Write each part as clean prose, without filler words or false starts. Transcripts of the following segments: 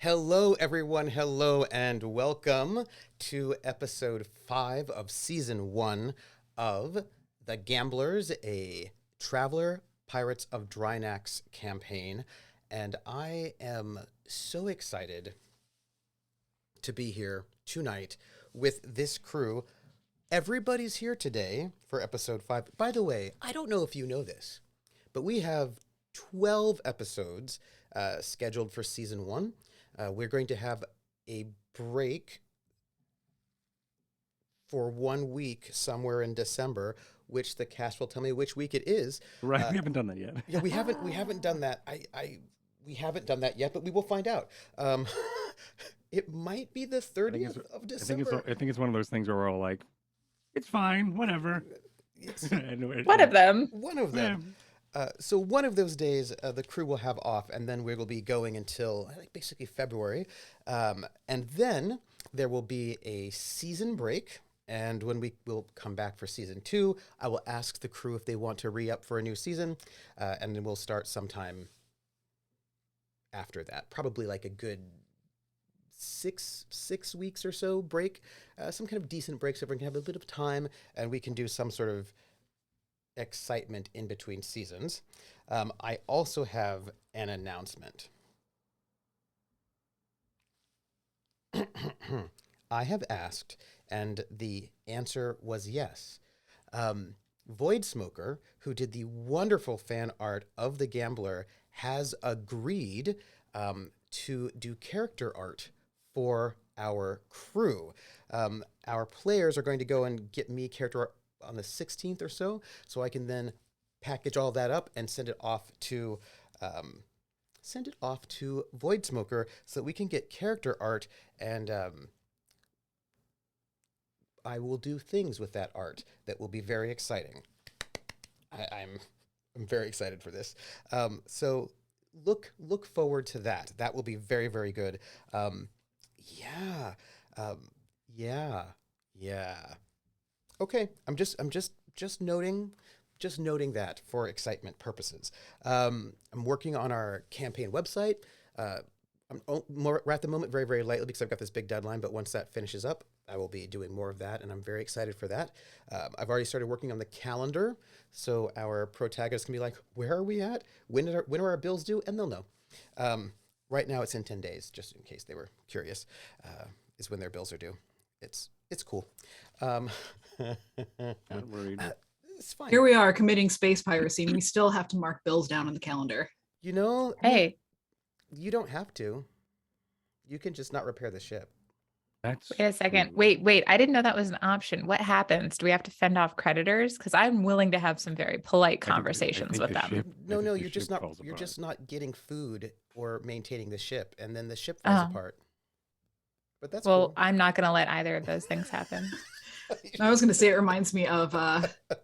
Hello, everyone. Hello, and welcome to episode 5 of season 1 of The Gamblers, a Traveler Pirates of Drinax campaign. And I am so excited to be here tonight with this crew. Everybody's here today for episode 5. By the way, I don't know if you know this, but we have 12 episodes scheduled for season 1. We're going to have a break for 1 week somewhere in December, which the cast will tell me which week it is. Right, we haven't done that yet. Yeah, we haven't done that. We haven't done that yet, but we will find out. It might be the 30th of December. I think it's one of those things where we're all like, it's fine, whatever. One of them. One of them. So one of those days, the crew will have off, and then we will be going until basically February. And then there will be a season break. And when we will come back for season 2, I will ask the crew if they want to re-up for a new season. And then we'll start sometime after that. Probably like a good six weeks or so break. Some kind of decent break so everyone can have a bit of time and we can do some sort of excitement in between seasons. I also have an announcement. I have asked, and the answer was yes. Void Smoker, who did the wonderful fan art of the Gambler, has agreed to do character art for our crew. Our players are going to go and get me character art on the 16th or so I can then package all that up and send it off to Void Smoker so that we can get character art, and I will do things with that art that will be very exciting. I'm very excited for this. So look forward to that. That will be very, very good. Yeah. Okay, I'm just noting that for excitement purposes. I'm working on our campaign website. We're at the moment very, very lightly because I've got this big deadline, but once that finishes up, I will be doing more of that, and I'm very excited for that. I've already started working on the calendar, so our protagonists can be like, where are we at? When are our bills due? And they'll know. Right now it's in 10 days, just in case they were curious, is when their bills are due. It's cool. Not worried. It's fine. Here we are committing space piracy, and we still have to mark bills down on the calendar. You know, Hey, you don't have to. You can just not repair the ship. That's wait a second. true. Wait. I didn't know that was an option. What happens? Do we have to fend off creditors? Because I'm willing to have some very polite conversations with them. No, you're just not getting food or maintaining the ship, and then the ship Oh. falls apart. But that's Well, cool. I'm not going to let either of those things happen. I was going to say it reminds me of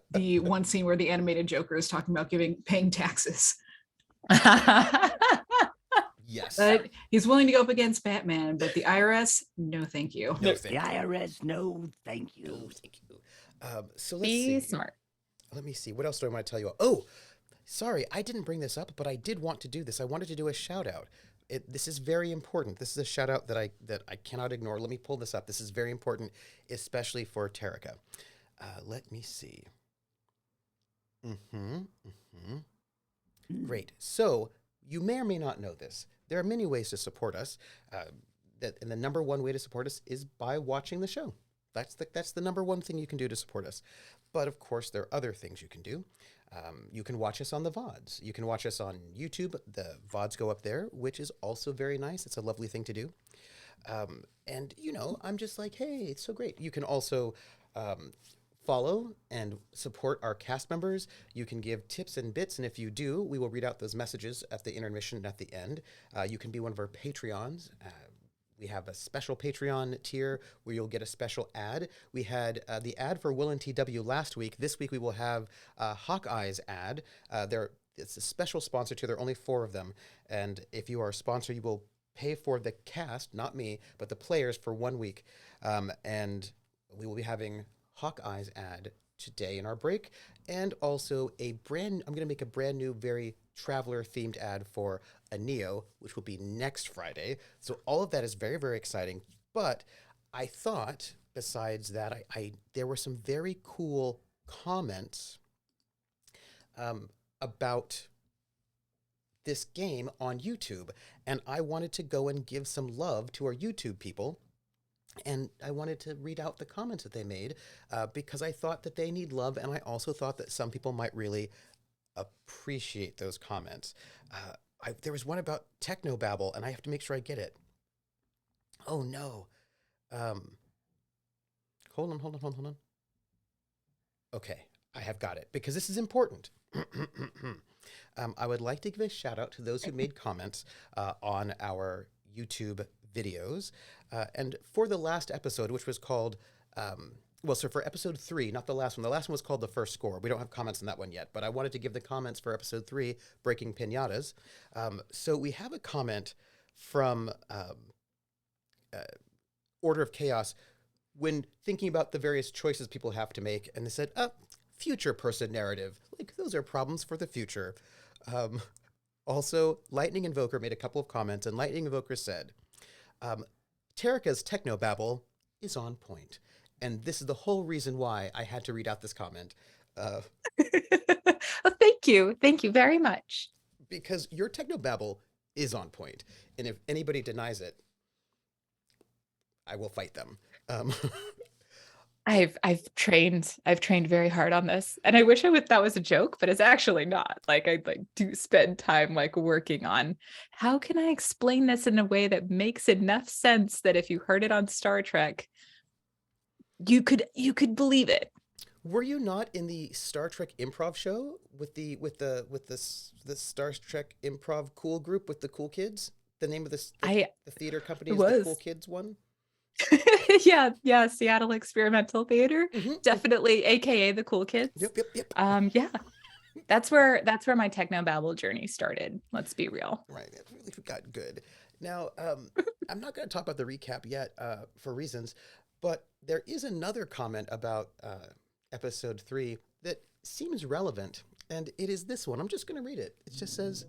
the one scene where the animated Joker is talking about paying taxes. Yes. But he's willing to go up against Batman, but the IRS, no, thank you. No, thank you. IRS, no, thank you. No, thank you. So let's Be see. smart. Let me see. What else do I want to tell you? Oh, sorry, I didn't bring this up, but I did want to do this. I wanted to do a shout out. This is very important. This is a shout out that I cannot ignore. Let me pull this up. This is very important, especially for Terica. Let me see. Great. So you may or may not know this. There are many ways to support us. And the number one way to support us is by watching the show. That's the number one thing you can do to support us. But of course, there are other things you can do. You can watch us on the VODs. You can watch us on YouTube. The VODs go up there, which is also very nice. It's a lovely thing to do. And, I'm just like, hey, it's so great. You can also follow and support our cast members. You can give tips and bits, and if you do, we will read out those messages at the intermission and at the end. You can be one of our Patreons. We have a special Patreon tier where you'll get a special ad. We had the ad for Will and TW last week. This week we will have Hawkeye's ad. It's a special sponsor tier. There are only 4 of them. And if you are a sponsor, you will pay for the cast, not me, but the players for 1 week. And we will be having Hawkeye's ad today in our break, and also I'm going to make a brand new, very traveler themed ad for a Neo, which will be next Friday. So all of that is very, very exciting. But I thought, besides that, there were some very cool comments about this game on YouTube, and I wanted to go and give some love to our YouTube people. And I wanted to read out the comments that they made because I thought that they need love, and I also thought that some people might really appreciate those comments. There was one about Technobabble, and I have to make sure I get it. Oh, no. Hold on. Okay, I have got it, because this is important. I would like to give a shout out to those who made comments on our YouTube videos. And for the last episode, which was called, so for episode 3, not the last one. The last one was called The First Score. We don't have comments on that one yet, but I wanted to give the comments for episode 3, Breaking Pinatas. So we have a comment from Order of Chaos when thinking about the various choices people have to make. And they said, future person narrative. Like, those are problems for the future. Also, Lightning Invoker made a couple of comments, and Lightning Invoker said, Terika's Technobabble is on point. And this is the whole reason why I had to read out this comment. Oh, thank you. Thank you very much. Because your Technobabble is on point. And if anybody denies it, I will fight them. I've trained very hard on this, and I wish that was a joke, but it's actually not. Like, I do spend time working on how can I explain this in a way that makes enough sense that if you heard it on Star Trek, you could believe it. Were you not in the Star Trek improv show with the Star Trek improv cool group with the cool kids? The name of the theater company is the Cool Kids one. yeah, Seattle Experimental Theater, definitely, aka the Cool Kids. Yep. Yeah, that's where my Technobabble journey started. Let's be real. Right, it really got good. Now, I'm not going to talk about the recap yet for reasons, but there is another comment about episode 3 that seems relevant, and it is this one. I'm just going to read it. It just says,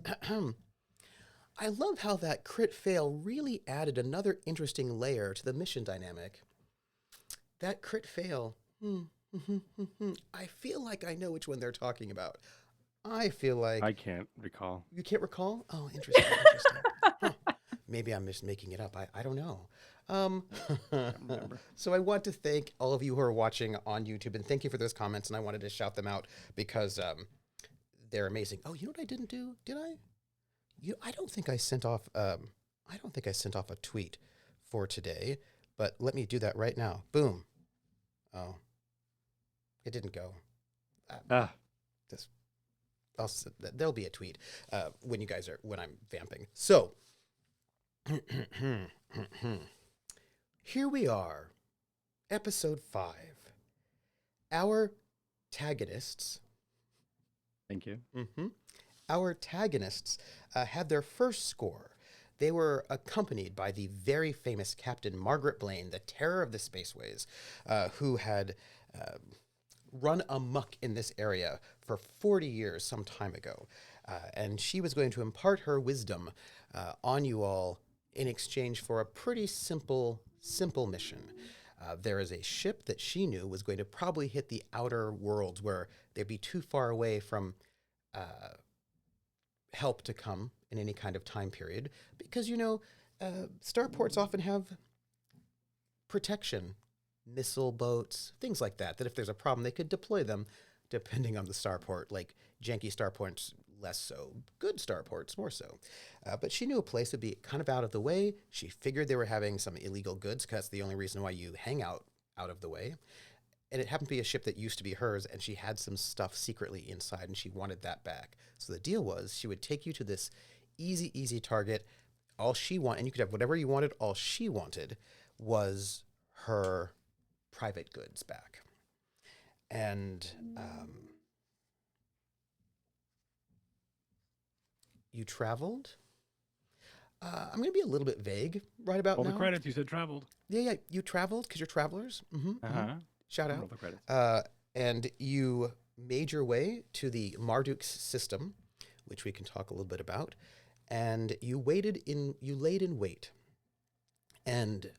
I love how that crit fail really added another interesting layer to the mission dynamic. That crit fail, I feel like I know which one they're talking about. I feel like... I can't recall. You can't recall? Oh, interesting. Huh. Maybe I'm just making it up. I don't know. So I want to thank all of you who are watching on YouTube, and thank you for those comments, and I wanted to shout them out because they're amazing. Oh, you know what I didn't do? Did I? I don't think I sent off a tweet for today, but let me do that right now. Boom. Oh, it didn't go. There'll be a tweet when I'm vamping. So here we are, episode 5. Our antagonists. Thank you. Our antagonists had their first score. They were accompanied by the very famous Captain Margaret Blaine, the terror of the spaceways, who had run amok in this area for 40 years some time ago. And she was going to impart her wisdom on you all in exchange for a pretty simple mission. There is a ship that she knew was going to probably hit the outer worlds where they'd be too far away from help to come in any kind of time period, because starports often have protection, missile boats, things like that if there's a problem they could deploy them depending on the starport. Like janky starports, less so. Good starports, more so. But she knew a place would be kind of out of the way. She figured they were having some illegal goods, because that's the only reason why you hang out of the way. And it happened to be a ship that used to be hers, and she had some stuff secretly inside, and she wanted that back. So the deal was she would take you to this easy target. All she wanted, and you could have whatever you wanted, all she wanted was her private goods back. And you traveled? I'm going to be a little bit vague right about All now. the credits, you said traveled. Yeah, you traveled because you're travelers. Shout out. The credits. and you made your way to the Marduk system, which we can talk a little bit about, and you laid in wait. And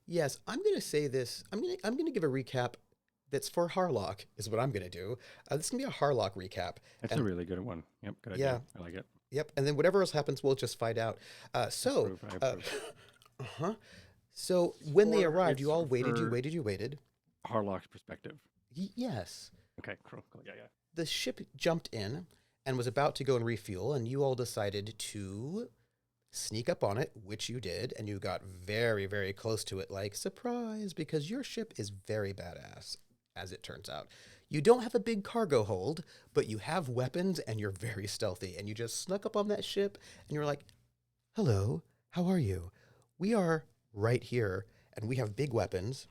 yes, I'm going to say this. I'm going to give a recap that's for Harlock, is what I'm going to do. This is going to be a Harlock recap. That's And- a really good one. Yep, good idea. Yeah. I like it. Yep, and then whatever else happens, we'll just find out. I approve. Uh-huh. So when they For- arrived, you it's all waited, you for- waited, you waited. Harlock's perspective. Yes. Okay, cool. Yeah. The ship jumped in and was about to go and refuel, and you all decided to sneak up on it, which you did, and you got very, very close to it, like, surprise, because your ship is very badass, as it turns out. You don't have a big cargo hold, but you have weapons, and you're very stealthy, and you just snuck up on that ship, and you're like, hello, how are you? We are right here, and we have big weapons,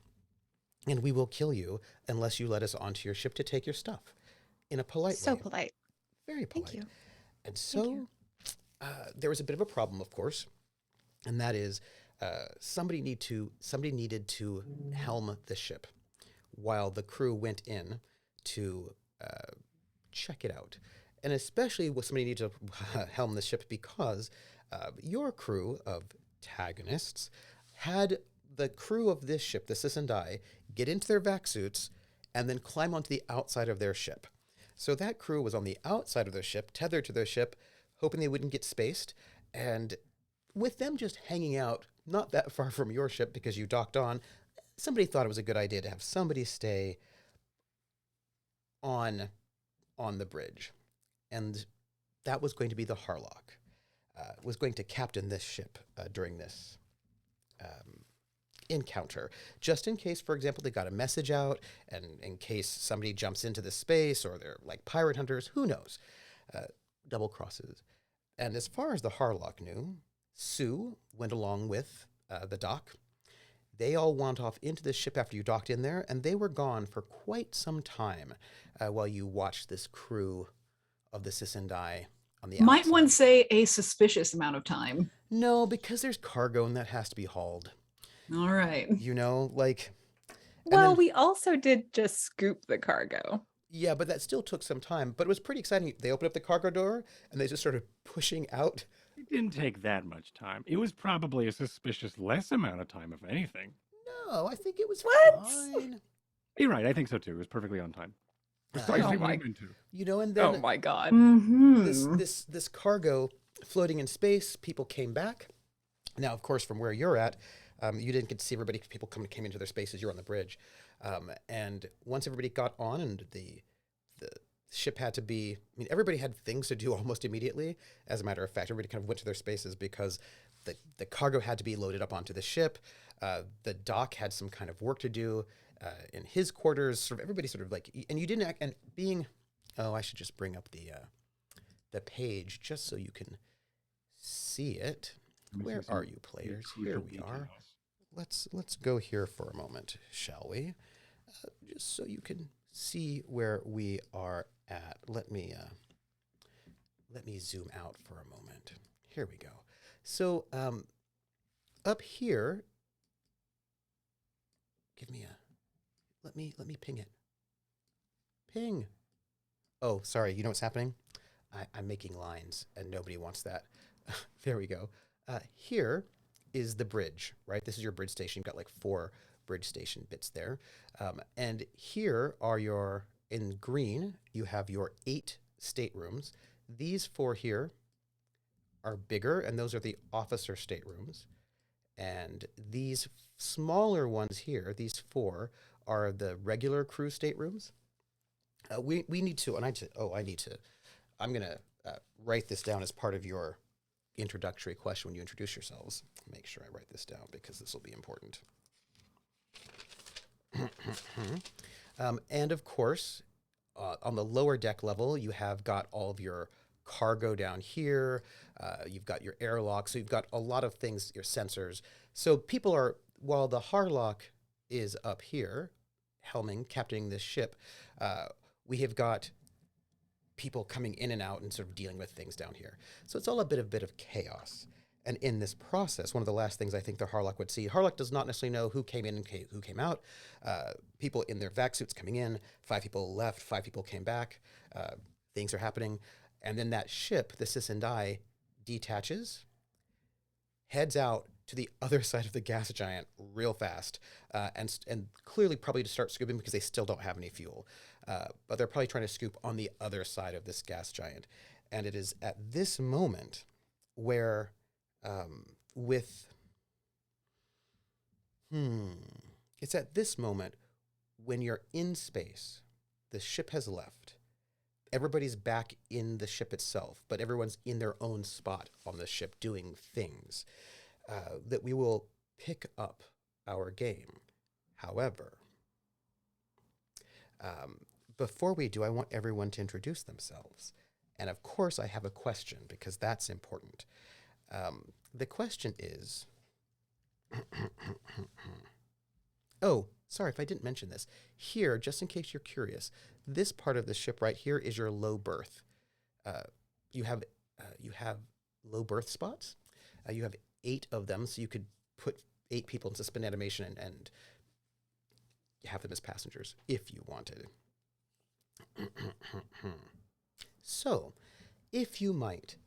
and we will kill you unless you let us onto your ship to take your stuff. In a polite So way. polite. Very polite. Thank you. And so there was a bit of a problem, of course, and that is somebody needed to helm the ship while the crew went in to check it out. And especially with somebody needed to helm the ship because your crew of antagonists had the crew of this ship, the Sisendai, get into their vac suits and then climb onto the outside of their ship. So that crew was on the outside of their ship, tethered to their ship, hoping they wouldn't get spaced. And with them just hanging out not that far from your ship because you docked on, somebody thought it was a good idea to have somebody stay on the bridge. And that was going to be the Harlock, was going to captain this ship during this encounter, just in case, for example, they got a message out, and in case somebody jumps into the space, or they're like pirate hunters, who knows, double crosses. And as far as the Harlock knew, Sue went along with the dock. They all went off into the ship after you docked in there, and they were gone for quite some time while you watched this crew of the Sisendai on the Might outside. one say a suspicious amount of time? No, because there's cargo and that has to be hauled. All right. You know, like... Well, then- we also did just scoop the cargo. Yeah, but that still took some time. But it was pretty exciting. They opened up the cargo door, and they just started pushing out. It didn't take that much time. It was probably a suspicious less amount of time, if anything. No, I think it was What? fine. You're right. I think so too. It was perfectly on time. Precisely Oh what I my- meant to. You know, and Oh then my god. Mm-hmm. this cargo floating in space, people came back. Now, of course, from where you're at, you didn't get to see everybody. People came into their spaces. You're on the bridge. And once everybody got on and the ship had to be, I mean, everybody had things to do almost immediately. As a matter of fact, everybody kind of went to their spaces because the cargo had to be loaded up onto the ship. The dock had some kind of work to do in his quarters. Sort of everybody sort of like, and you didn't act, and being, oh, I should just bring up the page just so you can see it. Where are you, players? Here we are. Let's go here for a moment, shall we? Just so you can see where we are at. Let me zoom out for a moment. Here we go. So up here, let me ping it. Ping. Oh, sorry. You know what's happening? I'm making lines, and nobody wants that. There we go. Here is the bridge, right? This is your bridge station. You've got like 4 bridge station bits there. And here are in green, you have your 8 staterooms. These 4 here are bigger, and those are the officer staterooms. And these smaller ones here, these 4, are the regular crew staterooms. We need to, and I'm going to write this down as part of your introductory question when you introduce yourselves. Make sure I write this down because this will be important. And of course, on the lower deck level, you have got all of your cargo down here. You've got your airlock. So you've got a lot of things, your sensors. So people are, while the Harlock is up here, helming, captaining this ship, we have got people coming in and out and sort of dealing with things down here. So it's all a bit of chaos. And in this process, one of the last things I think the Harlock would see, Harlock does not necessarily know who came in and who came out. People in their vac suits coming in, 5 people left, 5 people came back. Things are happening. And then that ship, the Sisendai, detaches, heads out to the other side of the gas giant real fast, and clearly probably to start scooping because they still don't have any fuel. But they're probably trying to scoop on the other side of this gas giant. And it is at this moment where it's at this moment when you're in space, the ship has left, everybody's back in the ship itself, but everyone's in their own spot on the ship doing things, that we will pick up our game. However, before we do, I want everyone to introduce themselves. And of course, I have a question because that's important. The question is, oh, sorry if I didn't mention this. Here, just in case you're curious, this part of the ship right here is your low berth. You have low berth spots. You have 8 of them, so you could put 8 people in suspended animation and have them as passengers if you wanted. So, if you might,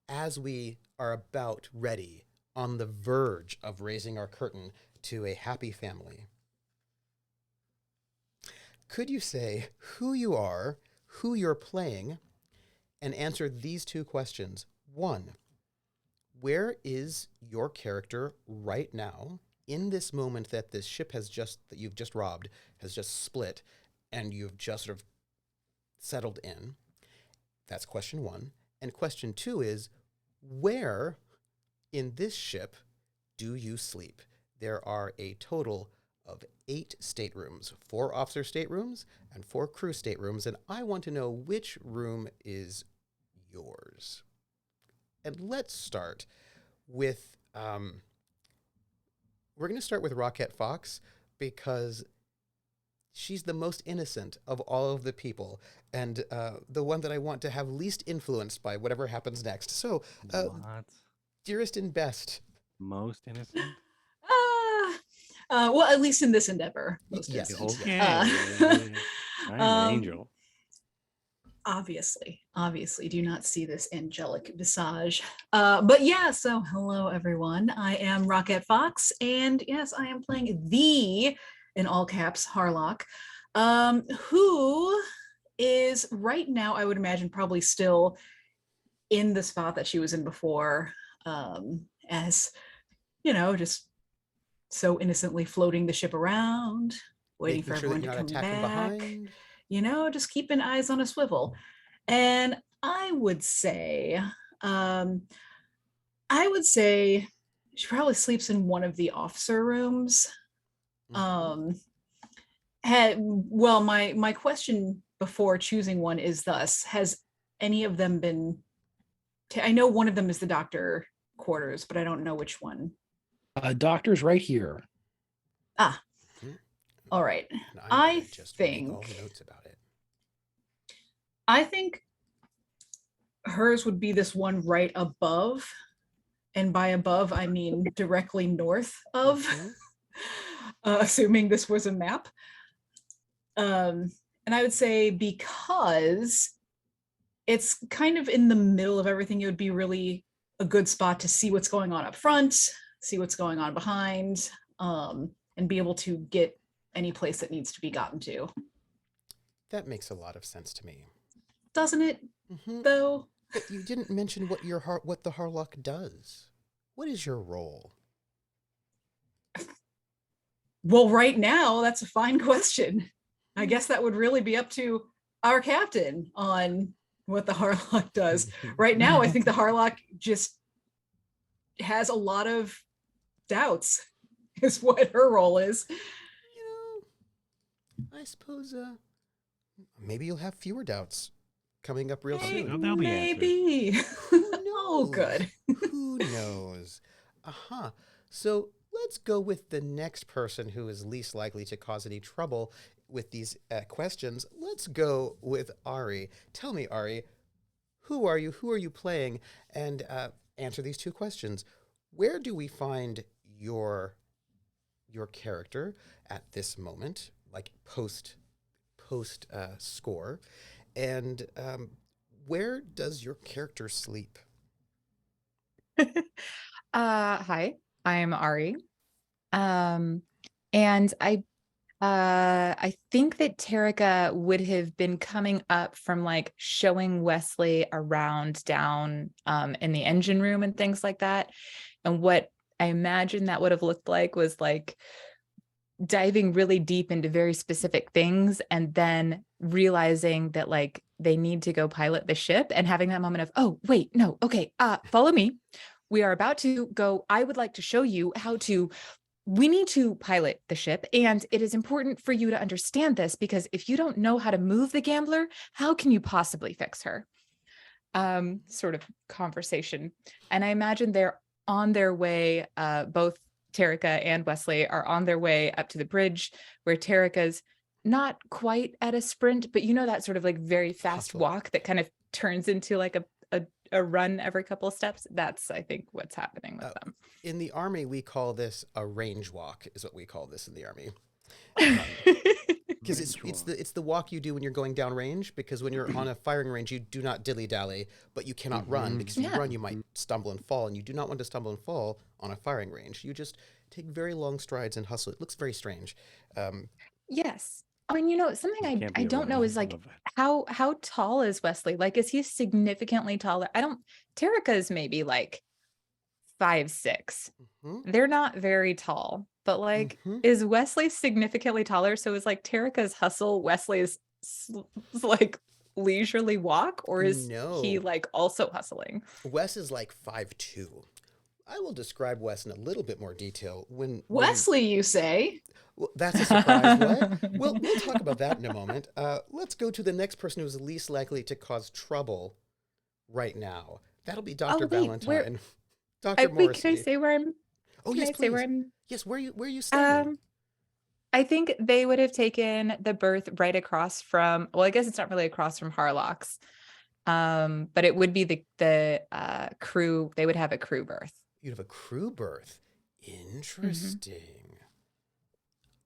as we are about ready, on the verge of raising our curtain to a happy family, could you say who you are, who you're playing, and answer these 2 questions? 1, where is your character right now in this moment that this ship that you've just robbed has just split and you've just sort of settled in? That's question 1. And question 2 is, where in this ship do you sleep? There are a total of 8 staterooms, 4 officer staterooms and 4 crew staterooms, and I want to know which room is yours. And let's start with, we're going to start with Rocket Fox because she's the most innocent of all of the people and the one that I want to have least influenced by whatever happens next. So, What? dearest and best. Most innocent? Well, at least in this endeavor, most Yes. innocent. Okay. I'm an angel. Obviously, do not see this angelic visage. But yeah, so hello everyone. I am Rocket Fox, and yes, I am playing the, in all caps, Harlock, who is right now, I would imagine, probably still in the spot that she was in before, as, just so innocently floating the ship around, waiting Making for sure that everyone you're to not come attacking back. behind. Just keeping eyes on a swivel. And I would say she probably sleeps in one of the officer rooms. Mhm. My question before choosing one is thus: has any of them been? I know one of them is the doctor quarters, but I don't know which one. Doctor's right here. Mhm. All right. And I'm I gonna just make all think the notes about it. hers would be this one right above, and by above I mean directly north of, Mhm. assuming this was a map. And I would say because it's kind of in the middle of everything, it would be really a good spot to see what's going on up front, see what's going on behind, and be able to get any place that needs to be gotten to. That makes a lot of sense to me. Doesn't it, Mhm. though? But you didn't mention what what the Harlock does. What is your role? Well, right now, that's a fine question. I guess that would really be up to our captain on what the Harlock does. Right now, I think the Harlock just has a lot of doubts, is what her role is. I suppose maybe you'll have fewer doubts coming up real Hey, soon. They'll be answered. maybe. Who knows? Oh, good. Who knows? Aha. So let's go with the next person who is least likely to cause any trouble with these questions. Let's go with Ari. Tell me, Ari, who are you? Who are you playing? And answer these 2 questions. where do we find your character at this moment, like post score, and where does your character sleep? Hi, I'm Ari. Um, and I think that Tarika would have been coming up from like showing Wesley around down in the engine room and things like that. And what I imagine that would have looked like was like diving really deep into very specific things and then realizing that like they need to go pilot the ship and having that moment of, oh, wait, no, okay, follow me. We are about to go. I would like to show you how to we need to pilot the ship, and it is important for you to understand this because if you don't know how to move the gambler, how can you possibly fix her? Sort of conversation. And I imagine they're on their way, both Tarika and Wesley are on their way up to the bridge where Tarika's not quite at a sprint, but you know that sort of like very fast Hustle. walk that kind of turns into like a run every couple of steps. That's, I think, what's happening with them. In the Army, we call this a range walk, is what we call this in the Army. Because it's the walk you do when you're going down range, because when you're on a firing range, you do not dilly-dally, but you cannot run, because if you run, you might stumble and fall, and you do not want to stumble and fall on a firing range. You just take very long strides and hustle. It looks very strange. Yes. I mean, you know, something It can't be I a don't know runner. is I like love that. how tall is Wesley? Like, is he significantly taller? Tarika is maybe like 5'6". Mhm. They're not very tall, but like, Mhm. is Wesley significantly taller? So is like Tarika's hustle Wesley's like leisurely walk, or is he No. like also hustling? Wes is like 5'2". I will describe Wes in a little bit more detail when Wesley, you say? well, that's a surprise. What? We'll talk about that in a moment. Let's go to the next person who's least likely to cause trouble right now. That'll be Dr. Oh wait, where? Valentine. Dr. Wait, Morrissey. can I say where I'm? Oh, Can yes, I say where please. I'm? Yes, where are you staying? I think they would have taken the berth right across from, well, I guess it's not really across from Harlock's. But it would be the crew, they would have a crew berth. You'd have a crew berth. Interesting.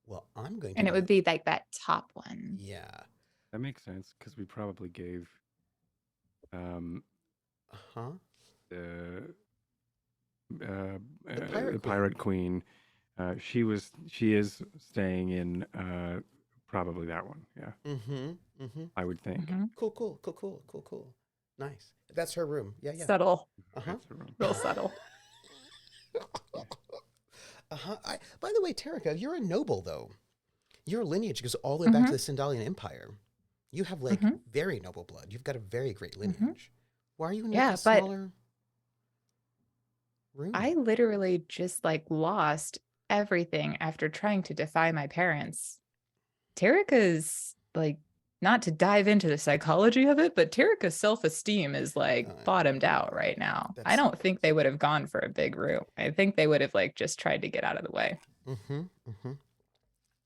Well, I'm going to And it would be like that top one. Yeah. That makes sense because we probably gave Uh-huh. the Pirate pirate queen. She is staying in probably that one. Yeah, Mm-hmm. Mm-hmm. I would think. Mhm. Cool. Nice. That's her room. Yeah. Subtle, Uh-huh. That's the room. real subtle. Uh-huh. By the way, Tarika, you're a noble, though. Your lineage goes all the way back to the Sindalian Empire. You have, like, very noble blood. You've got a very great lineage. Why are you in like, a but smaller room? I literally just like lost everything after trying to defy my parents. Tarika's like, not to dive into the psychology of it, but Tarika's self-esteem is like bottomed out right now. I don't think they would have gone for a big room. I think they would have like just tried to get out of the way.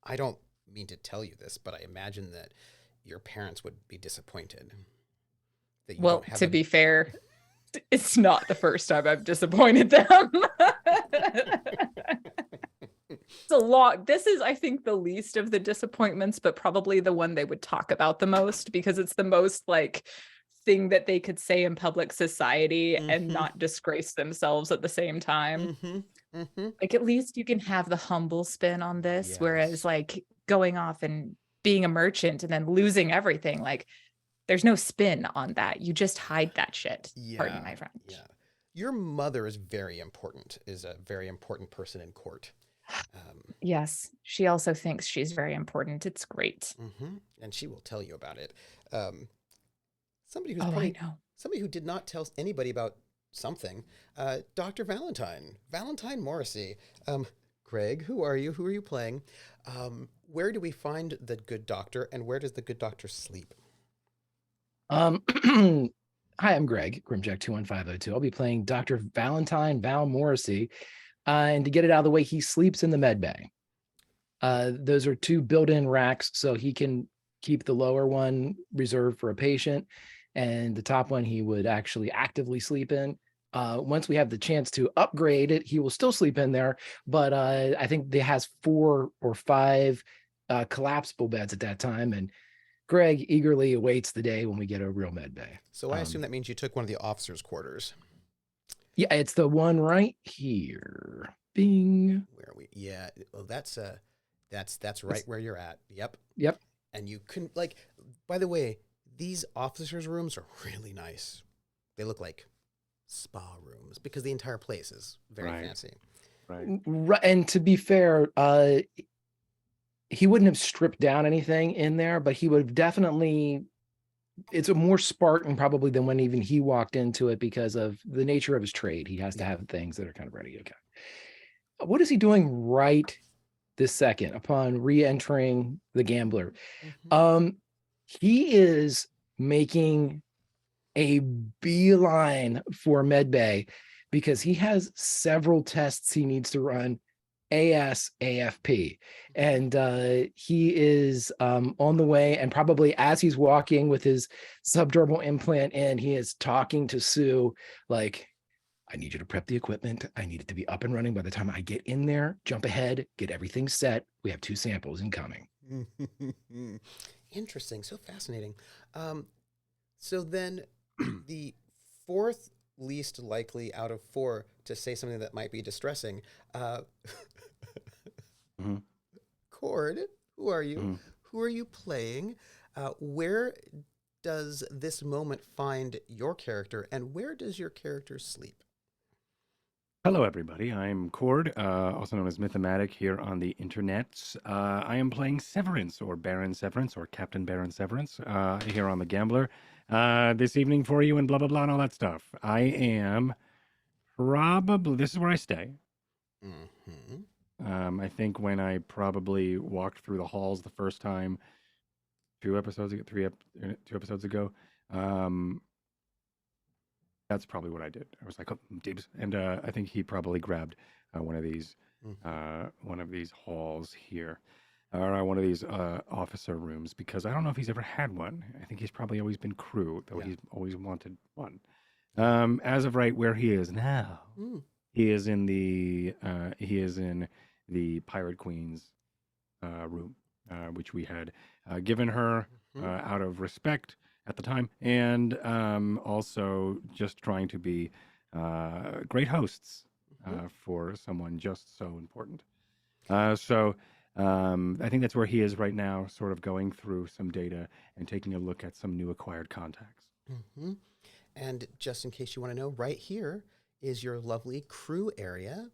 I don't mean to tell you this, but I imagine that your parents would be disappointed. That you Well, don't have to be fair, it's not the first time I've disappointed them. It's a lot. This is, I think, the least of the disappointments, but probably the one they would talk about the most because it's the most like thing that they could say in public society and not disgrace themselves at the same time. Like, at least you can have the humble spin on this, whereas like going off and being a merchant and then losing everything, like there's no spin on that. You just hide that shit. Pardon my French. Yeah. Your mother is very important, is a very important person in court. Yes, she also thinks she's very important. It's great. And she will tell you about it. Somebody who's I know. Somebody who did not tell anybody about something. Dr. Valentine Morrissey. Greg, who are you? Who are you playing? Where do we find the good doctor, and where does the good doctor sleep? Hi, I'm Greg, Grimjack21502. I'll be playing Dr. Val Morrissey. And to get it out of the way, he sleeps in the med bay. Those are 2 built-in racks, so he can keep the lower one reserved for a patient, and the top one he would actually actively sleep in. Once we have the chance to upgrade it, he will still sleep in there. But I think it has 4 or 5 collapsible beds at that time. And Greg eagerly awaits the day when we get a real med bay. So I assume that means you took one of the officers' quarters. Yeah, it's the one right here. Bing. Where are we? Yeah. Oh, that's right where you're at. Yep. Yep. And you couldn't like. By the way, these officers' rooms are really nice. They look like spa rooms because the entire place is very fancy. Right. And to be fair, he wouldn't have stripped down anything in there, but he would have definitely. It's a more Spartan probably than when even he walked into it because of the nature of his trade. He has to have things that are kind of ready. Okay. What is he doing right this second upon re-entering the Gambler? He is making a beeline for medbay because he has several tests he needs to run ASAFP. And he is on the way, and probably as he's walking with his subdermal implant in, he is talking to Sue like, I need you to prep the equipment. I need it to be up and running by the time I get in there. Jump ahead, get everything set. We have 2 samples incoming. Interesting. So fascinating. So then the 4th least likely out of 4 to say something that might be distressing. Cord, who are you? Who are you playing? Where does this moment find your character, and where does your character sleep? Hello, everybody. I'm Cord, also known as Mythomatic here on the internets. I am playing Severance, or Baron Severance, or Captain Baron Severance, here on the Gambler this evening for you, and blah, blah, blah, and all that stuff. I am probably, this is where I stay. I think when I probably walked through the halls the first time, 2 episodes ago, 2 episodes ago, that's probably what I did. I was like, oh, dibs. And I think he probably grabbed one of these halls here, or one of these officer rooms, because I don't know if he's ever had one. I think he's probably always been crew, though he's always wanted one. As of right where he is now, he is in the Pirate Queen's room, which we had given her out of respect at the time, and also just trying to be great hosts for someone just so important. So I think that's where he is right now, sort of going through some data and taking a look at some new acquired contacts. And just in case you want to know, right here is your lovely crew area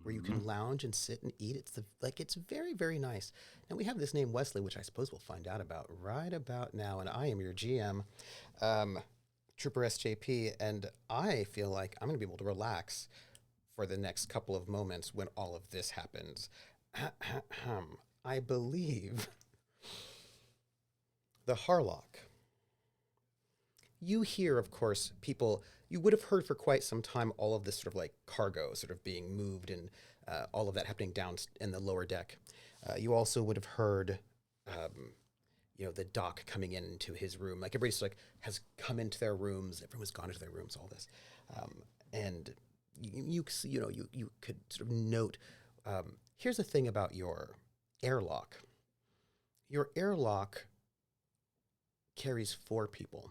where you can lounge and sit and eat. It's very, very nice. Now we have this name Wesley, which I suppose we'll find out about right about now. And I am your GM, troopersjp, and I feel like I'm going to be able to relax for the next couple of moments when all of this happens. I believe the Harlock. You hear, of course, people, you would have heard for quite some time all of this sort of like cargo sort of being moved and all of that happening down in the lower deck. You also would have heard, the doc coming into his room. Like everybody's like has come into their rooms. Everyone's gone into their rooms, all this. And you could sort of note, here's the thing about your airlock. Your airlock carries 4 people.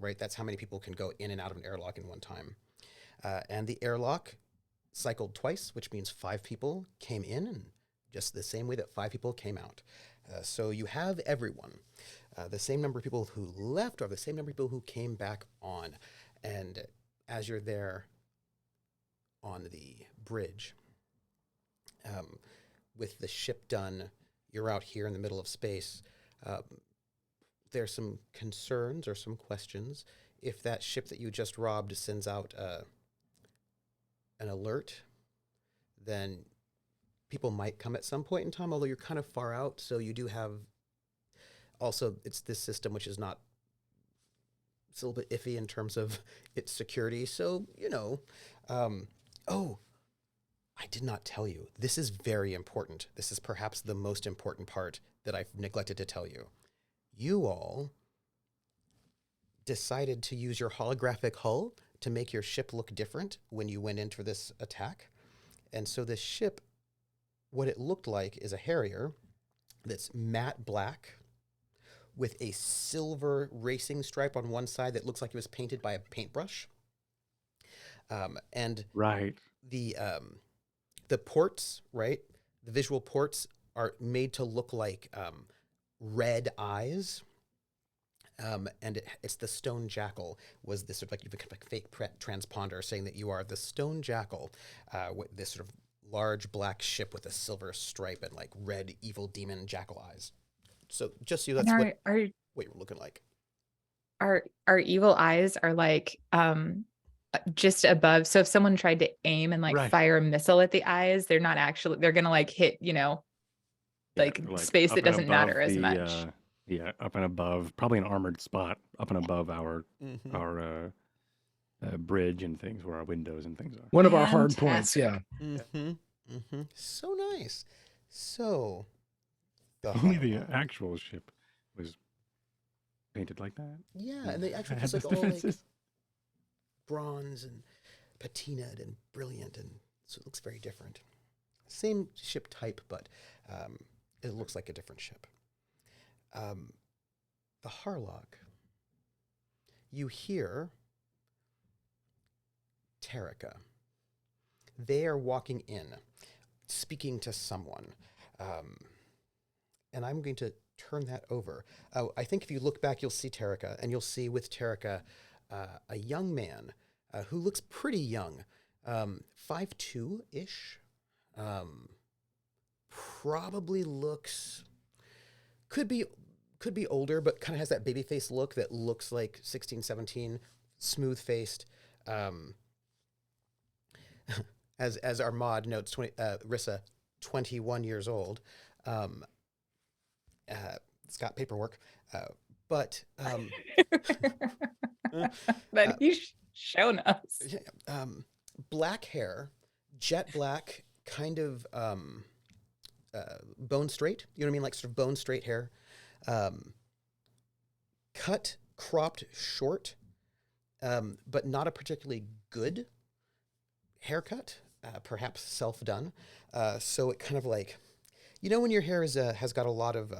Right, that's how many people can go in and out of an airlock in one time. And the airlock cycled twice, which means 5 people came in, and just the same way that 5 people came out. So you have everyone. The same number of people who left or the same number of people who came back on. And as you're there on the bridge, with the ship done, you're out here in the middle of space. There's some concerns or some questions. If that ship that you just robbed sends out an alert, then people might come at some point in time, although you're kind of far out. So you do have, also, it's this system which is not, it's a little bit iffy in terms of its security. So, I did not tell you. This is very important. This is perhaps the most important part that I've neglected to tell you. You all decided to use your holographic hull to make your ship look different when you went into this attack. And so this ship, what it looked like is a Harrier that's matte black with a silver racing stripe on one side that looks like it was painted by a paintbrush. And Right. the ports, right? The visual ports are made to look like red eyes. And it's the Stone Jackal was this sort of like you've kind of like fake transponder saying that you are the Stone Jackal, with this sort of large black ship with a silver stripe and like red evil demon jackal eyes. So just so that's what you're looking like. Our evil eyes are like just above. So if someone tried to aim and like Right. fire a missile at the eyes, they're not actually, they're gonna like hit, like space up that and doesn't matter above as the, much. up and above, probably an armored spot up and above our bridge and things where our windows and things are. One of our hard points, Fantastic. yeah. So nice. So Only the actual ship was painted like that. Yeah, and the actual Had was like those all like defenses. bronze and patinaed and brilliant, and so it looks very different. Same ship type, but it looks like a different ship. The Harlock. You hear Terrica. They are walking in, speaking to someone. And I'm going to turn that over. I think if you look back, you'll see Terrica, and you'll see with Terrica a young man who looks pretty young, 5'2"-ish. Probably looks, could be older, but kind of has that baby face look that looks like 16, 17, smooth-faced. As our mod notes, Rissa, 21 years old. It's got paperwork, but That he's shown us. black hair, jet black, kind of bone straight. You know what I mean? Like sort of bone straight hair, cut, cropped short, but not a particularly good haircut. Perhaps self-done. So it kind of like, when your hair is has got a lot of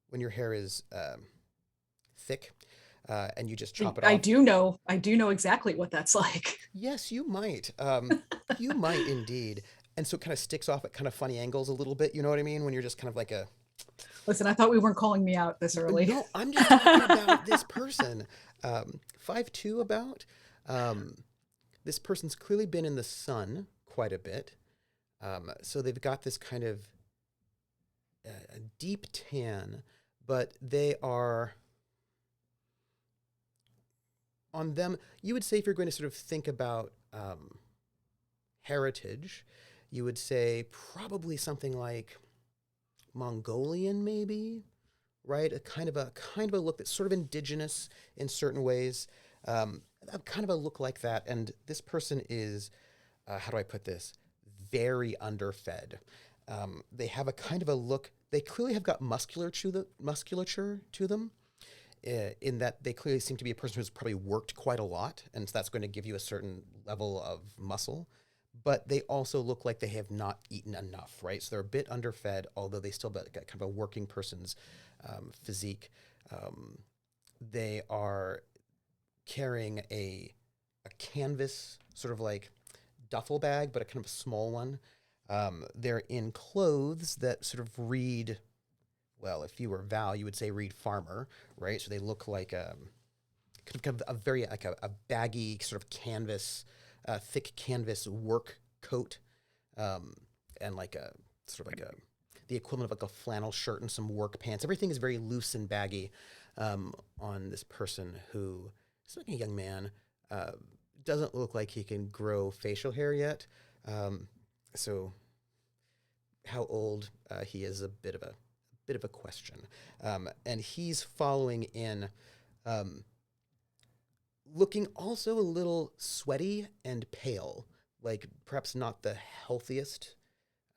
when your hair is thick, and you just chop it off. I do know exactly what that's like. Yes, you might. You might indeed. And so it kind of sticks off at kind of funny angles a little bit. You know what I mean? When you're just kind of like a. Listen, I thought we weren't calling me out this early. No, I'm just talking about this person. 5'2" about. This person's clearly been in the sun quite a bit. So they've got this kind of a deep tan, but they are on them. You would say if you're going to sort of think about heritage, you would say probably something like Mongolian, maybe, right? A kind of a look that's sort of indigenous in certain ways. Kind of a look like that. And this person is, how do I put this? Very underfed. They have a kind of a look. They clearly have got musculature to them, in that they clearly seem to be a person who's probably worked quite a lot, and so that's going to give you a certain level of muscle. But they also look like they have not eaten enough, right? So they're a bit underfed, although they still got kind of a working person's physique. They are carrying a canvas sort of like duffel bag, but a kind of a small one. They're in clothes that sort of read, well, if you were Val, you would say read farmer, right? So they look like kind of a very like a baggy sort of canvas, thick canvas work coat, and like a sort of like the equivalent of like a flannel shirt and some work pants. Everything is very loose and baggy on this person who is like a young man. Doesn't look like he can grow facial hair yet. So how old he is a bit of a question. And he's following in, looking also a little sweaty and pale, like perhaps not the healthiest.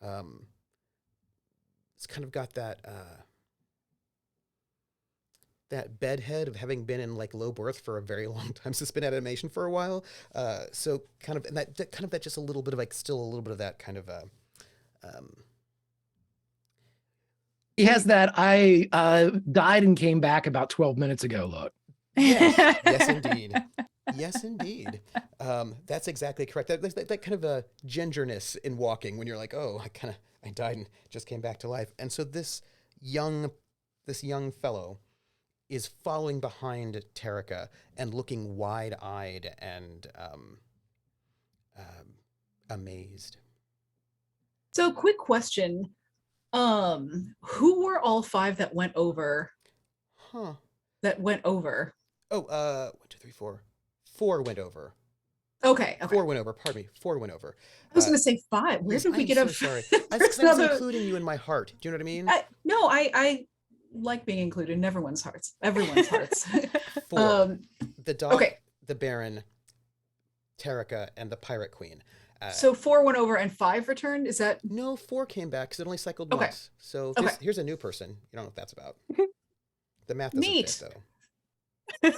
It's kind of got that that bedhead of having been in like low birth for a very long time, suspended animation for a while. So kind of, and that just a little bit of like, still a little bit of that kind of, He has that I died and came back about 12 minutes ago look. yes, indeed. Yes, indeed. That's exactly correct. That kind of a gingerness in walking when you're like, oh, I died and just came back to life. And so this young fellow is following behind Tarika and looking wide-eyed and amazed. So, quick question. Who were all 5 that went over? Huh. That went over. Oh, 1, 2, 3, 4. 4 went over. Okay. 4 went over. Pardon me. 4 went over. I was going to say 5. Where Yes, did we I'm get so up? sorry. I was including you in my heart. Do you know what I mean? No, I like being included in everyone's hearts. Everyone's hearts. 4. The dog, okay. the Baron, Tarika, and the Pirate Queen. So 4 went over and 5 returned? Is that? No, 4 came back because it only cycled Okay. once. So Okay. here's a new person. You don't know what that's about. The math doesn't Neat. fit, though.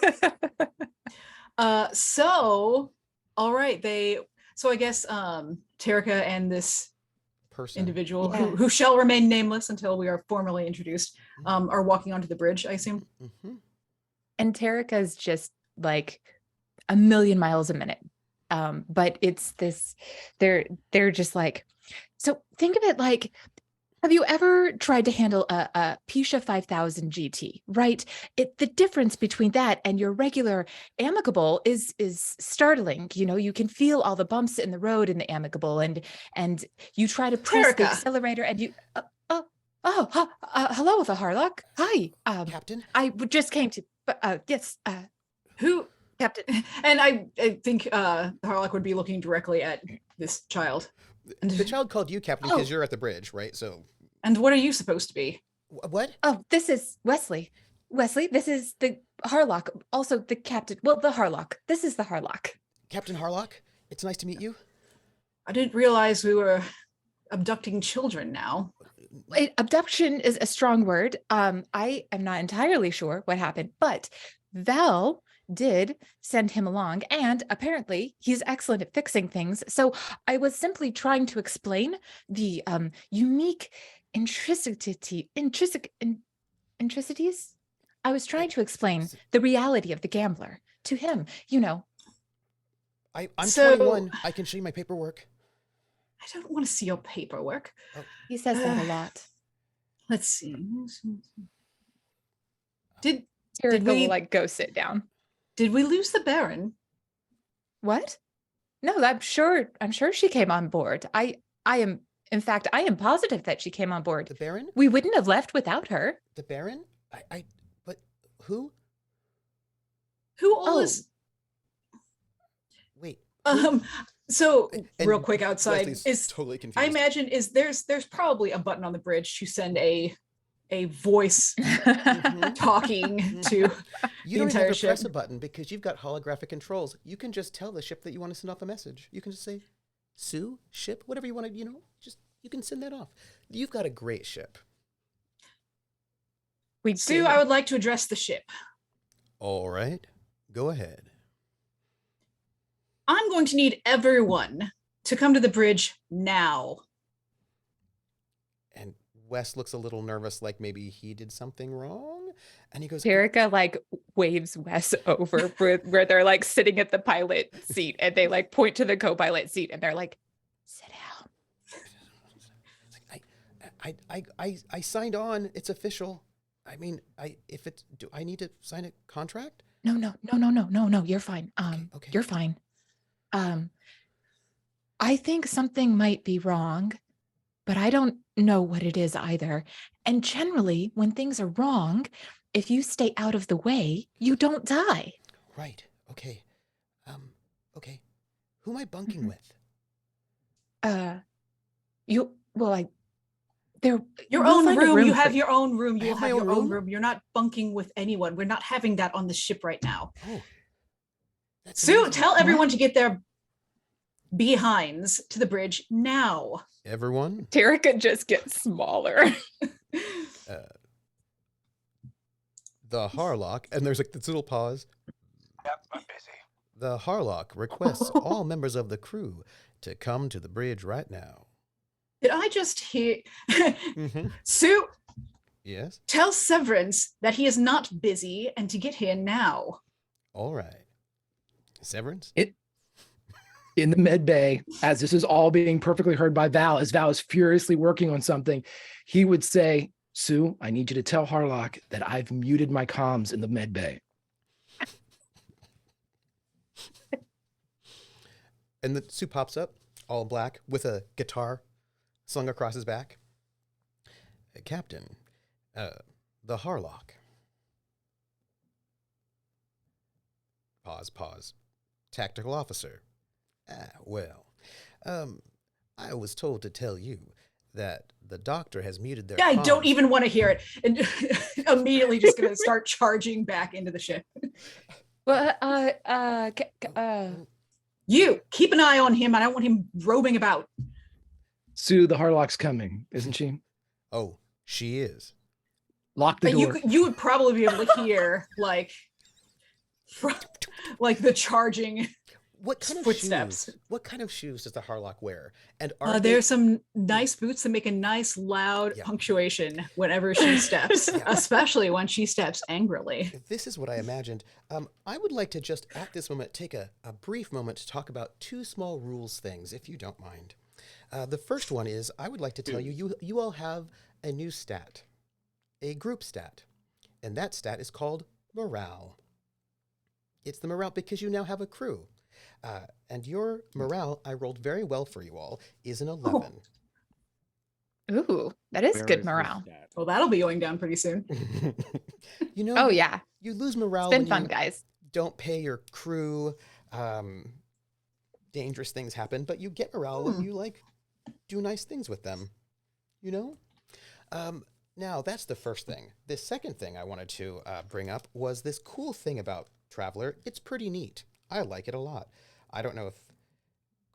So, all right. So I guess Tarika and this Person. individual Yeah. who shall remain nameless until we are formally introduced are walking onto the bridge, I assume. Mm-hmm. And Tarika's just like a million miles a minute. But it's this, they're just like, so think of it like, have you ever tried to handle a Pisha 5000 GT, right? The difference between that and your regular amicable is startling. You know, you can feel all the bumps in the road in the amicable, and you try to press the Tarika. accelerator, and you hello, the Harlock. Hi, Captain? I just came to yes, Who? Captain. And I think Harlock would be looking directly at this child. The child called you Captain because you're at the bridge, right? So. And what are you supposed to be? What? Oh, this is Wesley. Wesley, this is the Harlock, also the captain. Well, the Harlock. This is the Harlock. Captain Harlock, it's nice to meet you. I didn't realize we were abducting children now. Abduction is a strong word. I am not entirely sure what happened, but Val did send him along, and apparently he's excellent at fixing things. So I was simply trying to explain the unique intricities. I was trying to explain the reality of the gambler to him, you know. I'm So- 21. I can show you my paperwork. I don't want to see your paperwork. He says that a lot. Let's see. Did Tarika we- will like go sit down. we lose the Baron? What? No, I'm sure she came on board. I am, in fact, I am positive that she came on board. The Baron? We wouldn't have left without her. The Baron? But who? Who all Oh. is? Wait. So And real quick outside Wesley's is totally confused. I imagine there's probably a button on the bridge to send a voice talking to You the don't even entire have to press ship. a button because you've got holographic controls. You can just tell the ship that you want to send off a message. You can just say, Sue, ship, whatever you want to, you can send that off. You've got a great ship. We Sue, do. I would like to address the ship. All right. Go ahead. I'm going to need everyone to come to the bridge now. And Wes looks a little nervous, like maybe he did something wrong. And he goes, Tarika like waves Wes over where they're like sitting at the pilot seat, and they like point to the co-pilot seat, and they're like, sit down. I signed on. It's official. I mean, do I need to sign a contract? No, you're fine. Okay. You're fine. I think something might be wrong, but I don't know what it is either. And generally, when things are wrong, if you stay out of the way, you don't die. Right. Okay. Okay. Who am I bunking Mhm. with? Your Your we'll own find a room. You for have your own room. I You have have my your own own room? room. You're not bunking with anyone. We're not having that on the ship right now. Oh. That's Sue, amazing. tell everyone to get their behinds to the bridge now. Everyone. Tarika just gets smaller. The Harlock, and there's like this little pause. Yep, I'm busy. The Harlock requests all members of the crew to come to the bridge right now. Did I just hear? Mm-hmm. Sue, Yes. tell Severance that he is not busy and to get here now. All right. Severance? In the med bay, as this is all being perfectly heard by Val, as Val is furiously working on something, he would say, Sue, I need you to tell Harlock that I've muted my comms in the med bay. And the Sue pops up, all black, with a guitar slung across his back. Captain, the Harlock. Pause. Tactical officer. I was told to tell you that the doctor has muted their I don't comms. even want to hear it. And immediately just going to start charging back into the ship. Well, You keep an eye on him. I don't want him roving about. Sue, the Harlock's coming, isn't she? Oh, she is. Lock the door. You would probably be able to hear like the charging What kind of footsteps. shoes? What kind of shoes does the Harlock wear? And are There's some nice boots that make a nice loud Yeah. punctuation whenever she steps, especially when she steps angrily. This is what I imagined. I would like to just at this moment take a brief moment to talk about two small rules things, if you don't mind. The first one is I would like to tell you all have a new stat, a group stat, and that stat is called morale. It's the morale because you now have a crew. And your morale, I rolled very well for you all, is an 11. ooh, that is Where good is this morale. stat? Well, that'll be going down pretty soon. You know, Oh yeah, you lose morale it's been when fun, you guys. don't pay your crew. Dangerous things happen, but you get morale when you do nice things with them. You know? Now, that's the first thing. The second thing I wanted to bring up was this cool thing about Traveler. It's pretty neat. I like it a lot. I don't know if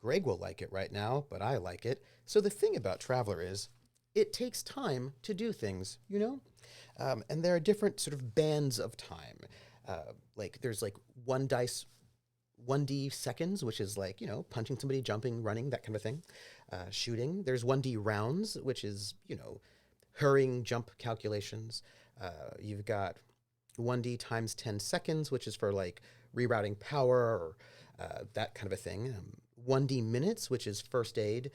Greg will like it right now, but I like it. So the thing about Traveler is it takes time to do things, you know? And there are different sort of bands of time. There's 1D seconds, which is punching somebody, jumping, running, that kind of thing. Shooting. There's 1D rounds, which is, hurrying, jump calculations. You've got 1D times 10 seconds, which is for rerouting power or that kind of a thing. 1D minutes, which is first aid,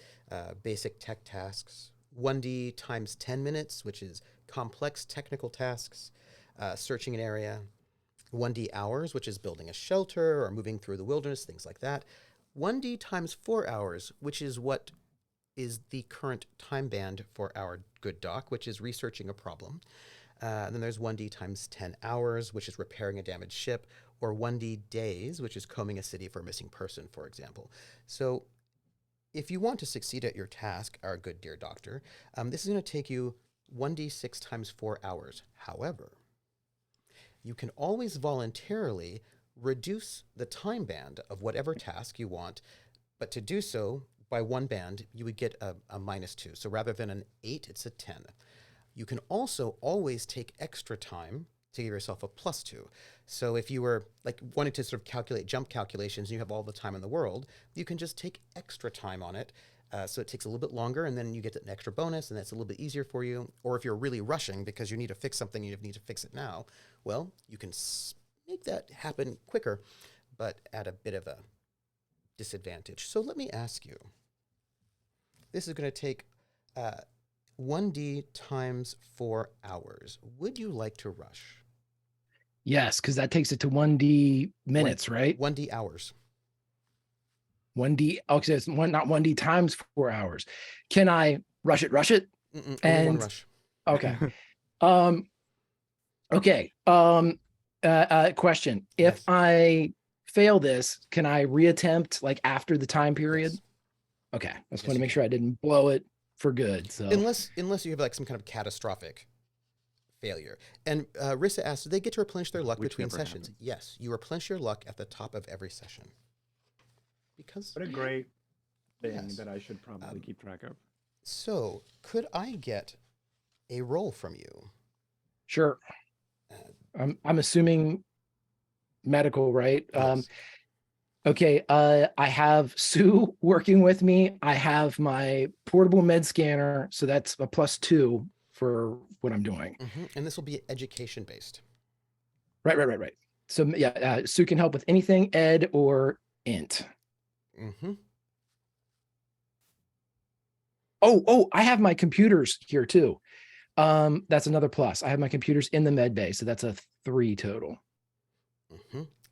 basic tech tasks. 1D times 10 minutes, which is complex technical tasks, searching an area. 1D hours, which is building a shelter or moving through the wilderness, things like that. 1D times 4 hours, which is what is the current time band for our good doc, which is researching a problem. And then there's 1D times 10 hours, which is repairing a damaged ship, or 1D days, which is combing a city for a missing person, for example. So if you want to succeed at your task, our good dear doctor, this is going to take you 1D6 times 4 hours. However, you can always voluntarily reduce the time band of whatever task you want, but to do so by one band, you would get a -2. So rather than an 8, it's a 10. You can also always take extra time to give yourself a +2. So if you were wanting to sort of calculate jump calculations and you have all the time in the world, you can just take extra time on it. So it takes a little bit longer and then you get an extra bonus and that's a little bit easier for you. Or if you're really rushing because you need to fix something, you need to fix it now, well, you can make that happen quicker, but at a bit of a disadvantage. So let me ask you, this is going to take 1D times 4 hours. Would you like to rush? Yes, because that takes it to 1D minutes, right? 1D hours. 1D. Okay, it's not 1D times 4 hours. Can I rush it? Only one rush. Okay. Okay. Question. Yes. If I fail this, can I reattempt after the time period? Yes. Okay. I just Yes, want to you make can. sure I didn't blow it for good. So Unless you have some kind of catastrophic failure. And Rissa asked, do they get to replenish their luck Which between never sessions? happens. Yes, you replenish your luck at the top of every session. Because What a great thing Yes. that I should probably keep track of. so, could I get a roll from you? sure. I'm assuming medical, right? Yes. Okay, I have Sue working with me. I have my portable med scanner, so that's a +2 for what I'm doing. And this will be education based. Right. So yeah, Sue can help with anything ed or int. Oh, I have my computers here too. That's another plus. I have my computers in the med bay, so that's a 3 total.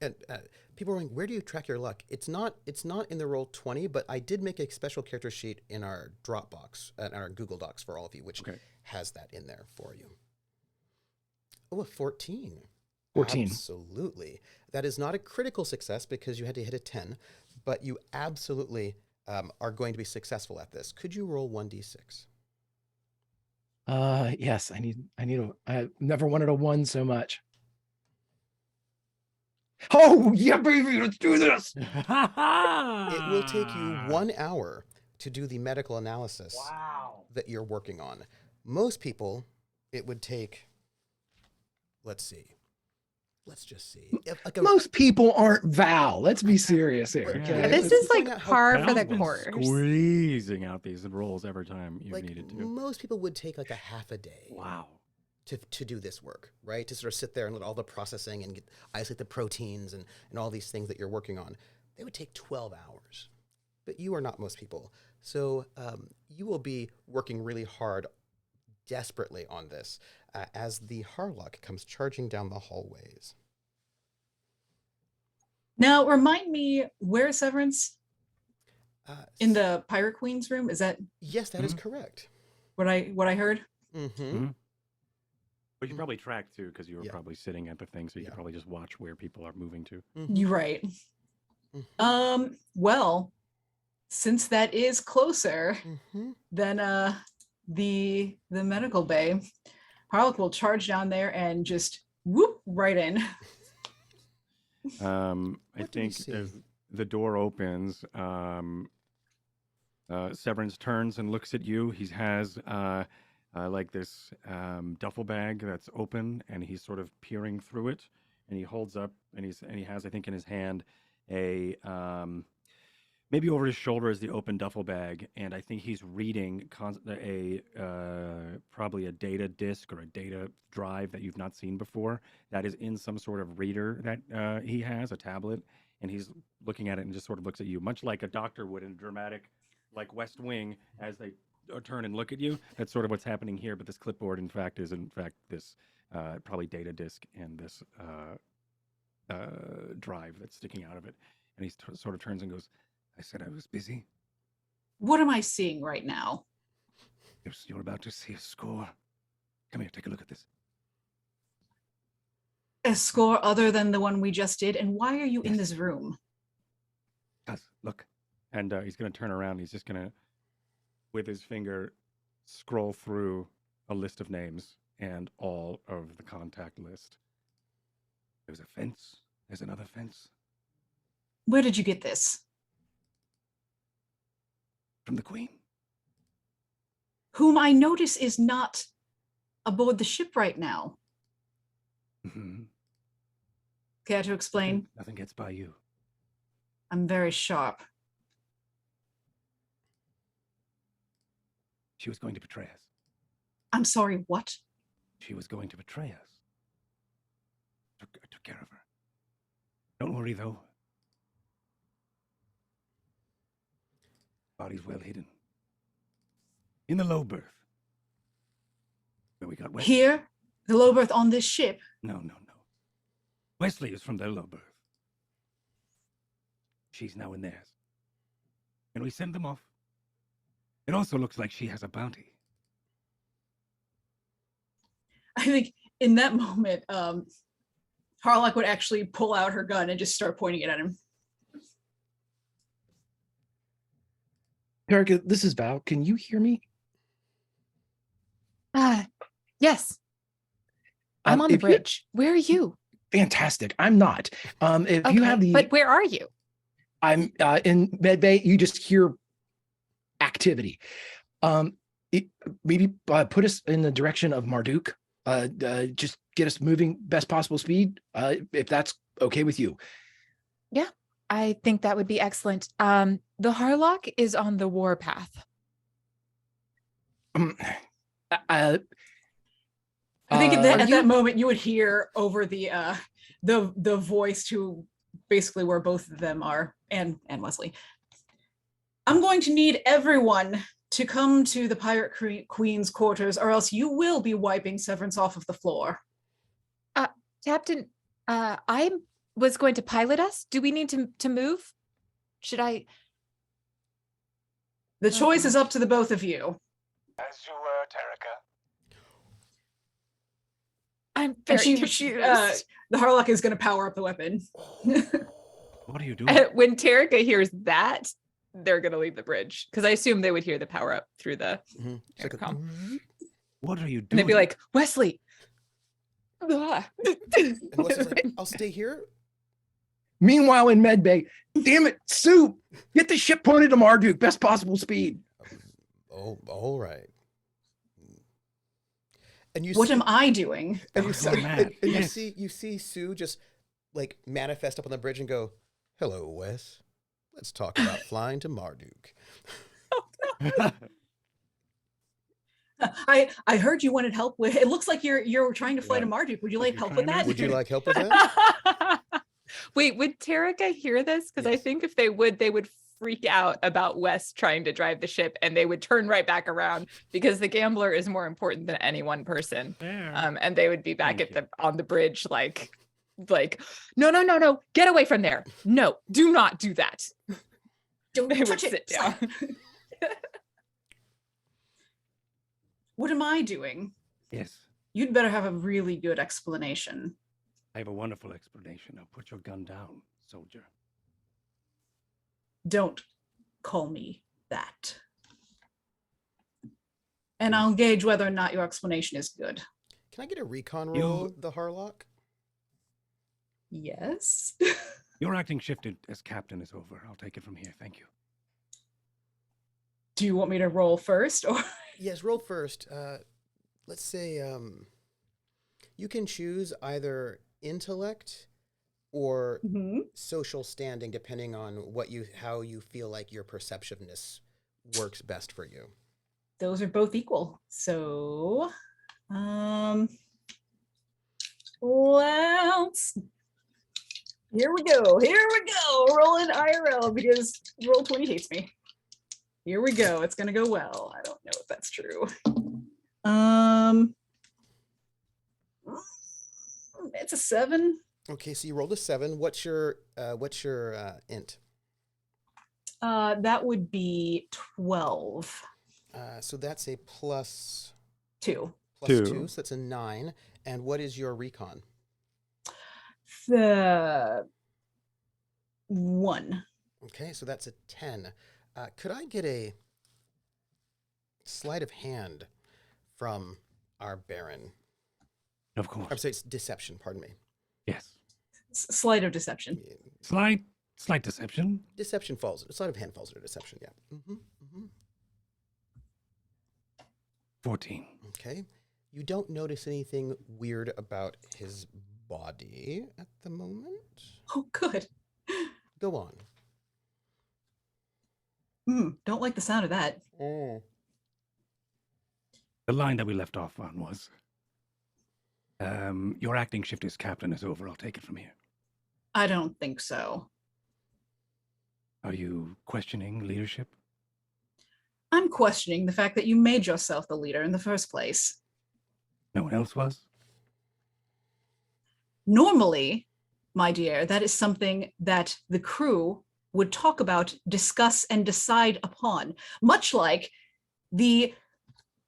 And people are wondering, where do you track your luck? It's not in the Roll20, but I did make a special character sheet in our Dropbox and our Google Docs for all of you, which has that in there for you. Oh, a 14. 14. Absolutely. That is not a critical success because you had to hit a 10, but you absolutely are going to be successful at this. Could you roll 1d6? Yes, I never wanted a 1 so much. Oh, yeah, baby, let's do this. It will take you 1 hour to do the medical analysis that you're working on. Most people, it would take, let's just see. Most people aren't Val. Let's be serious here. Yeah, Okay? This is like par for the Val's been course. squeezing out these rolls every time you like needed to. most people would take like a half a day. Wow. To do this work, right? To sort of sit there and let all the processing and isolate the proteins and all these things that you're working on. They would take 12 hours. But you are not most people. So you will be working really hard, desperately on this as the Harlock comes charging down the hallways. Now, remind me, where's Severance? In the Pirate Queen's room? Is that? Yes, that is correct. What I heard? But you probably tracked too, because you were probably sitting at the thing, so you could probably just watch where people are moving to. You're right. Well, since that is closer than the medical bay, Harlock will charge down there and just whoop right in. I think as the door opens, Severance turns and looks at you. He has like this duffel bag that's open, and he's sort of peering through it, and he holds up, and he has, I think, in his hand a maybe over his shoulder is the open duffel bag, and I think he's reading probably a data disk or a data drive that you've not seen before that is in some sort of reader that he has, a tablet, and he's looking at it and just sort of looks at you, much like a doctor would in a dramatic, like West Wing, as they turn and look at you. That's sort of what's happening here, but this clipboard, in fact, is this probably data disk and this drive that's sticking out of it. And he sort of turns and goes, "I said I was busy." What am I seeing right now? You're about to see a score. Come here, take a look at this. A score other than the one we just did? And why are you in this room? Guys, look. And he's going to turn around. He's just going to, with his finger, scroll through a list of names and all of the contact list. There's a fence. There's another fence. Where did you get this? From the Queen. Whom I notice is not aboard the ship right now. Care to explain? Nothing gets by you. I'm very sharp. She was going to betray us. I'm sorry, what? She was going to betray us. I took care of her. Don't worry, though. Body's well hidden. In the low berth. Where we got Wesley. Here? The low berth on this ship? No. Wesley is from their low berth. She's now in theirs. Can we send them off? It also looks like she has a bounty. I think in that moment, Harlock would actually pull out her gun and just start pointing it at him. Erica, this is Val. Can you hear me? Yes. I'm on the bridge. Where are you? Fantastic. I'm not. If you have the, but where are you? I'm in medbay. You just hear activity. Maybe put us in the direction of Marduk. just get us moving best possible speed, if that's okay with you. Yeah, I think that would be excellent. The Harlock is on the warpath. I think at Are that you- moment you would hear over the voice to basically where both of them are, and Wesley. I'm going to need everyone to come to the Pirate Queen's quarters, or else you will be wiping Severance off of the floor. Captain, I was going to pilot us. Do we need to move? Should I? The choice is up to the both of you. As you were, Tarika. I'm And very confused. the Harlock is going to power up the weapon. What are you doing? When Tarika hears that, they're going to leave the bridge because I assume they would hear the power up through the intercom. What are you And doing? they'd be like, Wesley. Ah." And Wesley's like, I'll stay here. Meanwhile, in medbay, damn it, Sue, get the ship pointed to Marduk, best possible speed. Oh, all right. And you What see, am I doing? and you Oh, see, Matt, and yes. you see Sue just like manifest up on the bridge and go, "Hello, Wes. Let's talk about flying to Marduk." I heard you wanted help with. It looks like you're trying to fly Yeah. to Marduk. Would you Would like you help try with me? that? Would you like help with that? Wait, would Tarika hear this? Because I Yes. think if they would freak out about Wes trying to drive the ship and they would turn right back around because the gambler is more important than any one person. There. And they would be back Thank at on the bridge like no, get away from there. No, do not do that. Don't They would touch it. sit down. What am I doing? Yes, You'd better have a really good explanation. I have a wonderful explanation. Now put your gun down, soldier. Don't call me that. And I'll gauge whether or not your explanation is good. Can I get a recon You- roll, the Harlock? Yes. Your acting shifted as captain is over. I'll take it from here. Thank you. Do you want me to roll first, or? Yes, roll first. Let's say you can choose either intellect or Mhm. social standing, depending on how you feel like your perceptiveness works best for you. Those are both equal. So, let's. Here we go. Rolling IRL because Roll20 hates me. Here we go. It's gonna go well. I don't know if that's true. It's a 7. Okay, so you rolled a 7. What's your int? That would be 12. So that's a plus 2. 2, Two. so that's a 9. And what is your recon? The 1. Okay, so that's a 10. Could I get a sleight of hand from our Baron? Of course. I'm sorry, it's deception, pardon me. Yes. Sleight of deception. Slight deception. Deception falls, sleight of hand falls under deception, yeah. Mm-hmm. 14. Okay. You don't notice anything weird about his body at the moment. Oh, good. Go on. Don't like the sound of that. Oh. The line that we left off on was, your acting shift as captain is over. I'll take it from here. I don't think so. Are you questioning leadership? I'm questioning the fact that you made yourself the leader in the first place. No one else was? Normally, my dear, that is something that the crew would talk about, discuss, and decide upon, much like the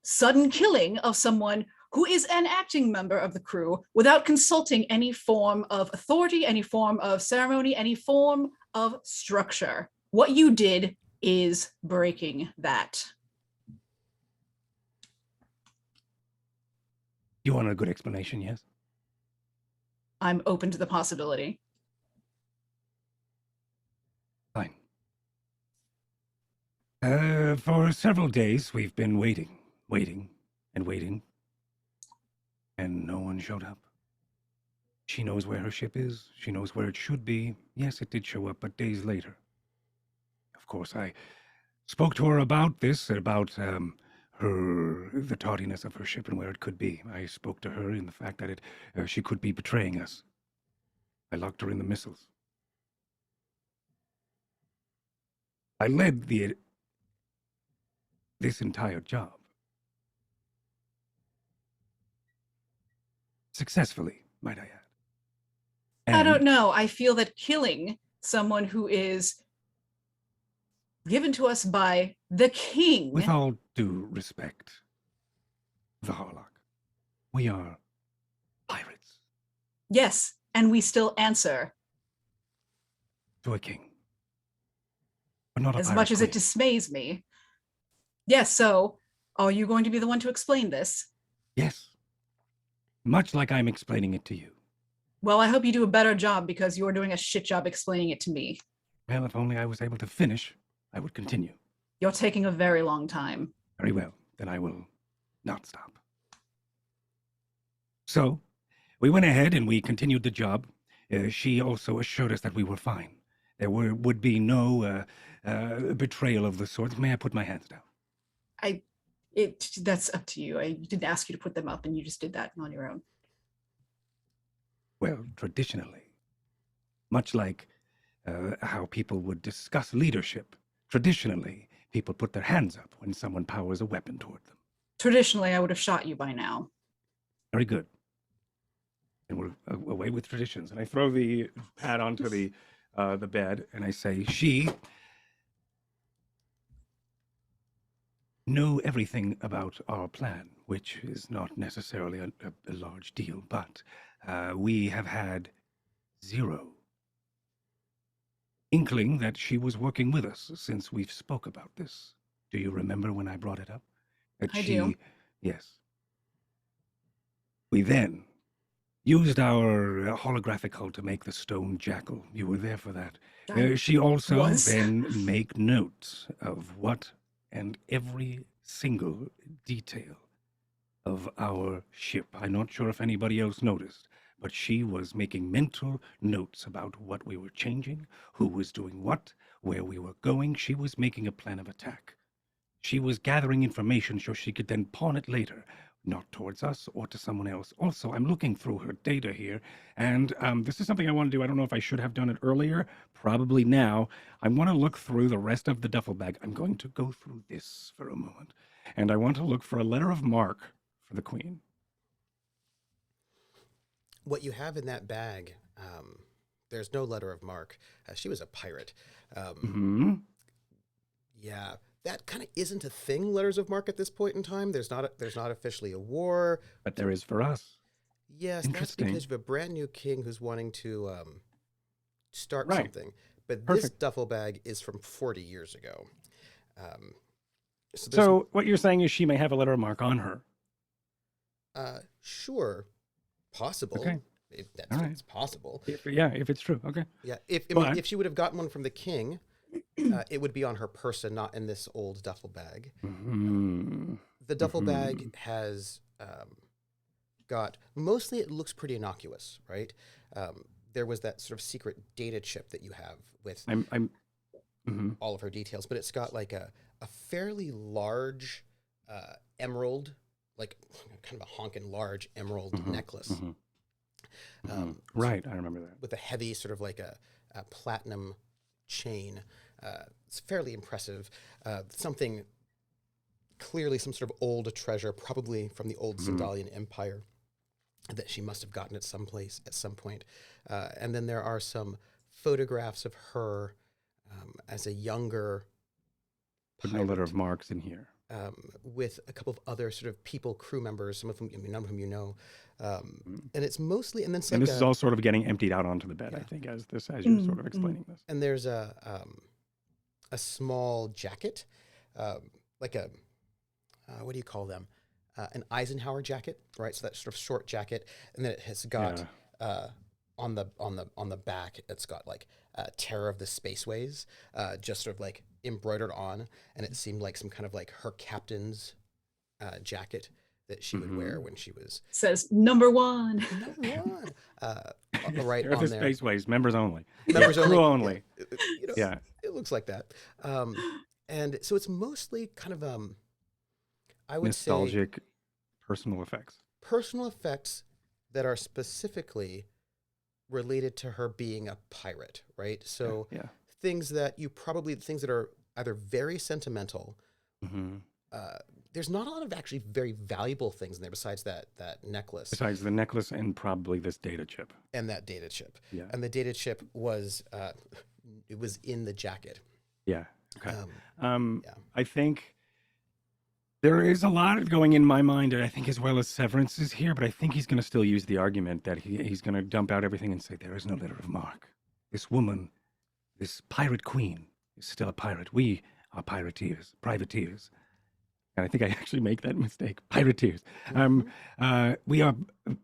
sudden killing of someone who is an acting member of the crew without consulting any form of authority, any form of ceremony, any form of structure. What you did is breaking that. You want a good explanation, yes? I'm open to the possibility. Fine. For several days, we've been waiting. and no one showed up. She knows where her ship is. She knows where it should be. Yes, it did show up, but days later. Of course, I spoke to her about this, about the tardiness of her ship and where it could be. I spoke to her in the fact that she could be betraying us. I locked her in the missiles. I led this entire job. Successfully, might I add. I don't And know. I feel that killing someone who is given to us by the king. with all due respect, the Harlock, we are pirates Yes, and we still answer. to a king. We're not a As pirate much as it queen. dismays me. Yes, so are you going to be the one to explain this? Yes. Much like I'm explaining it to you. Well, I hope you do a better job because you're doing a shit job explaining it to me. Well, if only I was able to finish, I would continue. You're taking a very long time. Very well, then I will not stop. So, we went ahead and we continued the job. She also assured us that we were fine. There would be no betrayal of the sort. May I put my hands down? That's up to you. I didn't ask you to put them up and you just did that on your own. Well, traditionally, much like how people would discuss leadership, traditionally, people put their hands up when someone powers a weapon toward them. Traditionally, I would have shot you by now. Very good. And we're away with traditions. And I throw the pad onto the bed, and I say, she knew everything about our plan, which is not necessarily a large deal, but we have had zero inkling that she was working with us since we've spoke about this. Do you remember when I brought it up? That I do. Yes. We then used our holographic hull to make the stone jackal. You were there for that. I She also was. then make notes of what and every single detail of our ship. I'm not sure if anybody else noticed, but she was making mental notes about what we were changing, who was doing what, where we were going. She was making a plan of attack. She was gathering information so she could then pawn it later, not towards us or to someone else. Also, I'm looking through her data here, and this is something I want to do. I don't know if I should have done it earlier, probably now. I want to look through the rest of the duffel bag. I'm going to go through this for a moment, and I want to look for a letter of marque for the Queen. What you have in that bag, there's no letter of marque. She was a pirate. Yeah, that kind of isn't a thing, letters of marque at this point in time. There's not officially a war. But there is for us. Yes, that's Interesting. because you have a brand new king who's wanting to start Right. something. But this Perfect. duffel bag is from 40 years ago. So, So what you're saying is she may have a letter of marque on her. sure, possible. Okay. All right. It's possible. If it's true. Okay. Yeah, if But- if she would have gotten one from the king, it would be on her person, not in this old duffel bag. Mhm. The duffel bag has got, mostly it looks pretty innocuous, right? There was that sort of secret data chip that you have with Mhm. all of her details, but it's got like a fairly large emerald, like kind of a honking large emerald necklace. Right, I remember that. With a heavy sort of like a platinum chain. It's fairly impressive. Something, clearly some sort of old treasure, probably from the old Sindalian Empire, that she must have gotten at some place at some point. And then there are some photographs of her as a younger But no letter of marques in here. with a couple of other sort of people, crew members, some of whom, none of whom you know. And it's mostly, and then And this is all sort of getting emptied out onto the bed, I think, as you're sort of explaining this. and there's a small jacket, like a what do you call them? An Eisenhower jacket, right? So that sort of short jacket, and then it has got on the back, it's got like Terror of the Spaceways, just sort of like embroidered on, and it seemed like some kind of like her captain's jacket that she would wear when she was Says number one. number one. Right Earth on is there. Spaceways, members only. Members Crew only. You know, Yeah. it looks like that. And so it's mostly kind of I would say Nostalgic personal effects. personal effects that are specifically related to her being a pirate, right? So Yeah. things that are either very sentimental. There's not a lot of actually very valuable things in there besides that necklace Besides the necklace and probably this data chip. and that data chip. Yeah. And the data chip was it was in the jacket. Yeah. Okay. Yeah. I think there is a lot going in my mind, I think, as well as Severance is here, but I think he's going to still use the argument that he's going to dump out everything and say, there is no letter of marque. This woman, this pirate queen, is still a pirate. We are privateers. And I think I actually make that mistake. Pirateers. We are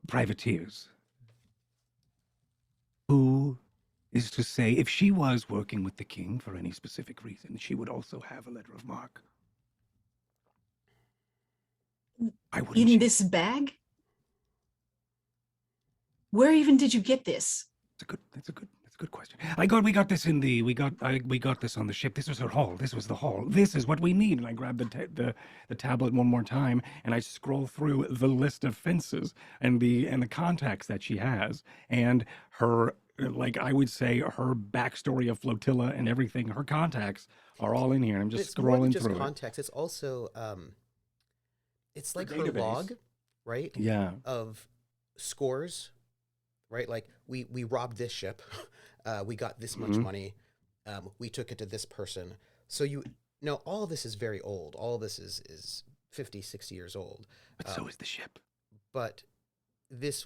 privateers. Who is to say, if she was working with the king for any specific reason, she would also have a letter of marque. Why wouldn't In she? this bag? Where even did you get this? That's a good question. We got this on the ship. This was her haul. This was the haul. This is what we need. And I grabbed the tablet one more time and I scroll through the list of fences and the contacts that she has and her, like I would say, her backstory of flotilla and everything. Her contacts are all in here. And I'm just It's more than scrolling just through context. It's also it's like her database. log, right? it. Yeah. Of scores, right? Like we robbed this ship, we got this much money, we took it to this person. So all of this is very old. All of this is 50, 60 years old. But so is the ship. But this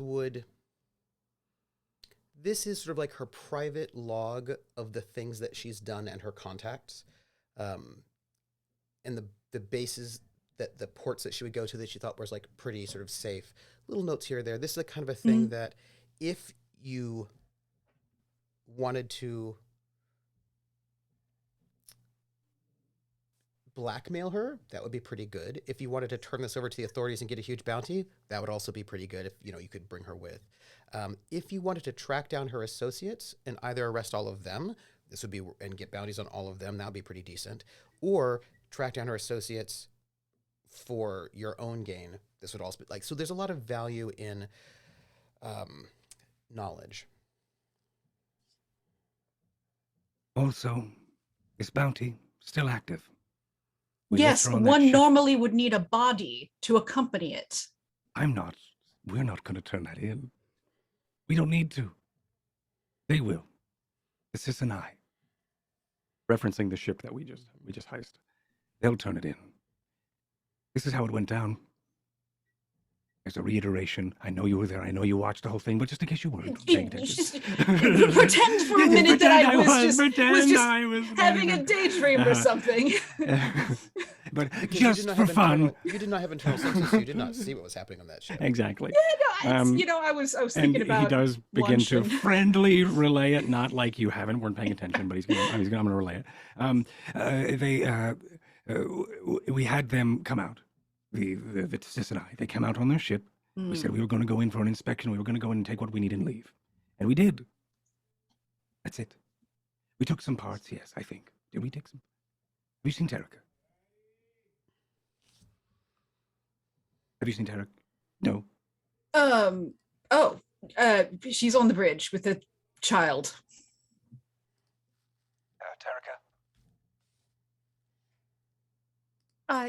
is sort of like her private log of the things that she's done and her contacts, and the bases that the ports that she would go to that she thought was like pretty sort of safe. Little notes here or there. This is the kind of a thing that if you wanted to blackmail her, that would be pretty good. If you wanted to turn this over to the authorities and get a huge bounty, that would also be pretty good if you could bring her with. If you wanted to track down her associates and either arrest all of them, this would be, and get bounties on all of them, that would be pretty decent. Or track down her associates for your own gain. This would also be like, so there's a lot of value in knowledge. Also, is bounty still active? We Yes, left her on that one ship. normally would need a body to accompany it. We're not going to turn that in. We don't need to. They will. It's just an eye. Referencing the ship that we just heist. They'll turn it in. This is how it went down. There's a reiteration. I know you were there. I know you watched the whole thing, but just in case you weren't paying attention. Pretend for a minute that I was just I was having a daydream or something. But Because just for fun. You did not have internal senses, so you did not see what was happening on that ship. Exactly. I was And thinking he about does begin lunch to and- friendly relay it, not like you weren't paying attention, but I'm going to relay it. We had them come out. The sis and I, they came out on their ship. We said we were going to go in for an inspection. We were going to go in and take what we need and leave. And we did. That's it. We took some parts, yes, I think. Did we take some? Have you seen Terika? Have you seen Terika? No. She's on the bridge with the child. Terika,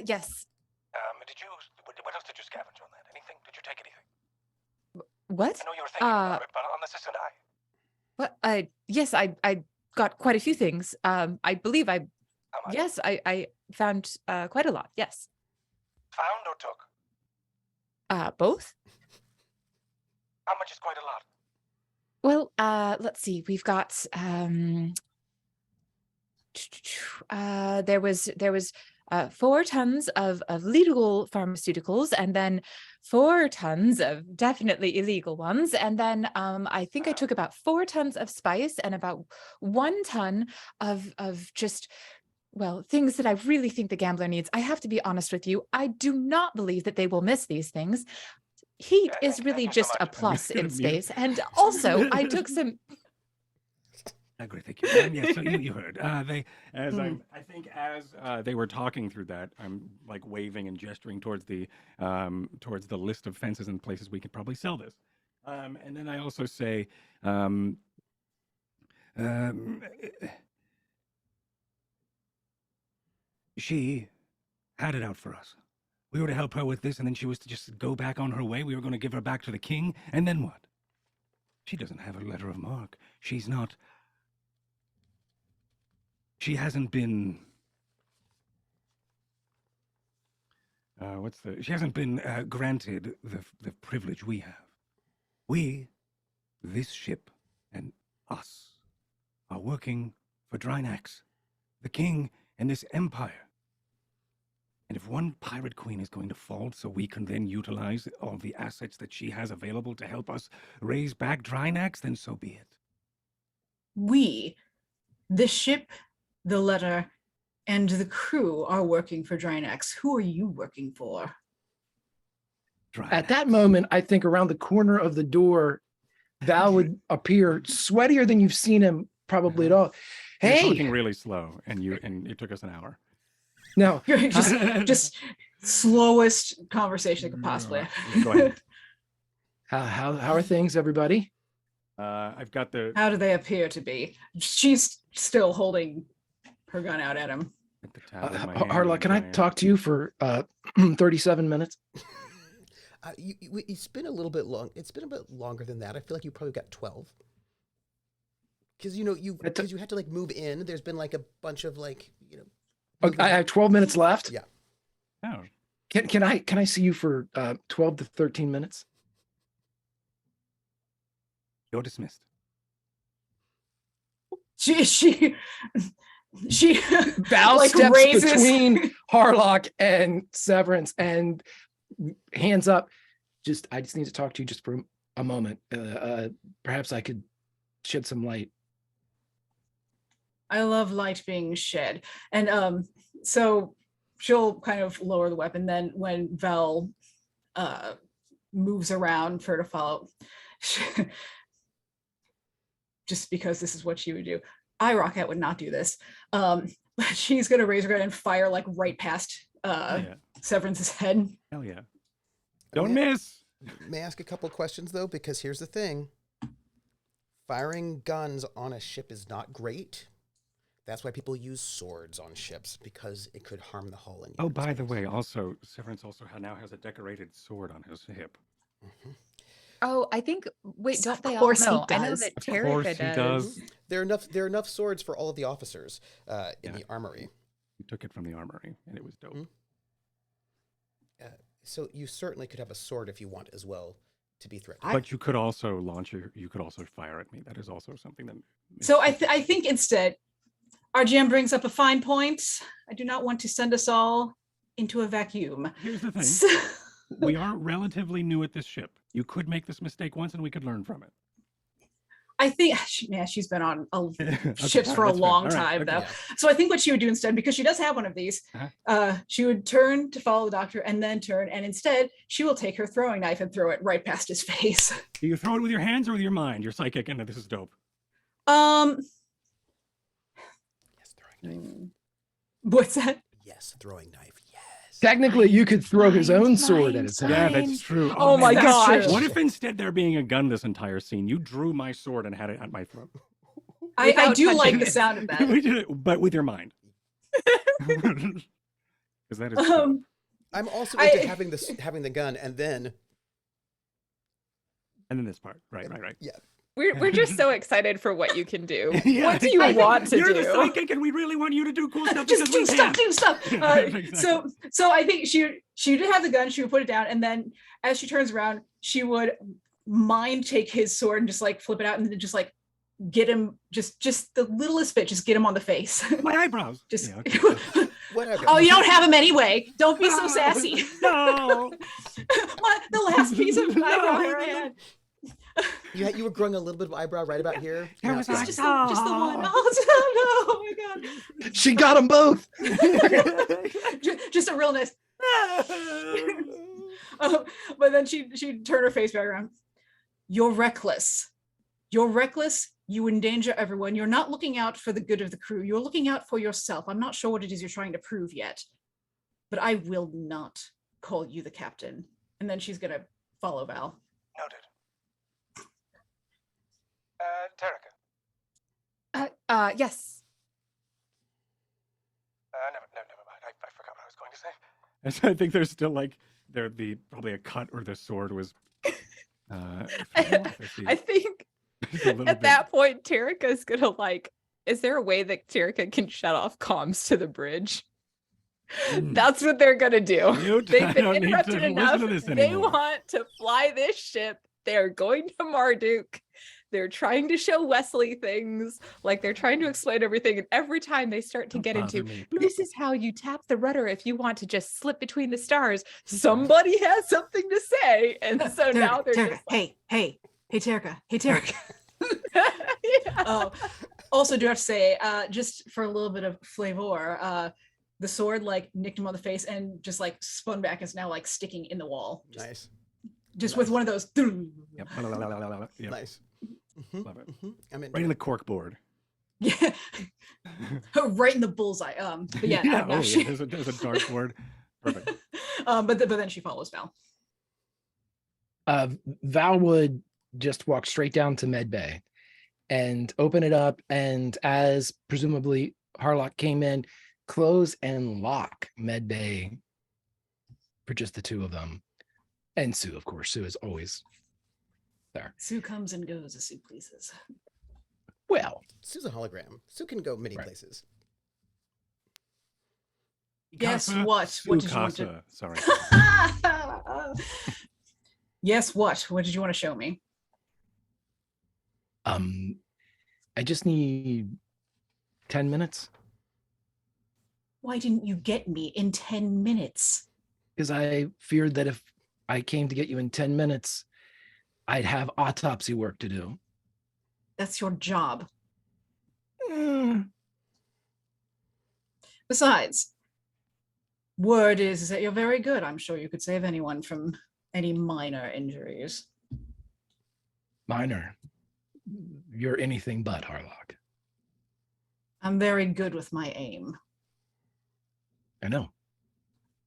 Yes. what else did you scavenge on that? Anything? Did you take anything? What? I know you were thinking about it, but on the sis and I. What? Yes, I got quite a few things. I believe How much? yes, I found quite a lot. Yes. Found or took? Both. How much is quite a lot? Well, let's see. We've got there was 4 tons of legal pharmaceuticals, and then 4 tons of definitely illegal ones, and then I think I took about 4 tons of spice and about 1 ton of just well, things that I really think the gambler needs. I have to be honest with you. I do not believe that they will miss these things. Heat Yeah, is thank really you so just much. a I'm plus gonna in mute. space. And also, I took some. Great, thank you. Yes, so you heard. They, as I think, as they were talking through that, I'm like waving and gesturing towards the list of fences and places we could probably sell this. And then I also say, she had it out for us. We were to help her with this, and then she was to just go back on her way. We were going to give her back to the king, and then what? She doesn't have a letter of marque. She's not. She hasn't been. She hasn't been granted the privilege we have. We, this ship, and us, are working for Drinax, the king, and this empire. And if one pirate queen is going to fall so we can then utilize all the assets that she has available to help us raise back Drinax, then so be it. We, the ship, the letter, and the crew are working for Drinax. Who are you working for? At that Drinax. moment, I think around the corner of the door, Val would appear sweatier than you've seen him probably at all. You're Hey, talking really slow, and it took us an hour. no, just slowest conversation I could possibly have. Go ahead. how are things, everybody? I've got the How do they appear to be? She's still holding her gun out at him. tab in my hand, Harlock, can I and talk to you for 37 minutes? It's been a little bit long. It's been a bit longer than that. I feel like you probably got 12. Because you had to like move in. There's been like a bunch of like Okay, I have 12 minutes left. Yeah. Oh, Can I see you for 12 to 13 minutes? you're dismissed. She Val like steps raises between Harlock and Severance and hands up. I just need to talk to you just for a moment. Perhaps I could shed some light. I love light being shed. And so she'll kind of lower the weapon. Then when Vel moves around for her to follow, just because this is what she would do. Rocket would not do this. But she's gonna raise her gun and fire like right past Yeah. Severance's head. Hell yeah. Don't miss. May I ask a couple of questions though? Because here's the thing: firing guns on a ship is not great. That's why people use swords on ships, because it could harm the hull. Oh, by the way, also Severance also now has a decorated sword on his hip. Mm-hmm. Oh, I think. Wait, don't Of they all course he know? I know does. that Of course Terrica he does. does. There are enough swords for all of the officers in Yeah. the armory. We took it from the armory, and it was dope. Mhm. So you certainly could have a sword if you want as well to be threatened. But you could also you could also fire at me. That is also something that. So I think instead, our GM brings up a fine point. I do not want to send us all into a vacuum. Here's the thing: So- we are relatively new at this ship. You could make this mistake once, and we could learn from it. I think, she's been on Okay, ships all for right, a that's fair. long All right, time okay. though. Yeah. So I think what she would do instead, because she does have one of these, she would turn to follow the doctor and then turn, and instead she will take her throwing knife and throw it right past his face. Do you throw it with your hands or with your mind? You're psychic, and this is dope. Yes, throwing knife. What's that? Yes, throwing knife. Yes. Technically, you could throw his Fine, own sword at fine, his fine. head. Yeah, that's true. Oh my man. gosh. What if instead there being a gun this entire scene, you drew my sword and had it at my throat? I Without do like touching the it. sound of that. We did it, but with your mind. Because that is true. I'm also I- into having the gun and then And then this part. Right. yeah. We're just so excited for what you can do. Yeah, What do you exactly. want to You're do? the psychic, and we really want you to do cool stuff. Just because do we stuff, can. do stuff. Yeah, exactly. So I think she did have the gun. She would put it down, and then as she turns around, she would mind take his sword and just like flip it out, and then just like get him just the littlest bit, just get him on the face. My eyebrows. Just Yeah, okay. Whatever. oh, you don't have him anyway. Don't be so sassy. No. The last piece of eyebrow hair I had. You were growing a little bit of eyebrow right about here. There was Just the one. Oh my god. She got them both. Just a real nice. But then she'd turn her face back around. You're reckless. You're reckless. You endanger everyone. You're not looking out for the good of the crew. You're looking out for yourself. I'm not sure what it is you're trying to prove yet, but I will not call you the captain. And then she's gonna follow Val. Noted. Terica. Yes. Never mind. I forgot what I was going to say. I think there's still like there'd be probably a cut where the sword was. I think at that point, Terica's gonna like. Is there a way that Terica can shut off comms to the bridge? That's what they're gonna do. They've been interrupted enough. They want to fly this ship. They're going to Marduk. They're trying to show Wesley things, like they're trying to explain everything. And every time they start to get into, this is how you tap the rudder if you want to just slip between the stars. Somebody has something to say. And so Terica, now they're Terica, just like, hey, Terica, hey, Terica. yeah. Also do have to say, just for a little bit of flavor, the sword like nicked him on the face and just like spun back. Is now like sticking in the wall. Nice. Just with one of those. Yep. Yep. Nice. Love it. I'm in. Right in the cork board. Yeah. Right in the bullseye. But yeah, Yeah, no, she- there's a dartboard. Perfect. but then she follows Val. Val would just walk straight down to med bay and open it up, and as presumably Harlock came in, close and lock med bay for just the two of them, and Sue, of course. Sue is always there. Sue comes and goes as Sue pleases. Well, Sue's a hologram. Sue can go many Right. places. Guess Casa, what? What did you want to? Sukasa. Sorry. Yes, what? What did you want to show me? I just need 10 minutes Why didn't you get me in 10 minutes? because I feared that if I came to get you in 10 minutes, I'd have autopsy work to do. That's your job. Mm, Besides, word is that you're very good. I'm sure you could save anyone from any minor injuries. minor. You're anything but, Harlock. I'm very good with my aim. I know.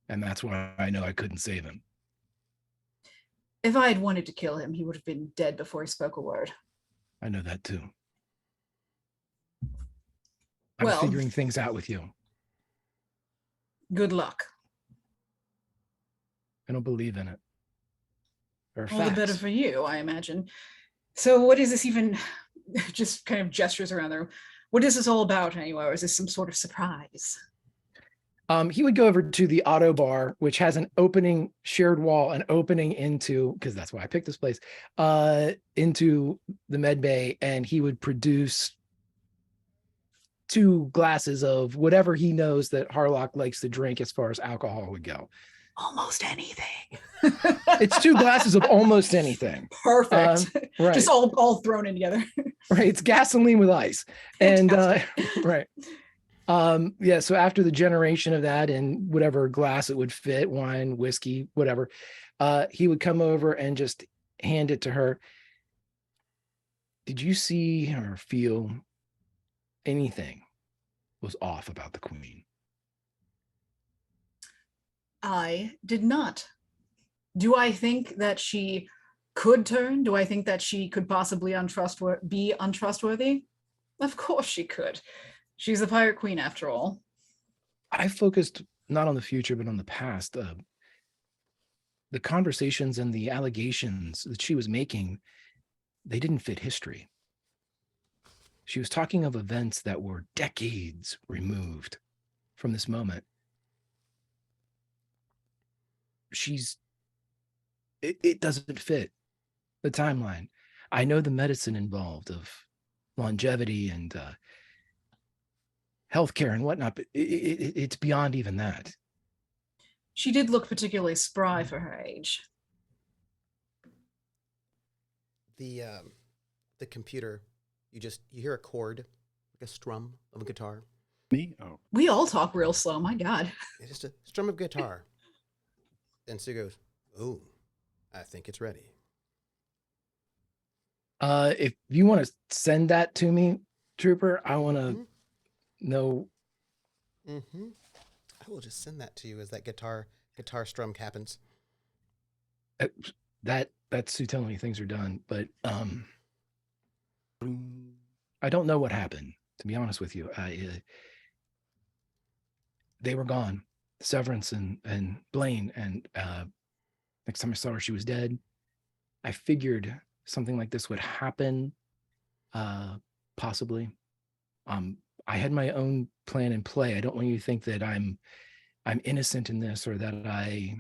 And that's why I know I couldn't save him. If I had wanted to kill him, he would have been dead before he spoke a word. I know that too. I'm Well- figuring things out with you. Good luck. I don't believe in it. There are All the better facts. for you, I imagine. So what is this even? Just kind of gestures around there. What is this all about anyway? Or is this some sort of surprise? He would go over to the auto bar, which has an opening, shared wall, an opening into, because that's why I picked this place, into the med bay, and he would produce 2 glasses of whatever he knows that Harlock likes to drink as far as alcohol would go. Almost anything. It's 2 glasses of almost anything. Perfect. Right. Just all thrown in together. Right. It's gasoline with ice. And Fantastic. right. Yeah, so after the generation of that in whatever glass it would fit, wine, whiskey, whatever, he would come over and just hand it to her. Did you see or feel anything was off about the queen? I did not. Do I think that she could turn? Do I think that she could possibly be untrustworthy? Of course she could. She's the pirate queen after all. I focused not on the future, but on the past. The conversations and the allegations that she was making, they didn't fit history. She was talking of events that were decades removed from this moment. It doesn't fit the timeline. I know the medicine involved of longevity and healthcare and whatnot, but it's beyond even that. She did look particularly spry for her age. the computer, you hear a chord, like a strum of a guitar. Me? Oh. We all talk real slow. My God. It's just a strum of guitar. And Sue goes, "Oh, I think it's ready." If you want to send that to me, Trooper, I want to know. Mm-hmm. I will just send that to you as that guitar strum happens. That's Sue telling me things are done, but I don't know what happened. To be honest with you, they were gone. Severance and Blaine, and next time I saw her, she was dead. I figured something like this would happen, possibly. I had my own plan in play. I don't want you to think that I'm innocent in this, or that I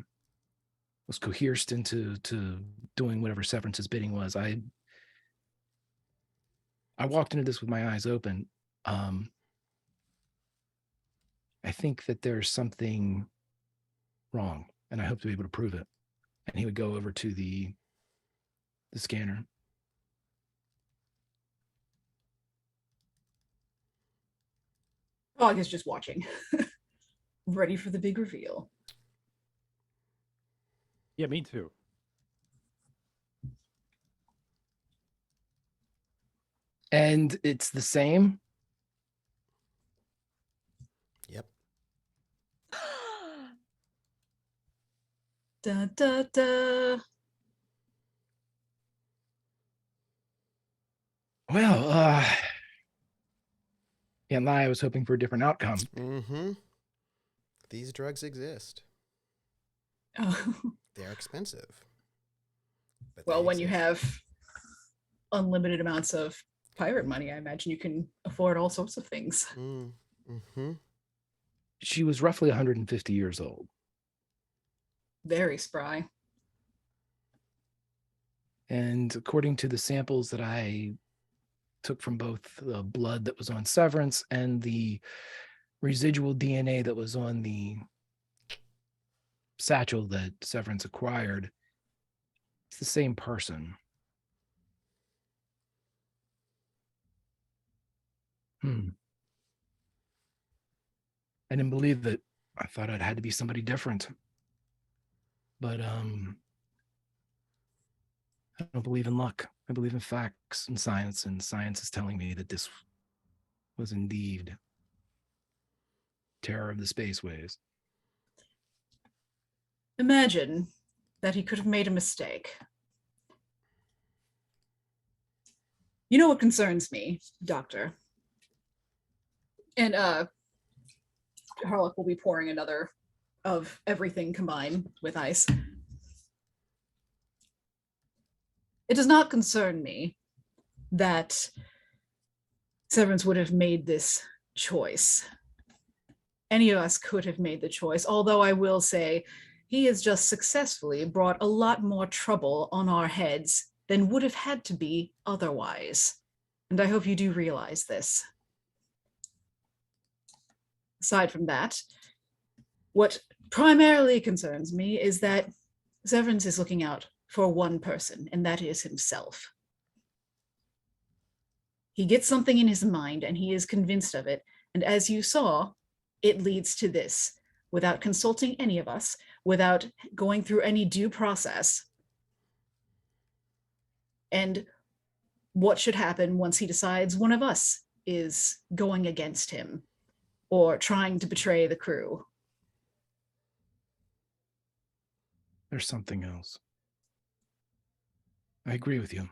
was coerced into doing whatever Severance's bidding was. I walked into this with my eyes open. I think that there's something wrong, and I hope to be able to prove it. And he would go over to the scanner. Dog is just watching, ready for the big reveal. Yeah, me too. And it's the same. Yep. Da da da. Well, yeah, I was hoping for a different outcome. Mm-hmm. These drugs exist. Oh. They're expensive. But Well, they when you exist. have unlimited amounts of pirate money, I imagine you can afford all sorts of things. Mm-hmm. She was roughly 150 years old. Very spry. And according to the samples that I took from both the blood that was on Severance and the residual DNA that was on the satchel that Severance acquired, it's the same person. I didn't believe it. I thought it had to be somebody different. But I don't believe in luck. I believe in facts and science is telling me that this was indeed terror of the spaceways. Imagine that he could have made a mistake. You know what concerns me, Doctor? And Harlock will be pouring another of everything combined with ice. It does not concern me that Severance would have made this choice. Any of us could have made the choice, although I will say he has just successfully brought a lot more trouble on our heads than would have had to be otherwise. And I hope you do realize this. Aside from that, what primarily concerns me is that Severance is looking out for one person, and that is himself. He gets something in his mind and he is convinced of it. And as you saw, it leads to this without consulting any of us, without going through any due process. And what should happen once he decides one of us is going against him or trying to betray the crew? There's something else. I agree with you.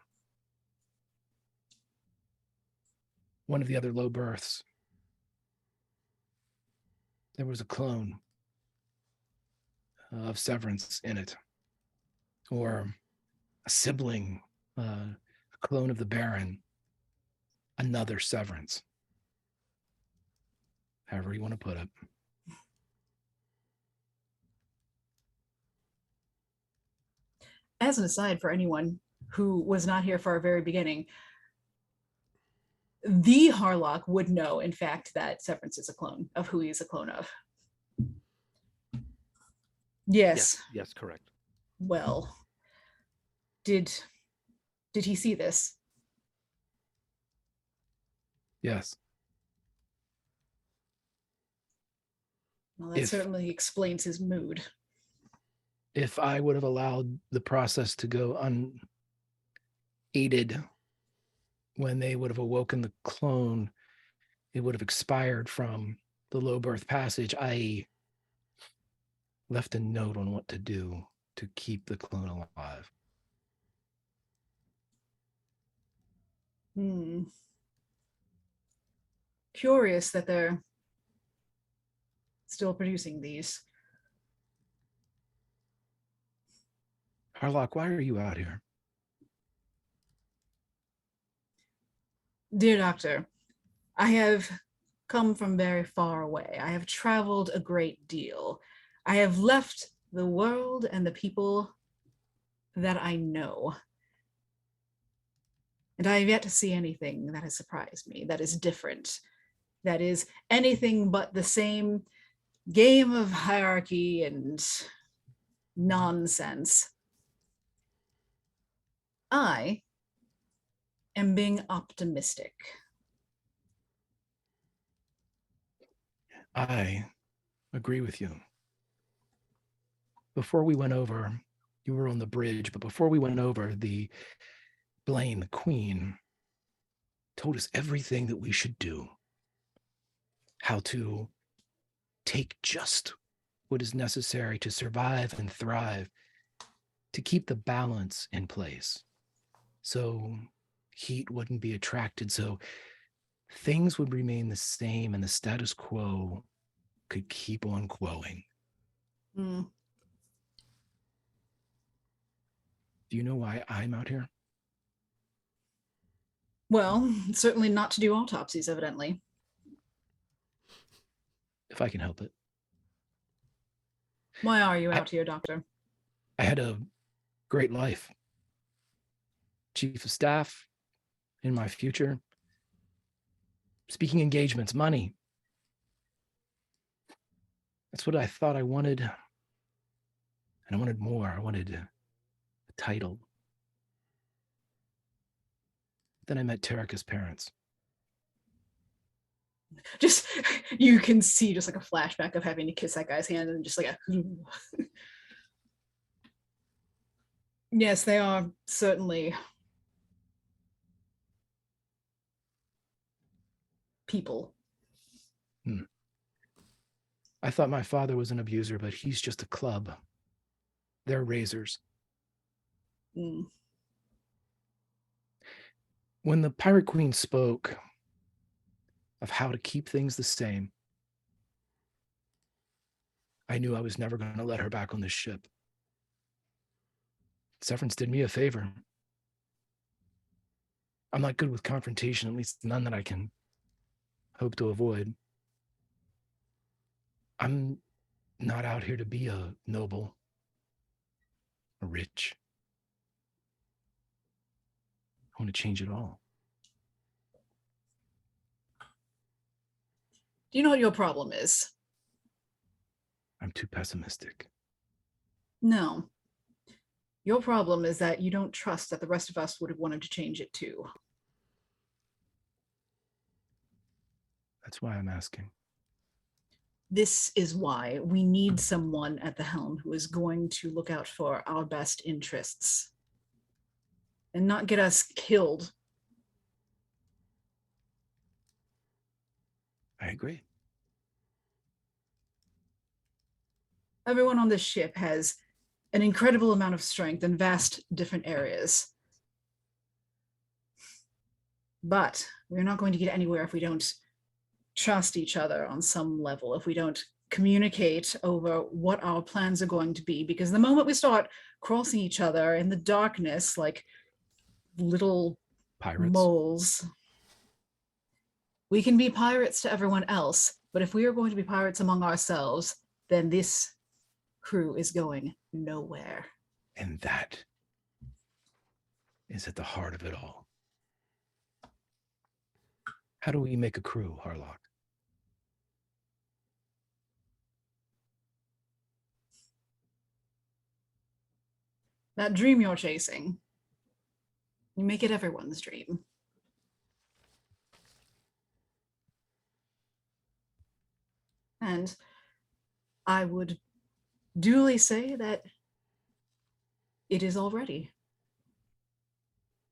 One of the other low births, there was a clone of Severance in it, or a sibling, a clone of the Baron, another Severance. However you want to put it. As an aside, for anyone who was not here for our very beginning, the Harlock would know, in fact, that Severance is a clone of who he is a clone of. Yes. Yes, correct. Well, did Did he see this? Yes. Well, that If certainly explains his mood. if I would have allowed the process to go unaided when they would have awoken the clone, it would have expired from the low birth passage. I left a note on what to do to keep the clone alive. Curious that they're still producing these. Harlock, why are you out here? Dear Doctor, I have come from very far away. I have traveled a great deal. I have left the world and the people that I know. And I have yet to see anything that has surprised me, that is different, that is anything but the same game of hierarchy and nonsense. I am being optimistic. I agree with you. Before we went over, you were on the bridge, but before we went over, the Blaine, the queen, told us everything that we should do. How to take just what is necessary to survive and thrive, to keep the balance in place. So heat wouldn't be attracted, so things would remain the same and the status quo could keep on quoing. Mm. Do you know why I'm out here? Well, certainly not to do autopsies, evidently. If I can help it. Why are you out here, Doctor? I had a great life. Chief of staff in my future, speaking engagements, money. That's what I thought I wanted. And I wanted more. I wanted a title. Then I met Tarika's parents. Just, you can see just like a flashback of having to kiss that guy's hand and just like a yes, they are certainly people. I thought my father was an abuser, but he's just a club. They're razors. Mm. When the Pirate Queen spoke of how to keep things the same, I knew I was never going to let her back on this ship. Severance did me a favor. I'm not good with confrontation, at least none that I can hope to avoid. I'm not out here to be a noble, or rich. I want to change it all. Do you know what your problem is? I'm too pessimistic. No. Your problem is that you don't trust that the rest of us would have wanted to change it too. That's why I'm asking. This is why we need someone at the helm who is going to look out for our best interests and not get us killed. I agree. Everyone on this ship has an incredible amount of strength in vast different areas. But we're not going to get anywhere if we don't trust each other on some level, if we don't communicate over what our plans are going to be. Because the moment we start crossing each other in the darkness like little Pirates. moles, we can be pirates to everyone else. But if we are going to be pirates among ourselves, then this crew is going nowhere. And that is at the heart of it all. How do we make a crew, Harlock? That dream you're chasing, You make it everyone's dream. And I would duly say that it is already.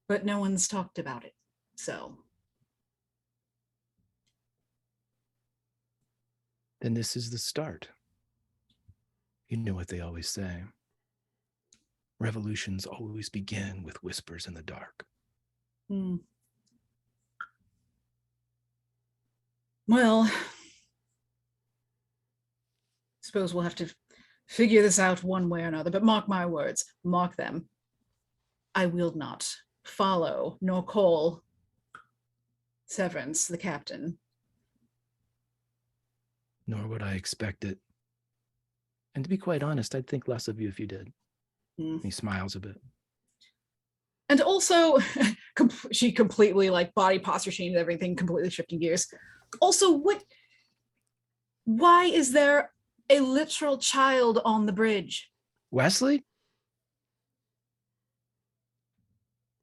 But no one's talked about it, so. Then this is the start. You know what they always say. Revolutions always begin with whispers in the dark. Well, suppose we'll have to figure this out one way or another, but mark my words, mark them. I will not follow nor call Severance, the captain. Nor would I expect it. And to be quite honest, I'd think less of you if you did. He smiles a bit. And also, she completely like body posture changes everything, completely shifting gears. Also, why is there a literal child on the bridge? Wesley?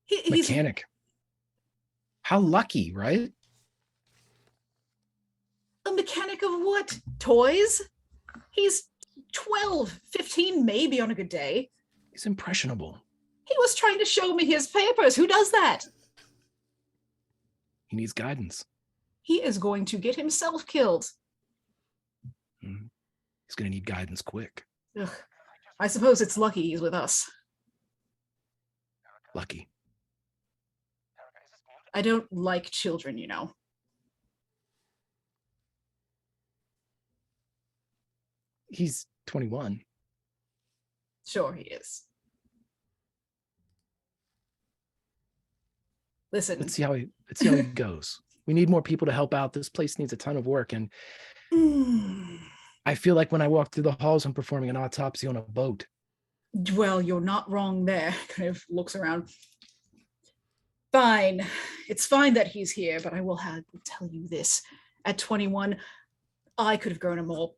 He's Mechanic. How lucky, right? a mechanic of what? Toys? He's 12, 15 maybe on a good day. He's impressionable. He was trying to show me his papers. Who does that? He needs guidance. He is going to get himself killed. He's going to need guidance quick. Ugh. I suppose it's lucky he's with us. Lucky. I don't like children, you know. He's 21. Sure he is. Listen. Let's see how he goes. We need more people to help out. This place needs a ton of work. And I feel like when I walk through the halls, I'm performing an autopsy on a boat. Well, you're not wrong there. Kind of looks around. Fine. It's fine that he's here, but I will tell you this. At 21, I could have grown a more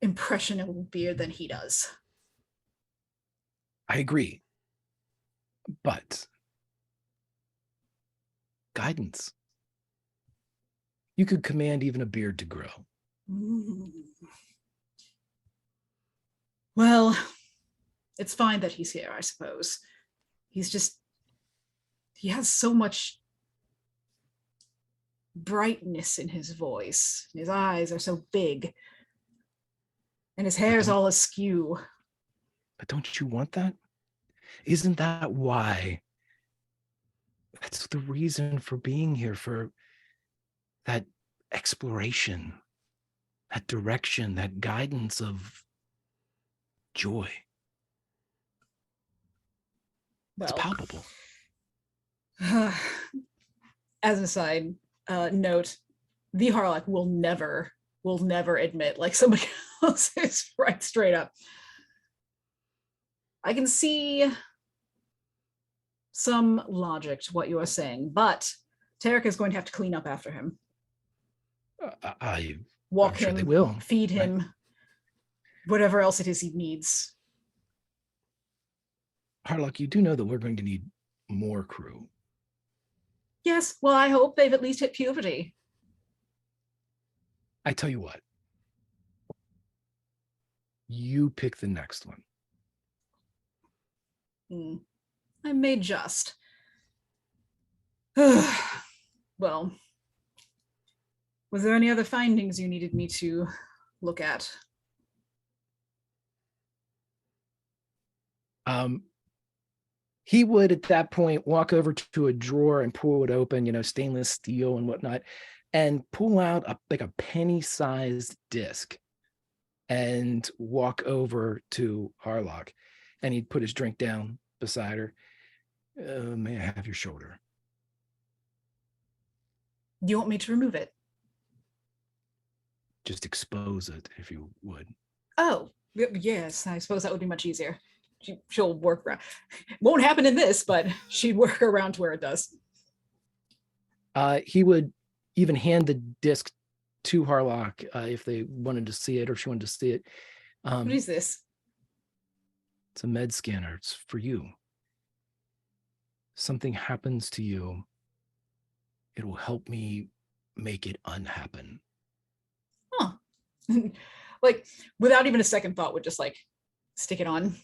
impressionable beard than he does. I agree. But guidance. You could command even a beard to grow. Well, it's fine that he's here, I suppose. He has so much brightness in his voice. His eyes are so big. And his hair's all askew. But don't you want that? Isn't that why? That's the reason for being here, for that exploration, that direction, that guidance of joy. Well, it's palpable. As a side note, the Harlock will never admit like somebody else is right straight up. I can see some logic to what you are saying, but Tarek is going to have to clean up after him. Walk I'm sure him, they will. Feed him, whatever else it is he needs. Harlock, you do know that we're going to need more crew. Yes, well, I hope they've at least hit puberty. I tell you what. You pick the next one. I may just. Well, was there any other findings you needed me to look at? He would at that point walk over to a drawer and pull it open, stainless steel and whatnot, and pull out a penny-sized disc and walk over to Harlock. And he'd put his drink down beside her. May I have your shoulder? Do you want me to remove it? Just expose it, if you would. Oh, yes, I suppose that would be much easier. She'll work around. Won't happen in this, but she'd work around to where it does. He would even hand the disc to Harlock if they wanted to see it or she wanted to see it. What is this? It's a med scanner. It's for you. something happens to you, it will help me make it unhappen. Huh. Like, without even a second thought, would just like stick it on.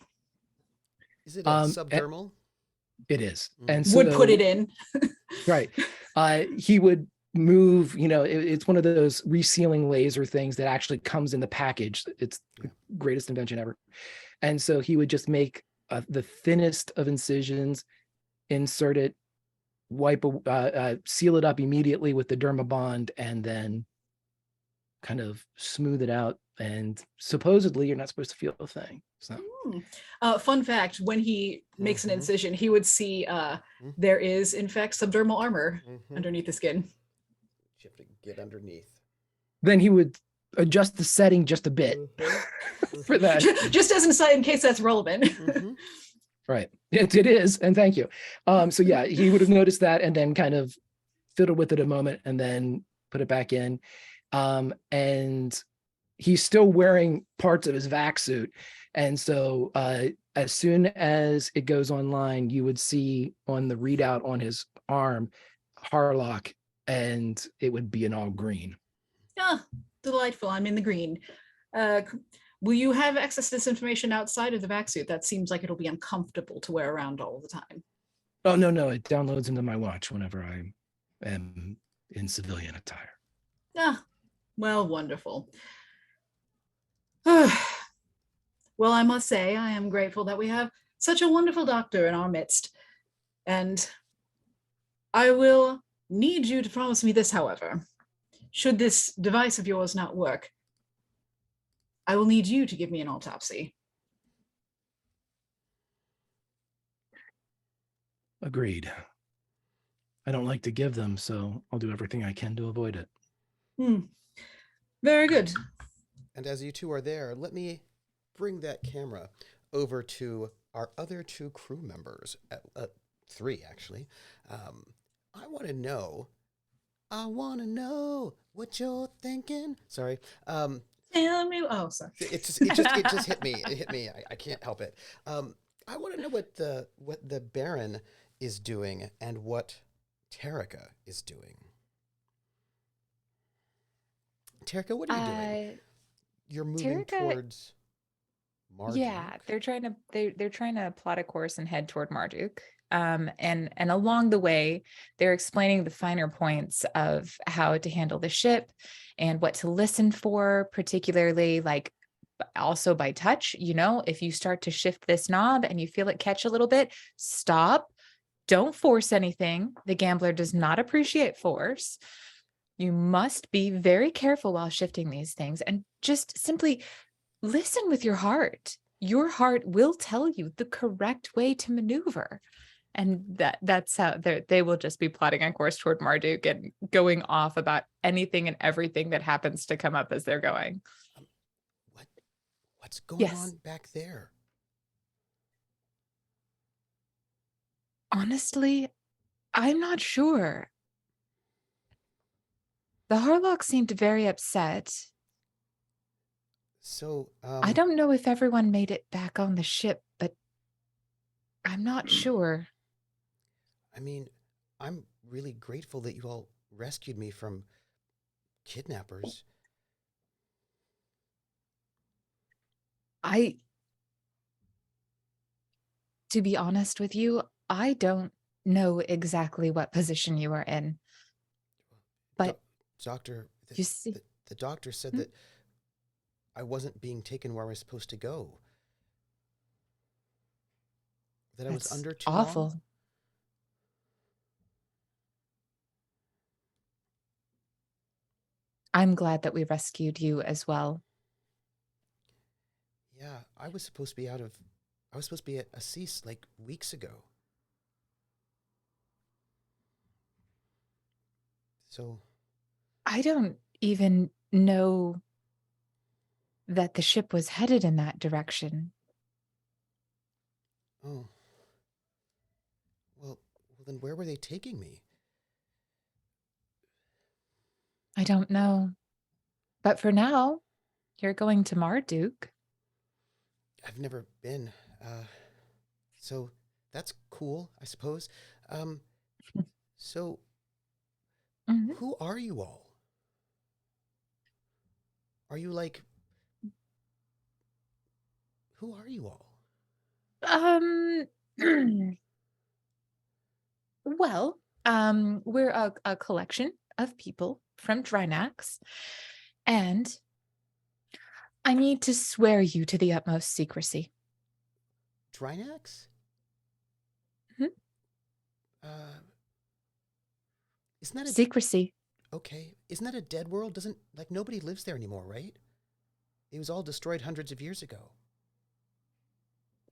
Is it a subdermal? It is. Mm. And so Would put it in. right. He would move, it's one of those resealing laser things that actually comes in the package. It's the greatest invention ever. And so he would just make the thinnest of incisions, insert it, seal it up immediately with the dermabond, and then kind of smooth it out. And supposedly you're not supposed to feel a thing. So fun fact, when he makes an incision, he would see there is in fact subdermal armor underneath the skin. You have to get underneath. Then he would adjust the setting just a bit for that. Just as an aside, in case that's relevant. Right. It is. And thank you. So yeah, he would have noticed that and then kind of fiddled with it a moment and then put it back in. And he's still wearing parts of his vac suit. And so as soon as it goes online, you would see on the readout on his arm, Harlock, and it would be in all green. Ah, delightful. I'm in the green. Will you have access to this information outside of the vac suit? That seems like it'll be uncomfortable to wear around all the time. Oh, no. It downloads into my watch whenever I am in civilian attire. Ah, well, wonderful. Well, I must say, I am grateful that we have such a wonderful doctor in our midst. And I will need you to promise me this, however. Should this device of yours not work, I will need you to give me an autopsy. Agreed. I don't like to give them, so I'll do everything I can to avoid it. Very good. And as you two are there, let me bring that camera over to our other two crew members, three actually. I want to know what you're thinking. Sorry. Tell me. Oh, sorry. It just hit me. It hit me. I can't help it. I want to know what the Baron is doing and what Terrica is doing. Terrica, what are you doing? You're moving towards Marduk. Yeah, they're trying to plot a course and head toward Marduk. And along the way, they're explaining the finer points of how to handle the ship and what to listen for, particularly like also by touch. If you start to shift this knob and you feel it catch a little bit, stop. Don't force anything. The gambler does not appreciate force. You must be very careful while shifting these things and just simply listen with your heart. Your heart will tell you the correct way to maneuver. And that's how they will just be plotting on course toward Marduk and going off about anything and everything that happens to come up as they're going. What's going on back there? Honestly, I'm not sure. The Harlock seemed very upset. So, I don't know if everyone made it back on the ship, but I'm not sure. I mean, I'm really grateful that you all rescued me from kidnappers. To be honest with you, I don't know exactly what position you are in. But Doctor, you see, the doctor said that I wasn't being taken where I was supposed to go. That I was under too awful. long. I'm glad that we rescued you as well. Yeah, I was supposed to be at Assis like weeks ago. So I don't even know that the ship was headed in that direction. Oh. Well, then where were they taking me? I don't know. But for now, you're going to Marduk. I've never been. So that's cool, I suppose. So Mhm. who are you all? Are you like, who are you all? Um, well, we're a collection of people from Drinax, and I need to swear you to the utmost secrecy. Drinax? Mhm. Uh, isn't that Secrecy. okay? Isn't that a dead world? Doesn't, like, nobody lives there anymore, right? It was all destroyed hundreds of years ago.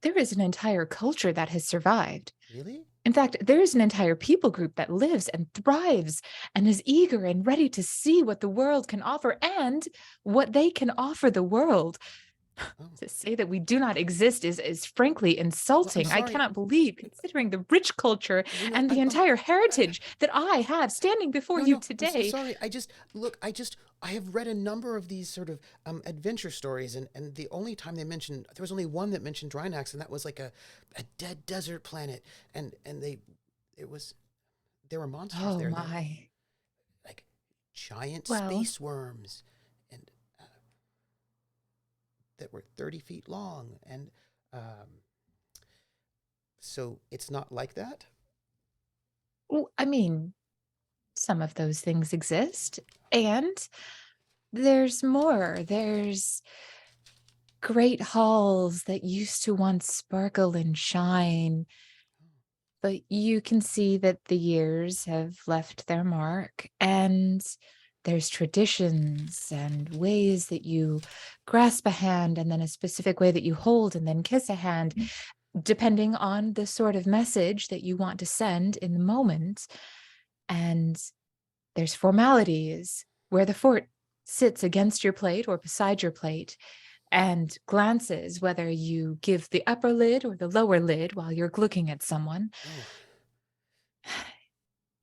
There is an entire culture that has survived. Really? In fact, there is an entire people group that lives and thrives and is eager and ready to see what the world can offer and what they can offer the world. Oh. To say that we do not exist is frankly insulting. I sorry. cannot believe, considering the rich culture No, no, and the entire heritage that I have standing before no, you no, I'm so today. sorry. I have read a number of these sort of adventure stories, and the only time they mentioned, there was only one that mentioned Drinax, and that was like a dead desert planet, and there were monsters Oh there, my. like giant Well, space worms, and that were 30 feet long, and so it's not like that. I mean, some of those things exist. And there's more. There's great halls that used to once sparkle and shine, but you can see that the years have left their mark. And there's traditions and ways that you grasp a hand, and then a specific way that you hold and then kiss a hand, depending on the sort of message that you want to send in the moment. And there's formalities where the fort sits against your plate or beside your plate, and glances, whether you give the upper lid or the lower lid while you're looking at someone. Oh,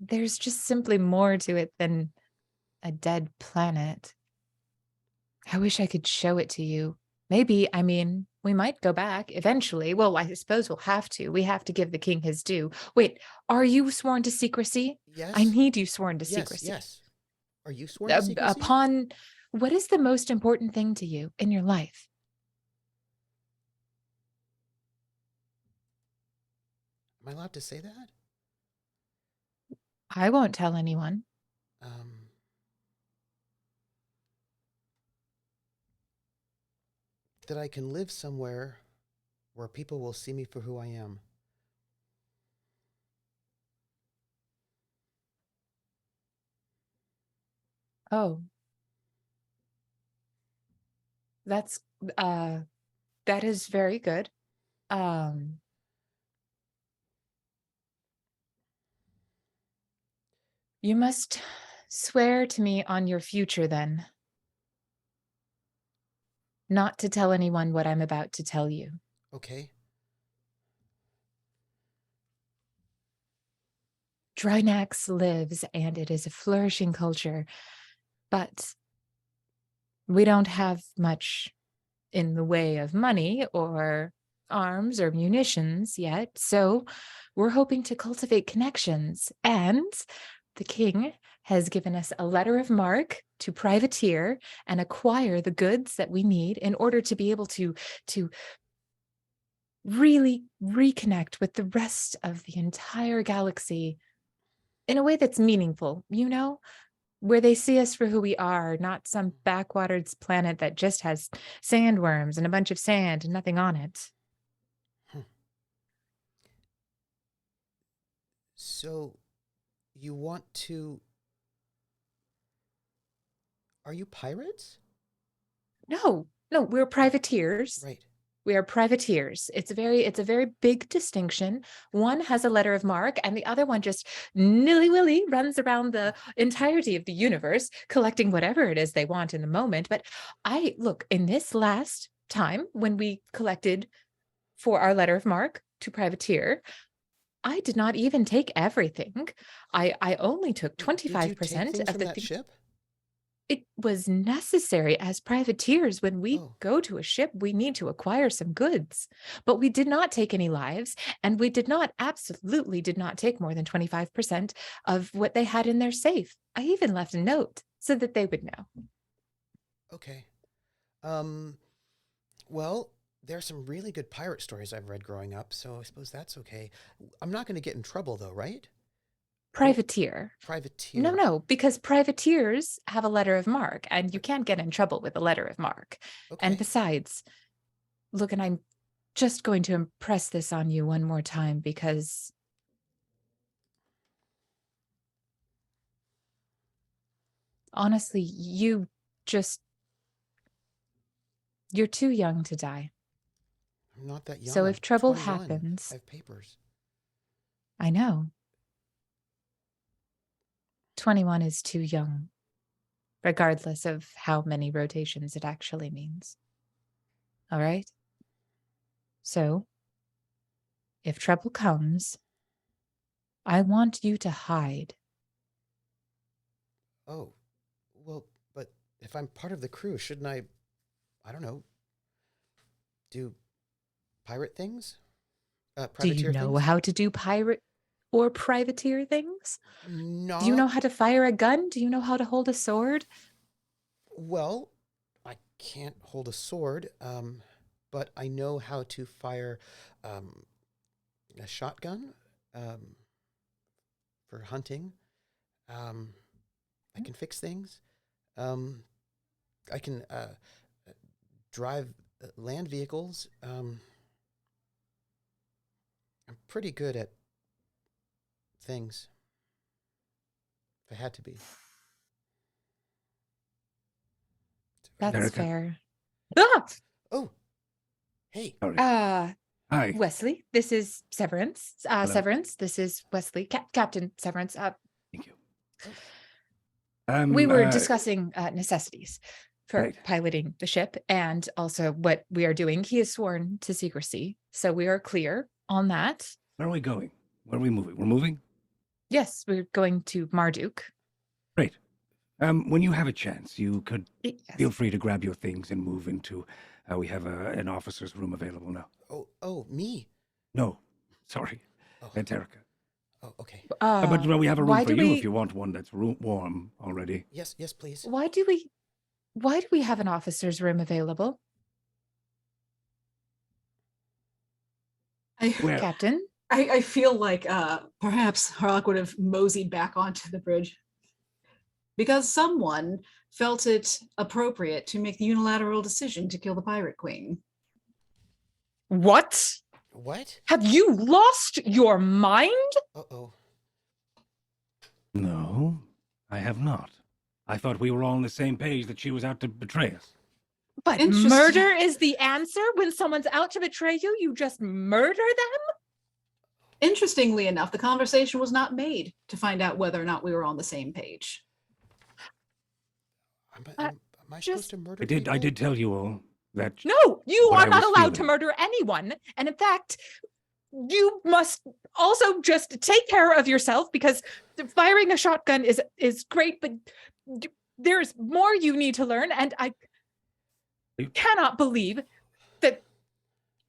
There's just simply more to it than a dead planet. I wish I could show it to you. Maybe, I mean, we might go back eventually. Well, I suppose we'll have to. We have to give the king his due. Wait, are you sworn to secrecy? I yes, need you sworn to yes, secrecy. yes. Are you sworn to secrecy? Upon what is the most important thing to you in your life? Am I allowed to say that? I won't tell anyone. Um, that I can live somewhere where people will see me for who I am. Oh, that's uh that is very good. Um you must swear to me on your future then, not to tell anyone what I'm about to tell you. Okay. Drinax lives and it is a flourishing culture, but we don't have much in the way of money or arms or munitions yet. So we're hoping to cultivate connections. And the king has given us a letter of marque to privateer and acquire the goods that we need in order to be able to really reconnect with the rest of the entire galaxy in a way that's meaningful, where they see us for who we are, not some backwaters planet that just has sandworms and a bunch of sand and nothing on it. Hmm. So, you want to. Are you pirates? No, we're privateers. Right. We are privateers. It's a very big distinction. One has a letter of marque, and the other one just nilly-willy runs around the entirety of the universe, collecting whatever it is they want in the moment. But look, in this last time when we collected for our letter of marque to privateer, I did not even take everything. I only took Did you take 25% things of from the that ship? It was necessary as privateers. When we Oh. go to a ship, we need to acquire some goods. But we did not take any lives, and we absolutely did not take more than 25% of what they had in their safe. I even left a note so that they would know. Okay. Well, there are some really good pirate stories I've read growing up, so I suppose that's okay. I'm not going to get in trouble, though, right? Privateer. Privateer. No, because privateers have a letter of marque, and you can't get in trouble with a letter of marque. Okay. And besides, look, and I'm just going to impress this on you one more time because honestly, you're too young to die. I'm not that young. So I'm if trouble 21. happens, I have papers. I know. 21 is too young, regardless of how many rotations it actually means. All right? So, if trouble comes, I want you to hide. Oh, well, but if I'm part of the crew, shouldn't I don't know, do pirate things? Do Privateer you know things? how to do pirate or privateer things? No. Do you know how to fire a gun? Do you know how to hold a sword? Well, I can't hold a sword, but I know how to fire a shotgun for hunting. I can fix things. I can drive land vehicles. I'm pretty good at things. If I had to be. That's Erica. fair. Ah! Oh, hey. Sorry. Hi. Wesley, this is Severance. Severance, this is Wesley. Captain Severance. Thank you. We were discussing necessities for Right. piloting the ship and also what we are doing. He is sworn to secrecy, so we are clear on that. Where are we going? Where are we moving? We're moving? Yes, we're going to Marduk. Great. When you have a chance, you could Yes. feel free to grab your things and move into. We have an officer's room available now. Oh, me. No, sorry, Oh, Erica. oh, okay. But we have a why room for do you we- if you want one that's warm already. Yes, please. Why do we have an officer's room available, Well, Captain? I feel like perhaps Harlock would have moseyed back onto the bridge because someone felt it appropriate to make the unilateral decision to kill the Pirate Queen. What? What? Have you lost your mind? Uh-oh. no, I have not. I thought we were all on the same page that she was out to betray us. But Interesting. murder is the answer? When someone's out to betray you, you just murder them? Interestingly enough, the conversation was not made to find out whether or not we were on the same page. Am I supposed to murder I people? did tell you all that. No, you What are I not was allowed to feeling. murder anyone. And in fact, you must also just take care of yourself because firing a shotgun is great, but there's more you need to learn. And I cannot believe that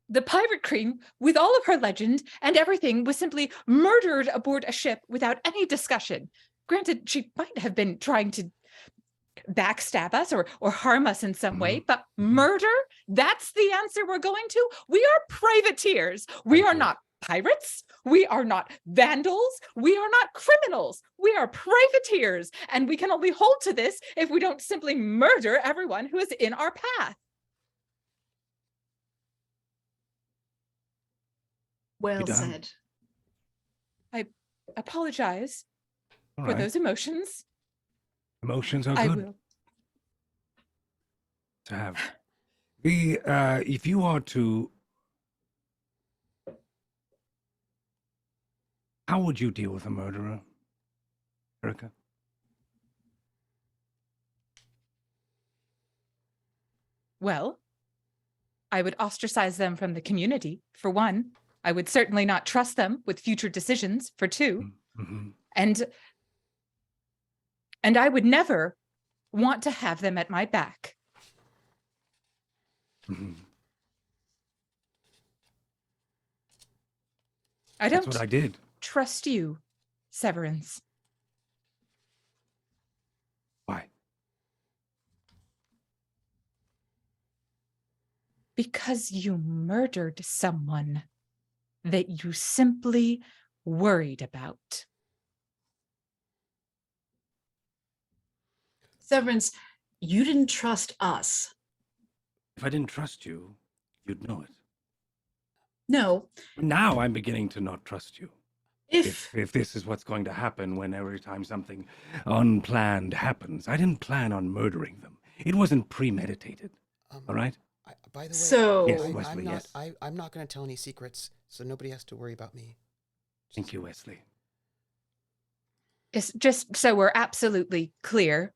the Pirate Queen, with all of her legend and everything, was simply murdered aboard a ship without any discussion. Granted, she might have been trying to backstab us or harm us in some way, but murder, that's the answer we're going to? We are privateers. We are not pirates. We are not vandals. We are not criminals. We are privateers. And we can only hold to this if we don't simply murder everyone who is in our path. Well done? said. I apologize All for right. those emotions. Emotions are I good will. to have. If you are to, how would you deal with a murderer, Erica? Well, I would ostracize them from the community, for one. I would certainly not trust them with future decisions, for two. Mm-hmm. And I would never want to have them at my back. Mhm. I That's don't what I did. trust you, Severance. Why? Because you murdered someone that you simply worried about. Severance, you didn't trust us. If I didn't trust you, you'd know it. No, Now I'm beginning to not trust you. if If this is what's going to happen when every time something unplanned happens, I didn't plan on murdering them. It wasn't premeditated. All right? By the way, So- Yes, I'm Wesley, not. yes. I'm not going to tell any secrets, so nobody has to worry about me. Thank you, Wesley. It's just so we're absolutely clear.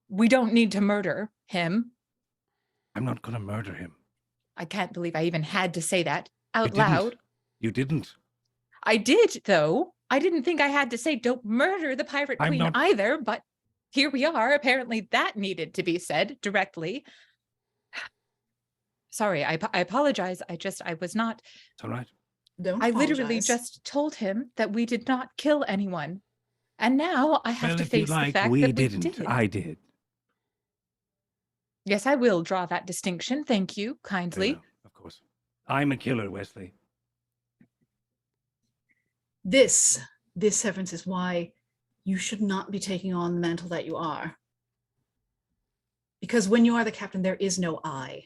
We don't need to murder him. I'm not going to murder him. I can't believe I even had to say that out didn't. loud. You didn't. I did, though. I didn't think I had to say don't murder the pirate I'm queen not- either, but here we are. Apparently that needed to be said directly. Sorry, I apologize. I was not. It's all right. don't I literally apologize. just told him that we did not kill anyone. And now I have Well, to if you face the like, fact we that we didn't. did. I did. Yes, I will draw that distinction. Thank you I kindly. know, of course. I'm a killer, Wesley. This Severance is why you should not be taking on the mantle that you are. Because when you are the captain, there is no I.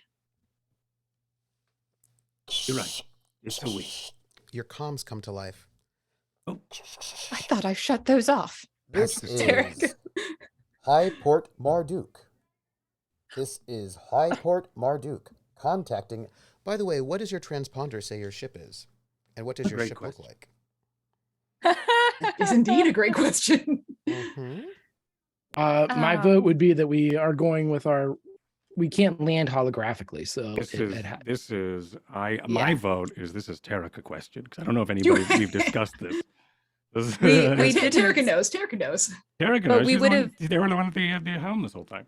You're right. It's a we. Your comms come to life. Oh, I thought I shut those off. This That's Derek. is Highport Marduk. This is Highport Marduk contacting. By the way, what does your transponder say your ship is? And what does your Great ship question. look like? Is indeed a great question. Mm-hmm. My vote would be that we are going with we can't land holographically, so my Yeah. vote is this is Tarek a question, because I don't know if anybody, we've discussed this. We Terica didn't. knows. Terica knows. Tarek But knows. we She's the one- would've- They were the one at the helm this whole time.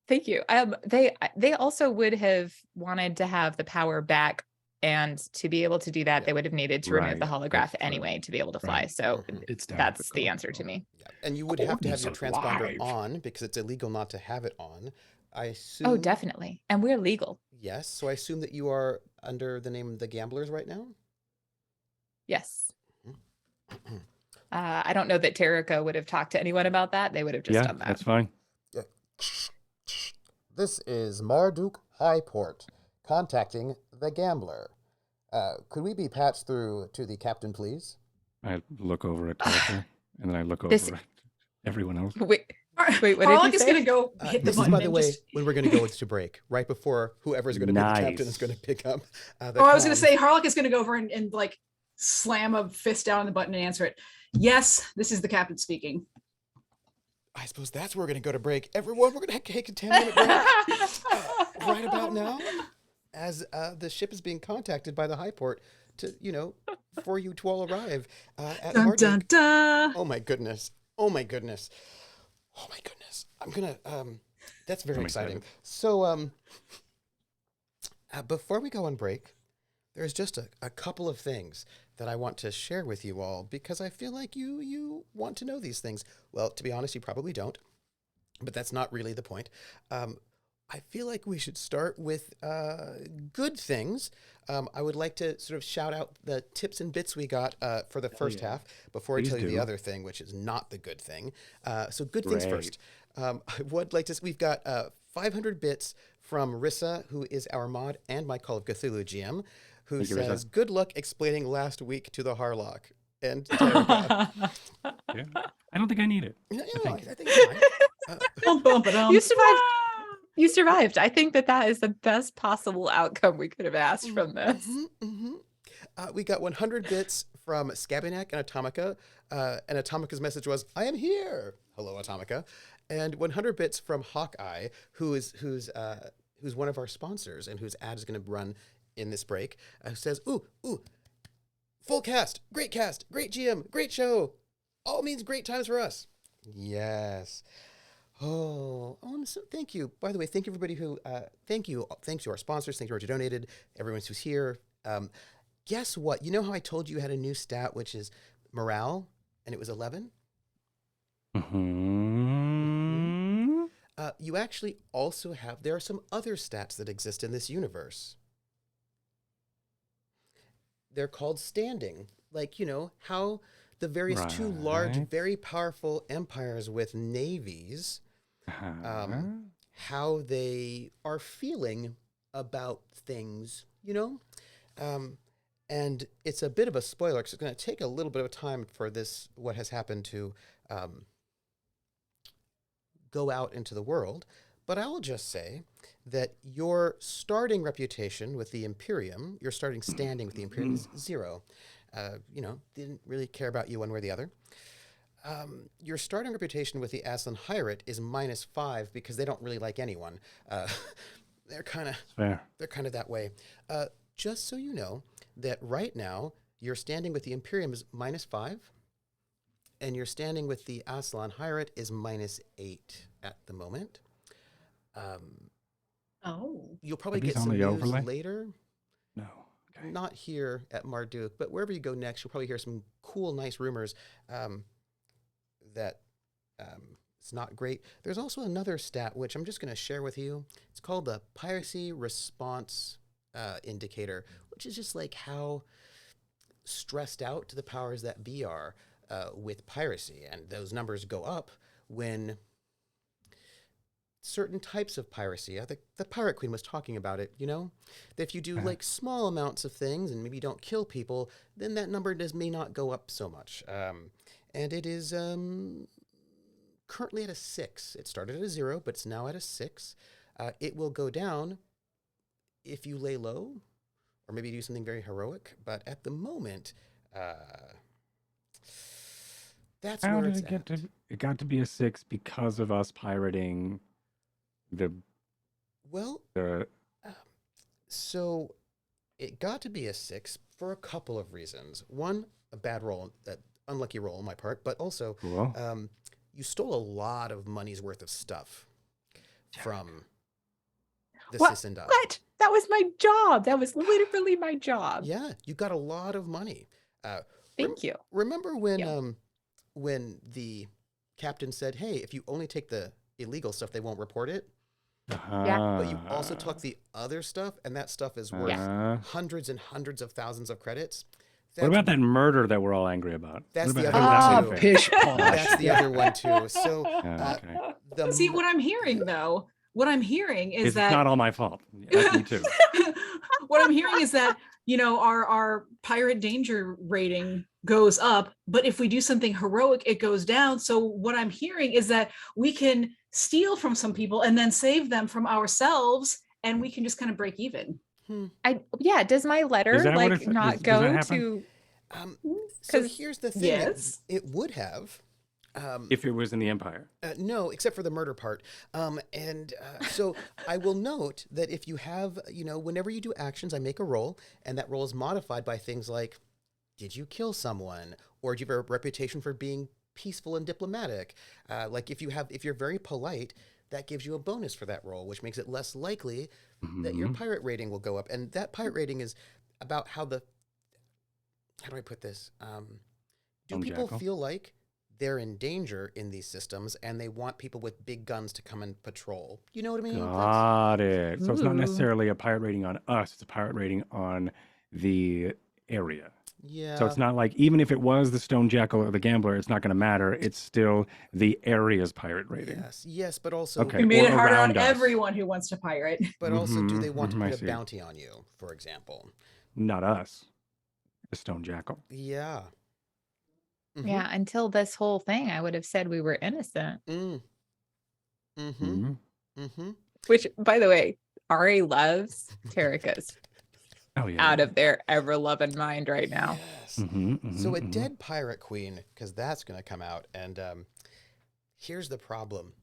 Thank you. They also would have wanted to have the power back, and to be able to do that, they would have needed to remove the Right, holograph that's true. anyway to be able to fly. Right. So Mhm. it's that's the difficult. answer to me. Yeah. And you would have to have your Gordon's transponder alive. on because it's illegal not to have it on. I assume. Oh, definitely. And we're legal. Yes. So I assume that you are under the name of the Gamblers right now. Yes. Mhm. I don't know that Terica would have talked to anyone about that. They would have just Yeah, done that. that's fine. This is Marduk Highport contacting the Gambler. Could we be patched through to the captain, please? I look over at Tarek, and then I look This- over at everyone else. Wait, Wait, what did Harlock you is say? going to go hit the This is, button. by the and way, just- when we're going to go to break, right before whoever's going to be the captain is Nice. going to pick up. The Oh, I was going comms. to say Harlock is going to go over and like slam a fist down on the button and answer it. Yes, this is the captain speaking. I suppose that's where we're going to go to break. Everyone, we're going to take a 10-minute break right about now, as the ship is being contacted by the Highport to, for you to all arrive at Dun, Marduk. dun, dun. Oh my goodness. Oh my goodness. Oh my goodness. I'm gonna that's very I'm exciting. excited. So before we go on break, there's just a couple of things that I want to share with you all because I feel like you want to know these things. Well, to be honest, you probably don't, but that's not really the point. I feel like we should start with good things. I would like to sort of shout out the tips and bits we got for the first yeah. half before I Please tell you the do. other thing, which is not the good thing. So good things Great. first. I would like to. We've got 500 bits from Rissa, who is our mod and my Call of Cthulhu GM, who Thank you, says, Rissa. "Good luck explaining last week to the Harlock." And Terica. Yeah. I don't think I need it. I think it's fine. Bum, bum, ba-dum. You survived. You survived. I think that is the best possible outcome we could have asked from this. We got 100 bits from Scabinak and Atomica. And Atomica's message was, "I am here." Hello, Atomica. And 100 bits from Hawkeye, who's one of our sponsors and whose ad is going to run in this break. Who says, "Ooh, full cast, great GM, great show. All means great times for us." Yes. So thank you. By the way, thank you everybody who, thank you. Thanks to our sponsors. Thank you who donated. Everyone who's here. Guess what? You know how I told you had a new stat, which is morale, and it was 11? Mm-hmm. You actually also have, there are some other stats that exist in this universe. They're called standing. Like, how the various two large, Right. very powerful empires with navies, Uh-huh. how they are feeling about things, and it's a bit of a spoiler because it's going to take a little bit of time for this, what has happened, to go out into the world. But I will just say that your starting reputation with the Imperium, your starting standing with the Imperium is 0. Didn't really care about you one way or the other. Your starting reputation with the S01E05 Highport is -5 because they don't really like anyone. They're kind of that way. Just so you know that right now, your standing with the Imperium is -5, and your standing with the S01E05 Highport is -8 at the moment. You'll probably Are these get some on the news overlay? later. No. Okay. Not here at Marduk, but wherever you go next, you'll probably hear some cool, nice rumors that it's not great. There's also another stat, which I'm just going to share with you. It's called the Piracy Response Indicator, which is just like how stressed out the powers that be are with piracy. And those numbers go up when certain types of piracy, I think the Pirate Queen was talking about it, that if you do like small amounts of things and maybe don't kill people, then that number may not go up so much. And it is currently at a 6. It started at a 0, but it's now at a 6. It will go down if you lay low or maybe do something very heroic. But at the moment, that's How where did it's it get at. it got to be a 6 because of us pirating Well, the so it got to be a 6 for a couple of reasons. One, a bad roll, unlucky roll on my part, but also cool. you stole a lot of money's worth of stuff from the What? Sisindai. What? That was my job. That was literally my job. Yeah, you got a lot of money. Thank you. Remember when Yeah. when the captain said, "Hey, if you only take the illegal stuff, they won't report it." But you also took the other stuff, and that stuff is worth hundreds and hundreds of thousands of credits. What about that murder that we're all angry about? That's What the about other how one did that too. Pish posh. That's the other one too. So okay. See, what I'm hearing though, what I'm hearing is It's that not all my fault. Yeah, me too. what I'm hearing is that, our pirate danger rating goes up, but if we do something heroic, it goes down. So what I'm hearing is that we can steal from some people and then save them from ourselves, and we can just kind of break even. Does my letter Is that what like it's- not does that go happen? to so 'cause- here's the thing. Yes. It would have. If it was in the Empire. No, except for the murder part. So I will note that if you have, whenever you do actions, I make a roll, and that roll is modified by things like, did you kill someone? Or do you have a reputation for being peaceful and diplomatic? Like if you're very polite, that gives you a bonus for that roll, which makes it less likely that your pirate rating will go up. And that pirate rating is about how do I put this? Do people Jackal. feel like they're in danger in these systems and they want people with big guns to come and patrol? You know what I mean? Got it. So it's not Ooh. necessarily a pirate rating on us. It's a pirate rating on the area. Yeah. So it's not like, even if it was the Stone Jackal or the Gambler, it's not going to matter. It's still the area's pirate rating. Yes, but also, Okay. We made or it harder on around us. everyone who wants to pirate. but also, do they Mhm, want to I put a see. bounty on you, for example? Not us. The Stone Jackal. Yeah. Mhm. Yeah, until this whole thing, I would have said we were innocent. Mm. Mm-hmm. Mhm. Mm-hmm. Which, by the way, Ari loves Terrica's Oh, yeah. out of their ever loving mind right now. Yes. Mhm, So a mhm, mhm. dead pirate queen, because that's going to come out. And here's the problem.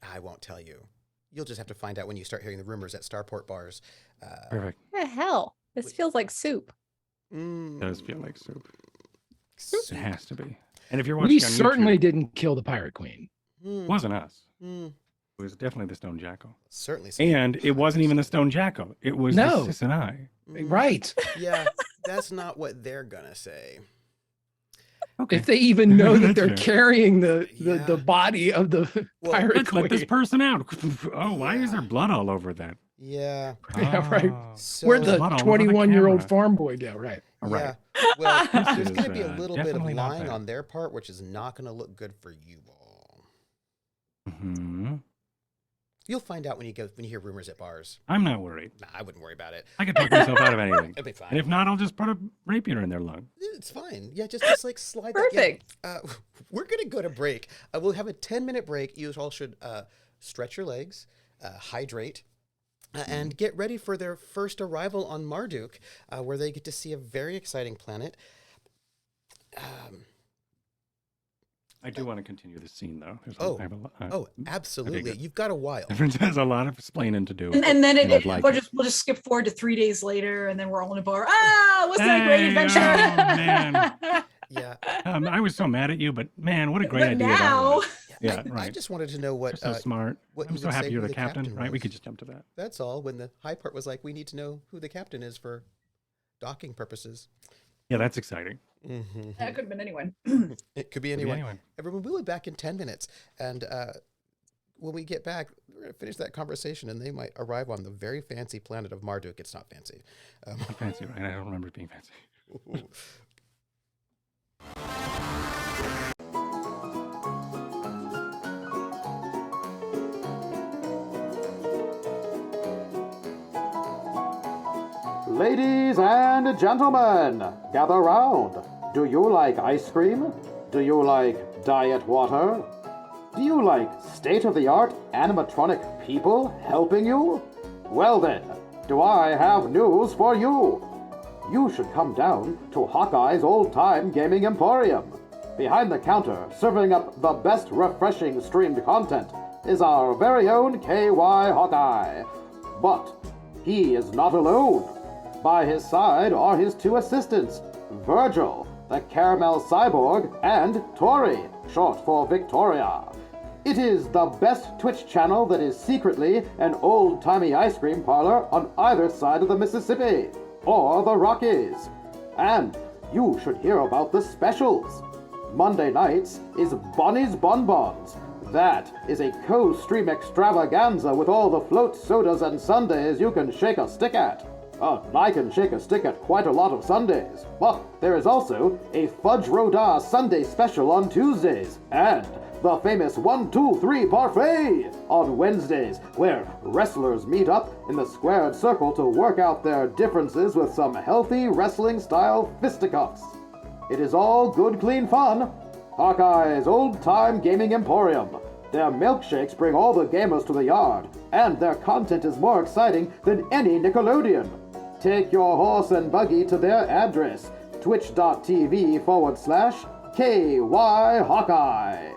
I won't tell you. You'll just have to find out when you start hearing the rumors at Starport bars. Perfect. What the hell? This feels like soup. Does feel like soup. soup. It has to be. And if you're watching We on certainly YouTube, didn't kill the Pirate Queen. Hmm. Wasn't us. Hmm. It was definitely the Stone Jackal. Certainly. And it wasn't even the Stone Jackal. It was No. the Sis and I. Right. Yeah, that's not what they're gonna say. Okay. If they even know that That's they're fair. carrying the Yeah. body of the Well, pirate Let's let this queen. person out. Oh, why is there Yeah. blood all over that? Yeah. Yeah, right. Oh. So Where'd the Blood all over the 21-year-old camera. farm boy go? Right. All yeah. right. Well, This there's is, going to be a little bit of definitely not lying bad. on their part, which is not going to look good for you all. Hmm. You'll find out when you hear rumors at bars. I'm not worried. Nah, I wouldn't worry about it. I can talk myself out of anything. It'll be fine. And if not, I'll just put a rapier in their lung. It's fine. Yeah, just like slide that. Perfect. Yeah. We're gonna go to break. We'll have a 10-minute break. You all should stretch your legs, hydrate, and get ready for their first arrival on Marduk, where they get to see a very exciting planet. I do want to continue this scene, though. Oh. I have a lot, Oh, absolutely. good. You've got a while. There's a lot of explaining to do. And then I'd like we'll it. just skip forward to 3 days later, and then we're all in a bar. Ah, wasn't that a great Hey, adventure? oh, man. Yeah. I was so mad at you, but man, what a great But idea now- that was. Yeah, I right. just wanted to know what You're so smart. what I'm you so would happy say you're who the the captain, captain right? We was. could just jump to that. That's all. When the Highport was like, we need to know who the captain is for docking purposes. Yeah, that's exciting. Mm-hmm. That could have been anyone. It could be anyone. Everyone, we'll be back in 10 minutes. And when we get back, we're going to finish that conversation, and they might arrive on the very fancy planet of Marduk. It's not fancy. Not fancy, right? I don't remember it being fancy. Ladies and gentlemen, gather round. Do you like ice cream? Do you like diet water? Do you like state-of-the-art animatronic people helping you? Well then, do I have news for you? You should come down to Hawkeye's old-time gaming emporium. Behind the counter, serving up the best refreshing streamed content, is our very own KY Hawkeye. But he is not alone. By his side are his two assistants, Virgil, the caramel cyborg, and Tori, short for Victoria. It is the best Twitch channel that is secretly an old-timey ice cream parlor on either side of the Mississippi, or the Rockies. And you should hear about the specials. Monday nights is Bonnie's Bonbons. That is a co-stream extravaganza with all the float sodas and sundaes you can shake a stick at. I can shake a stick at quite a lot of Sundays, but there is also a Fudge Rodin Sunday special on Tuesdays, and the famous 1, 2, 3 parfait on Wednesdays, where wrestlers meet up in the squared circle to work out their differences with some healthy wrestling-style fisticuffs. It is all good, clean fun. Hawkeye's old-time gaming emporium. Their milkshakes bring all the gamers to the yard, and their content is more exciting than any Nickelodeon. Take your horse and buggy to their address, twitch.tv/KY Hawkeye.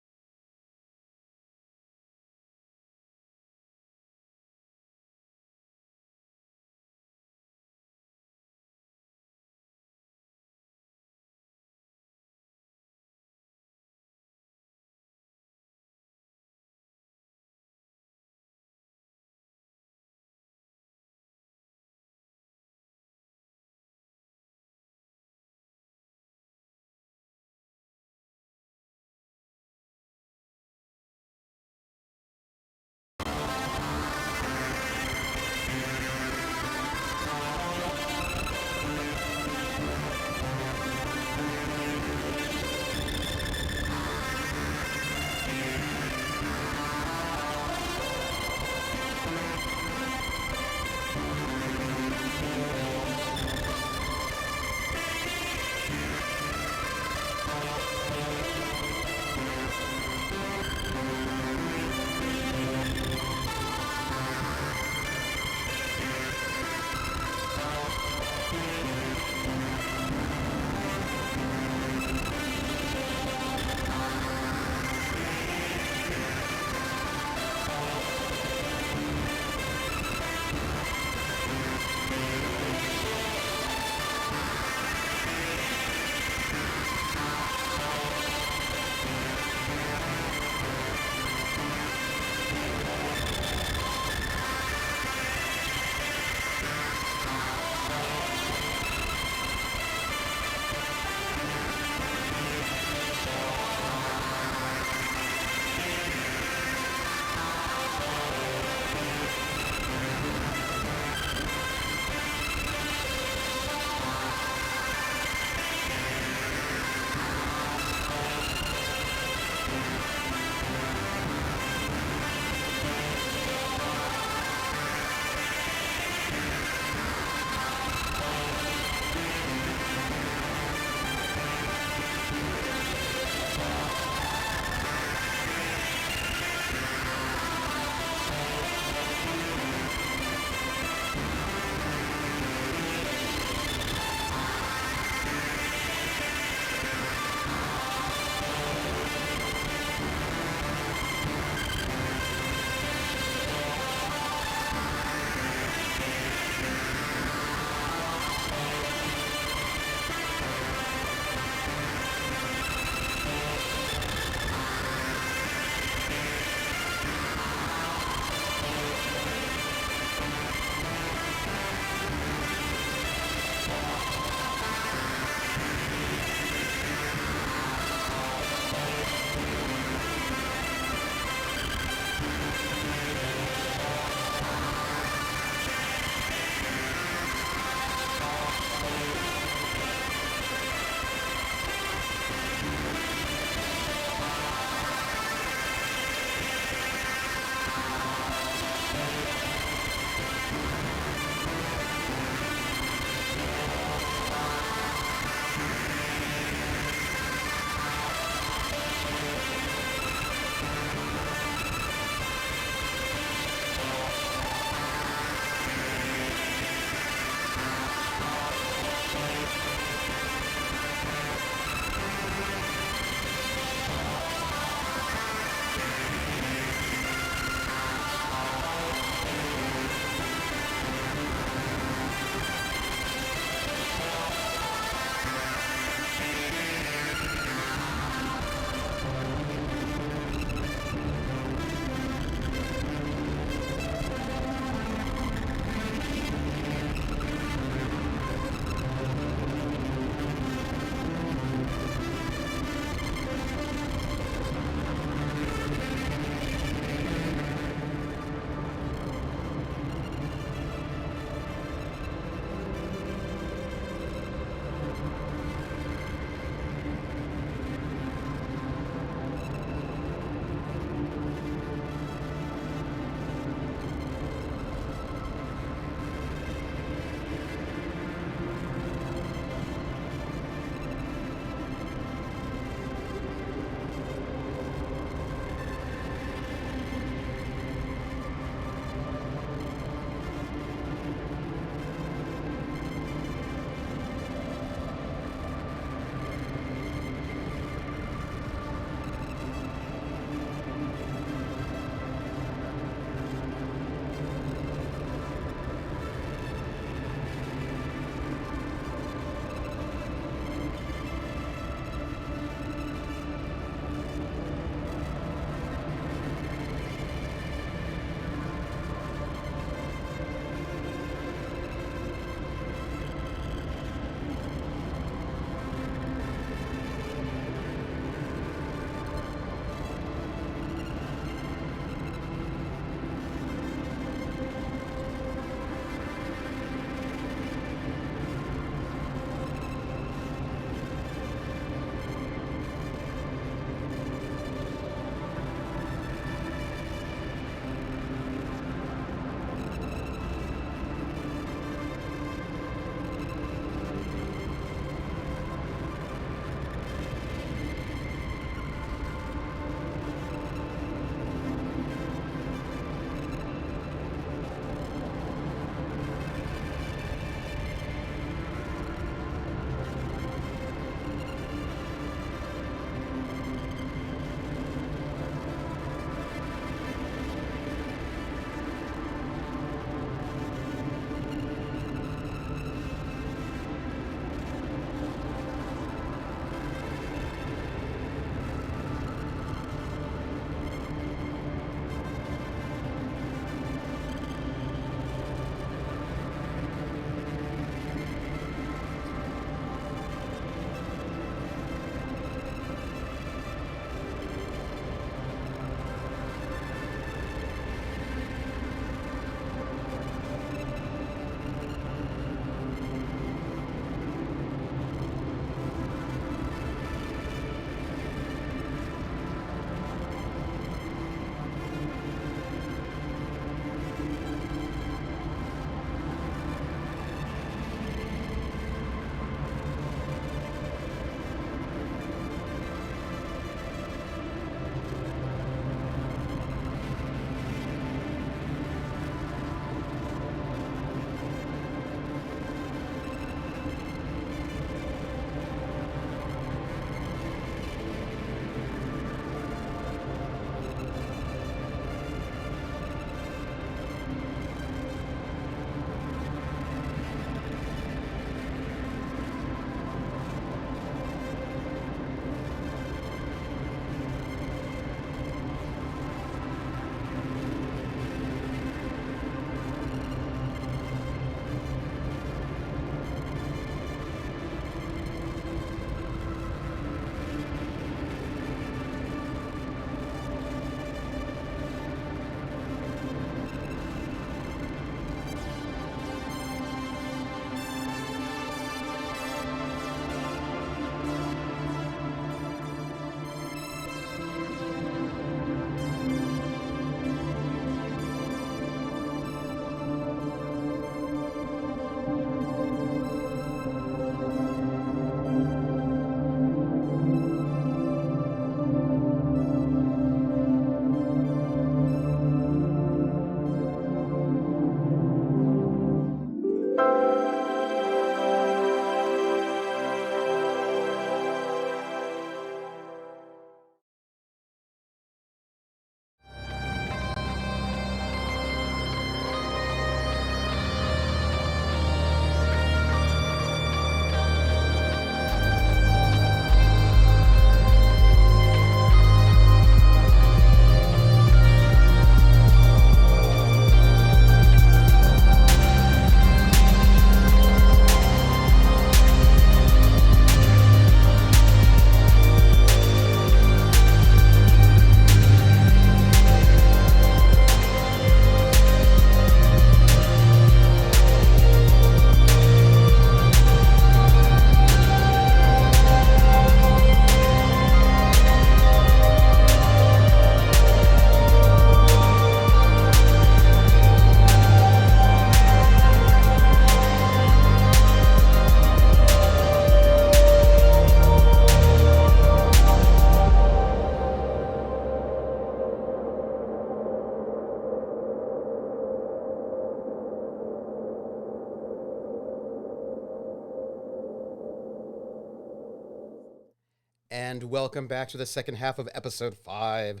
And welcome back to the second half of episode 5,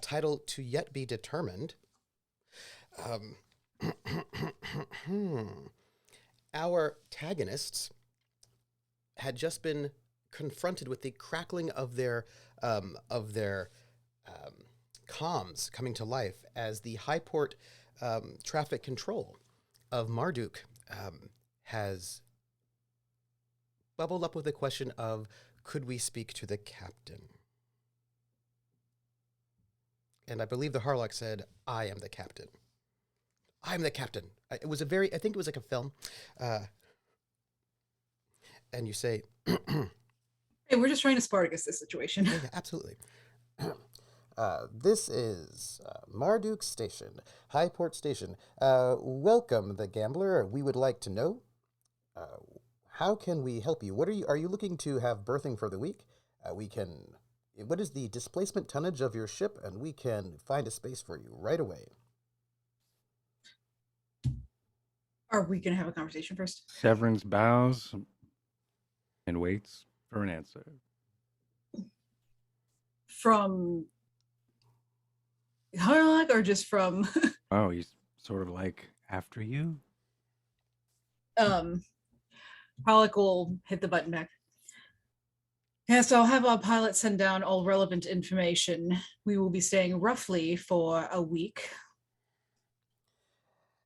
titled To Yet Be Determined. Our antagonists had just been confronted with the crackling of their comms coming to life as the Highport traffic control of Marduk has bubbled up with the question of, could we speak to the captain? And I believe the Harlock said, I am the captain. I'm the captain. It was I think it was like a film. And you say, Hey, we're just trying to Spartacus this situation. yeah, absolutely. This is Marduk Station, Highport Station. Welcome, the gambler. We would like to know, how can we help you? Are you looking to have berthing for the week? What is the displacement tonnage of your ship? And we can find a space for you right away. Are we going to have a conversation first? Severance bows and waits for an answer. From Harlock or just from Oh, he's sort of like after you? Harlock will hit the button back. Yes, I'll have our pilot send down all relevant information. We will be staying roughly for a week.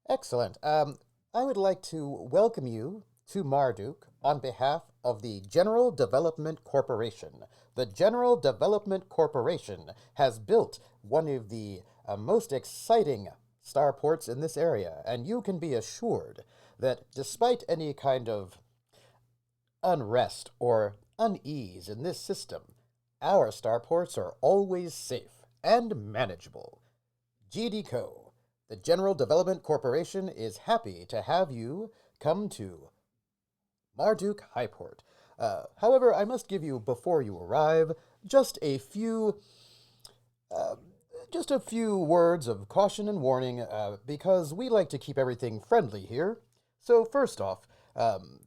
Excellent. I would like to welcome you to Marduk on behalf of the General Development Corporation. The General Development Corporation has built one of the most exciting starports in this area, and you can be assured that despite any kind of unrest or unease in this system, our starports are always safe and manageable. GDCO, the General Development Corporation, is happy to have you come to Marduk Highport. However, I must give you, before you arrive, just a few words of caution and warning, because we like to keep everything friendly here. So first off,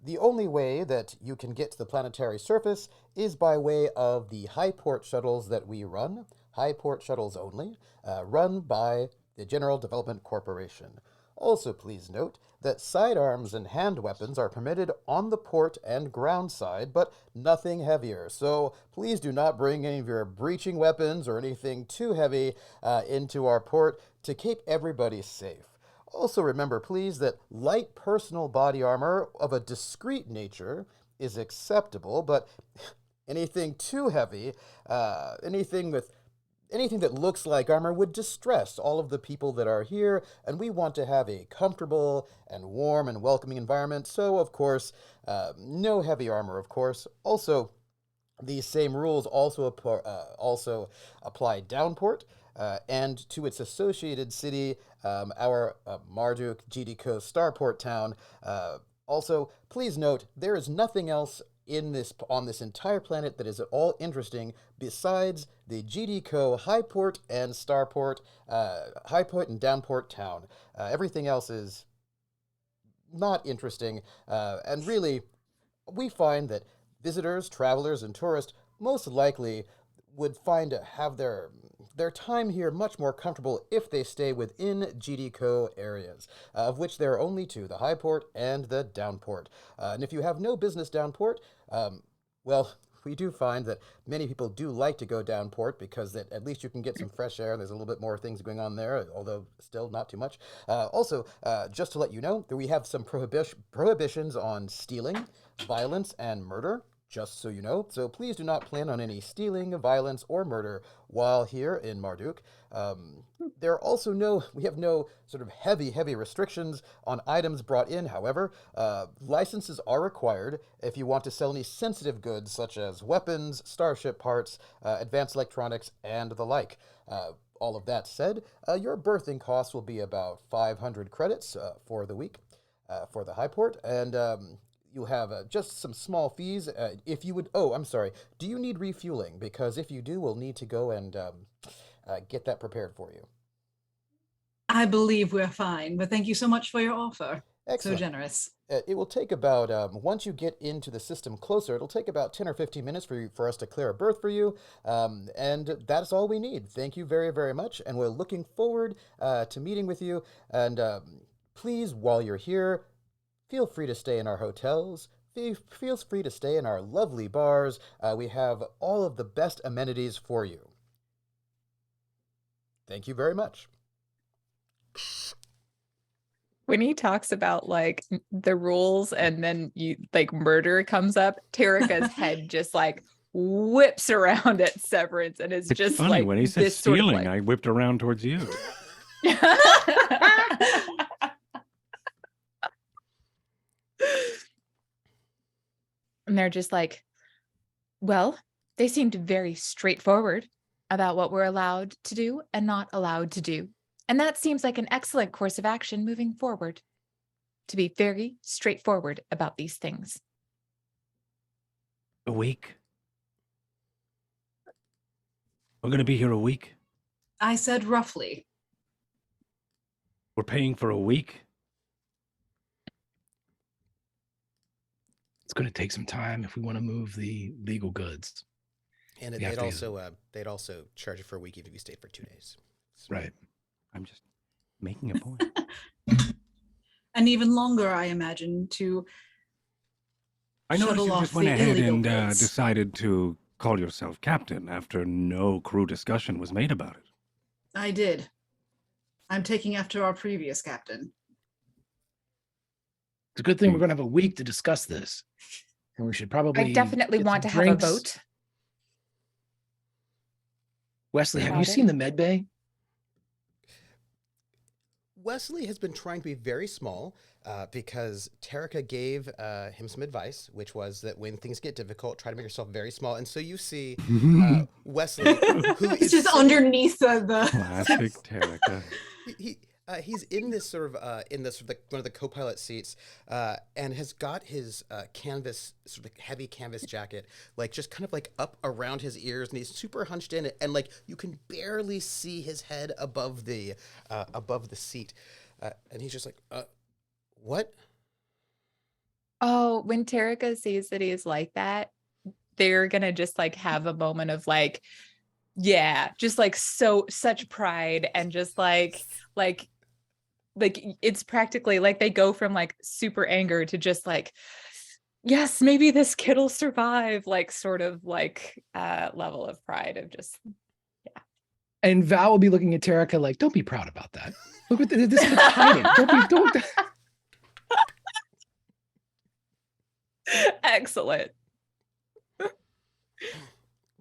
the only way that you can get to the planetary surface is by way of the Highport shuttles that we run, Highport shuttles only, run by the General Development Corporation. Also, please note that sidearms and hand weapons are permitted on the port and ground side, but nothing heavier. So please do not bring any of your breaching weapons or anything too heavy into our port to keep everybody safe. Also remember, please, that light personal body armor of a discreet nature is acceptable, but anything too heavy, anything that looks like armor would distress all of the people that are here, and we want to have a comfortable and warm and welcoming environment, so, of course, no heavy armor, of course. Also, these same rules also apply downport, and to its associated city, our Marduk GDCO starport town. Also, please note, there is nothing else on this entire planet that is at all interesting besides the GDCO Highport and starport, Highport and downport town. Everything else is not interesting, and really, we find that visitors, travelers, and tourists most likely would have their time here much more comfortable if they stay within GDCO areas, of which there are only two, the Highport and the Downport. And if you have no business downport, well, we do find that many people do like to go downport because at least you can get some fresh air. There's a little bit more things going on there, although still not too much. Also, just to let you know, that we have some prohibitions on stealing, violence, and murder, just so you know. So please do not plan on any stealing, violence, or murder while here in Marduk. There are also we have no sort of heavy restrictions on items brought in. However, licenses are required if you want to sell any sensitive goods such as weapons, starship parts, advanced electronics, and the like. All of that said, your berthing costs will be about 500 credits for the week for the Highport, and you'll have just some small fees. If you would, I'm sorry, do you need refueling? Because if you do, we'll need to go and get that prepared for you. I believe we're fine, but thank you so much for your offer. So Excellent. generous. It will take about, once you get into the system closer, it'll take about 10 or 15 minutes for us to clear a berth for you. And that's all we need. Thank you very, very much. And we're looking forward to meeting with you. And please, while you're here, feel free to stay in our hotels. Feel free to stay in our lovely bars. We have all of the best amenities for you. Thank you very much. When he talks about like the rules and then you like murder comes up, Terrica's head just like whips around at Severance and is It's just funny like when he says this sort of, stealing, like- I whipped around towards you. And they're just like, well, they seemed very straightforward about what we're allowed to do and not allowed to do. And that seems like an excellent course of action moving forward, to be very straightforward about these things. A week? We're going to be here a week? I said roughly. We're paying for a week? It's going to take some time if we want to move the legal goods. And We have they'd also charge you for a week if you stayed for 2 days. So- Right. I'm just making a point. And even longer, I imagine, to I noticed shuttle you off just went the ahead illegal and goods. decided to call yourself captain after no crew discussion was made about it. I did. I'm taking after our previous captain. It's a good thing we're going to have a week to discuss this. And we should probably. I definitely get want to some have drinks. a vote. Wesley, have you About it. seen the med bay? Wesley has been trying to be very small because Terrica gave him some advice, which was that when things get difficult, try to make yourself very small. And so you see Wesley, who It's is just sitting- underneath the Classic Terrica. he's in this sort of one of the co-pilot seats and has got his canvas sort of heavy canvas jacket like just kind of like up around his ears, and he's super hunched in, and like you can barely see his head above the seat, and he's just like, what? Oh, when Terrica sees that he's like that, they're gonna just like have a moment of like, yeah, just like such pride and just like it's practically like they go from like super anger to just like, yes, maybe this kid will survive, like sort of like level of pride of just, And Val will be looking at Terrica like, don't be proud about that. Look what this kid's hiding. Don't. excellent. You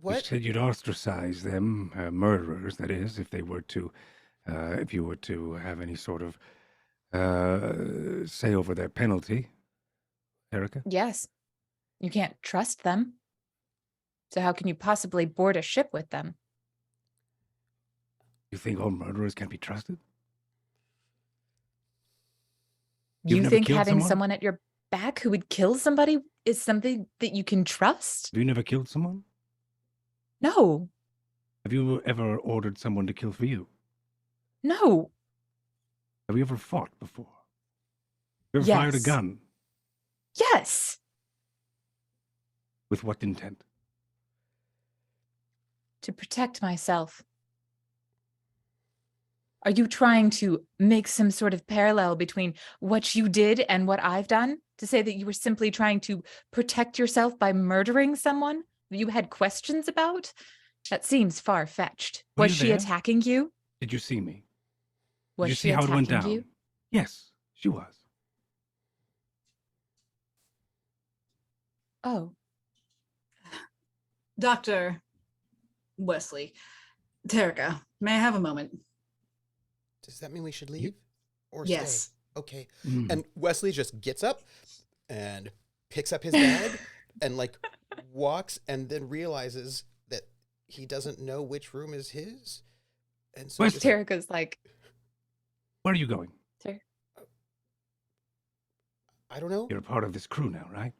What? said you'd ostracize them, murderers, that is, if you were to have any sort of say over their penalty. Erica? Yes, you can't trust them. So how can you possibly board a ship with them? You think all murderers can be trusted? You never think killed having someone? someone at your back who would kill somebody is something that you can trust? Have you never killed someone? No, Have you ever ordered someone to kill for you? no. Have you ever fought before? You ever fired a Yes. gun? Yes. With what intent? To protect myself. Are you trying to make some sort of parallel between what you did and what I've done? To say that you were simply trying to protect yourself by murdering someone that you had questions about? That seems far-fetched. Were Was you she there? attacking you? Did you see me? Was Did you she see how it went attacking down? you? Yes, she was. Oh, Dr. Wesley. Terrica, may I have a moment? Does that mean we should leave or Yes. stay? Okay. Mm. And Wesley just gets up and picks up his bag and like walks, and then realizes that he doesn't know which room is his. And so Where's just, Terrica's like, Where are you going? "Ter- I don't know. You're a part of this crew now, right?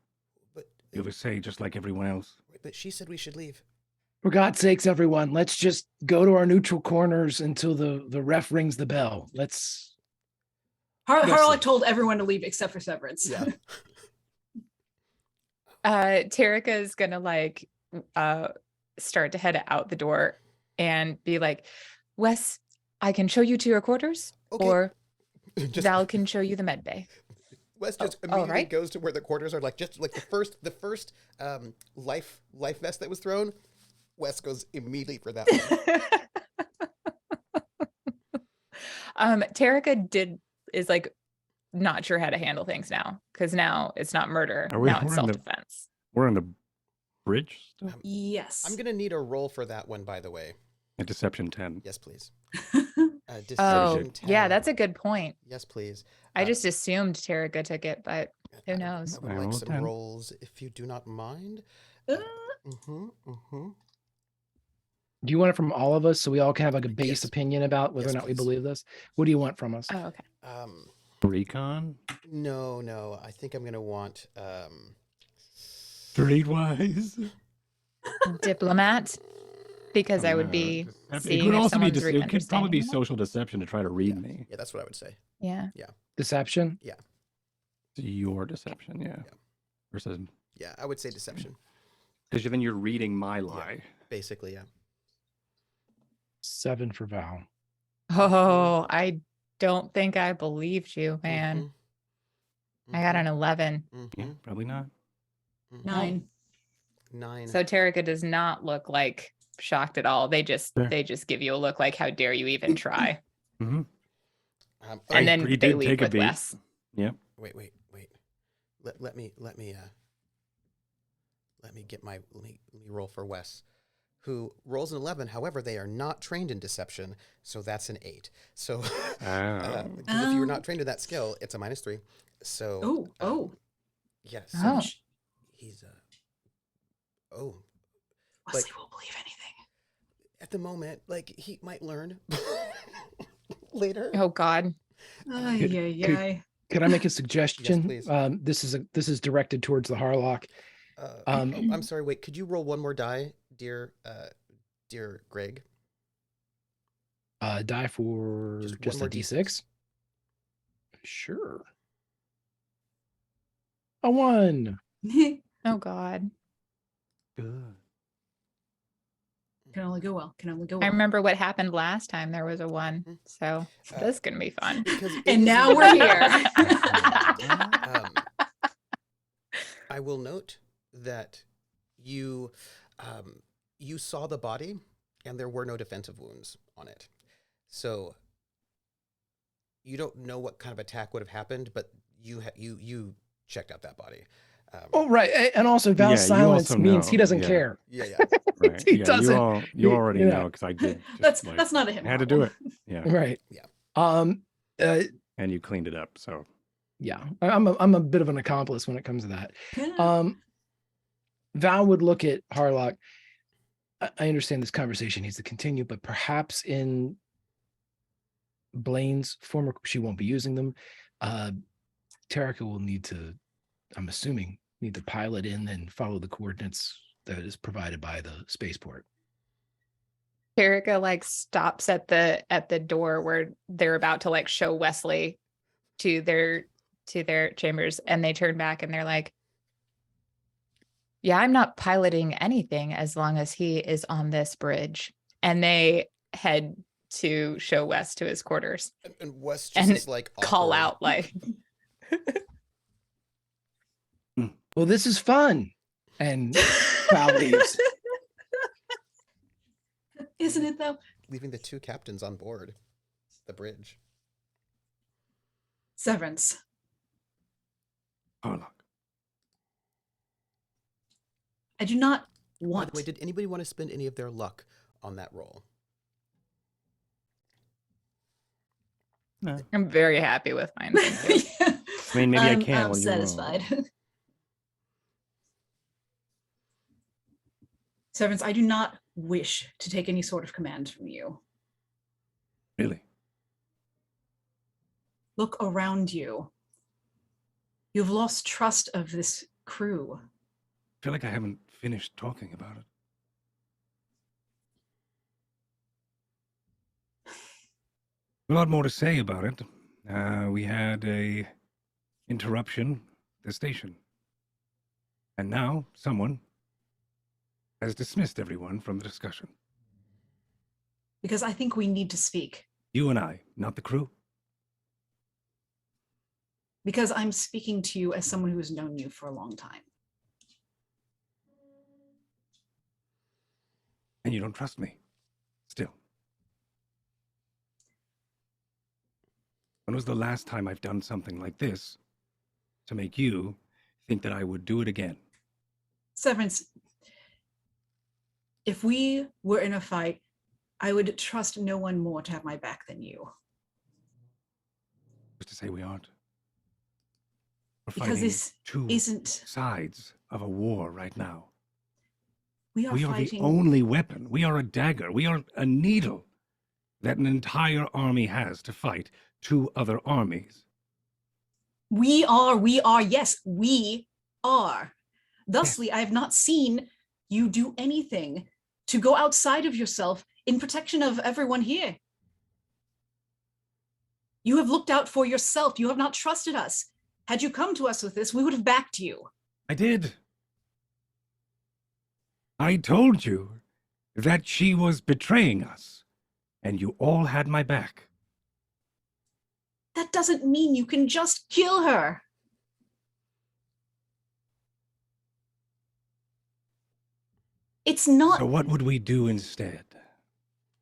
But You ever say just like everyone else? she said we should leave. For God's sakes, everyone, let's just go to our neutral corners until the ref rings the bell. Let's. Harlock told everyone to leave except for Severance. Yeah. Tarika is gonna like start to head out the door and be like, Wes, I can show you to your quarters, Okay. or Just Val can show you the med bay. Wes just Oh, immediately right. goes to where the quarters are, like just like the first life vest that was thrown. Wes goes immediately for that one. Tarika is like not sure how to handle things now, because now it's not murder. Are we- Now it's we're in the- self-defense. We're on the bridge stuff. Yes. I'm gonna need a roll for that one, by the way. A deception 10. Yes, please. Oh, Deception yeah, 10. that's a good point. Yes, please. I just assumed Tarika took it, but who knows? I would I like rolled some 10. rolls, if you do not mind. Uh, Do you want it from all of us so we all can have like a base Yes. opinion about whether Yes, or not we please. believe this? What do you want from us? Oh, okay. Recon? No. I think I'm gonna want Streetwise? Diplomat, because I would be It seeing could if also be someone's it could probably be understanding. social deception to try to read me. yeah, that's what I would say. Yeah. Deception? Your deception, yeah. Versus Yeah, I would say deception. because then you're reading my lie. Basically, yeah. 7 for Val. Oh, I don't think I believed you, man. I got an 11. Yeah, probably not. 9. 9. So Tarika does not look like shocked at all. They just Fair. give you a look like, how dare you even try? Mm-hmm. And then he they did leave take a with beat. Wes. Yep. Wait. Let me get my let me roll for Wes, who rolls an 11. However, they are not trained in deception, so that's an 8. So because if you're not trained in that skill, it's a -3. So yes. Oh. He's Wesley like- won't believe anything. at the moment, like he might learn later. Oh God. Could I make a suggestion? please. This is directed towards the Harlock. I'm sorry. Wait, could you roll one more die, dear Greg? Die for Just one just more a D6. Sure. A 1. Oh God. Good. Can only go well. Can only go I well. remember what happened last time. There was a 1. So this is gonna be fun. Because it And is now in- we're here. I will note that you saw the body, and there were no defensive wounds on it. So you don't know what kind of attack would have happened, but you checked out that body. Oh, right. And also Val's Yeah, you silence also means know, he doesn't yeah. care. Yeah. Right. He yeah, doesn't. you already yeah. know because I did. Just, That's not a him. I had to do problem. it. Yeah. Right. Yeah. And you cleaned it up. So Yeah. I'm a bit of an accomplice when it comes to that. Val would look at Harlock. I understand this conversation needs to continue, but perhaps in Blaine's former, she won't be using them. Tarika will need to, I'm assuming, need to pilot in and follow the coordinates that is provided by the spaceport. Tarika like stops at the door where they're about to like show Wesley to their chambers, and they turn back and they're like, yeah, I'm not piloting anything as long as he is on this bridge. And they head to show Wes to his quarters And Wes just And is like call awkward. out like, Well, this is fun. And Val leaves. Isn't it though? leaving the 2 captains on board the bridge. Severance. Harlock. I do not By want. the way, did anybody want to spend any of their luck on that roll? No. I'm very happy with mine. I mean, maybe I can. I'm while you roll. satisfied. Severance, I do not wish to take any sort of command from you. Really? Look around you. You've lost trust of this crew. I feel like I haven't finished talking about it. A lot more to say about it. we had a interruption at the station. And now someone has dismissed everyone from the discussion. Because I think we need to speak. You and I, not the crew. Because I'm speaking to you as someone who has known you for a long time. And you don't trust me. Still. When was the last time I've done something like this to make you think that I would do it again? Severance, if we were in a fight, I would trust no one more to have my back than you. Just to say we aren't. We're Because fighting this two isn't. sides of a war right now. We are We are fighting. the only weapon. We are a dagger. We are a needle that an entire army has to fight two other armies. We are, yes, we are. Thusly, I have not seen you do anything to go outside of yourself in protection of everyone here. You have looked out for yourself. You have not trusted us. Had you come to us with this, we would have backed you. I did. I told you that she was betraying us, and you all had my back. That doesn't mean you can just kill her. It's not. So what would we do instead?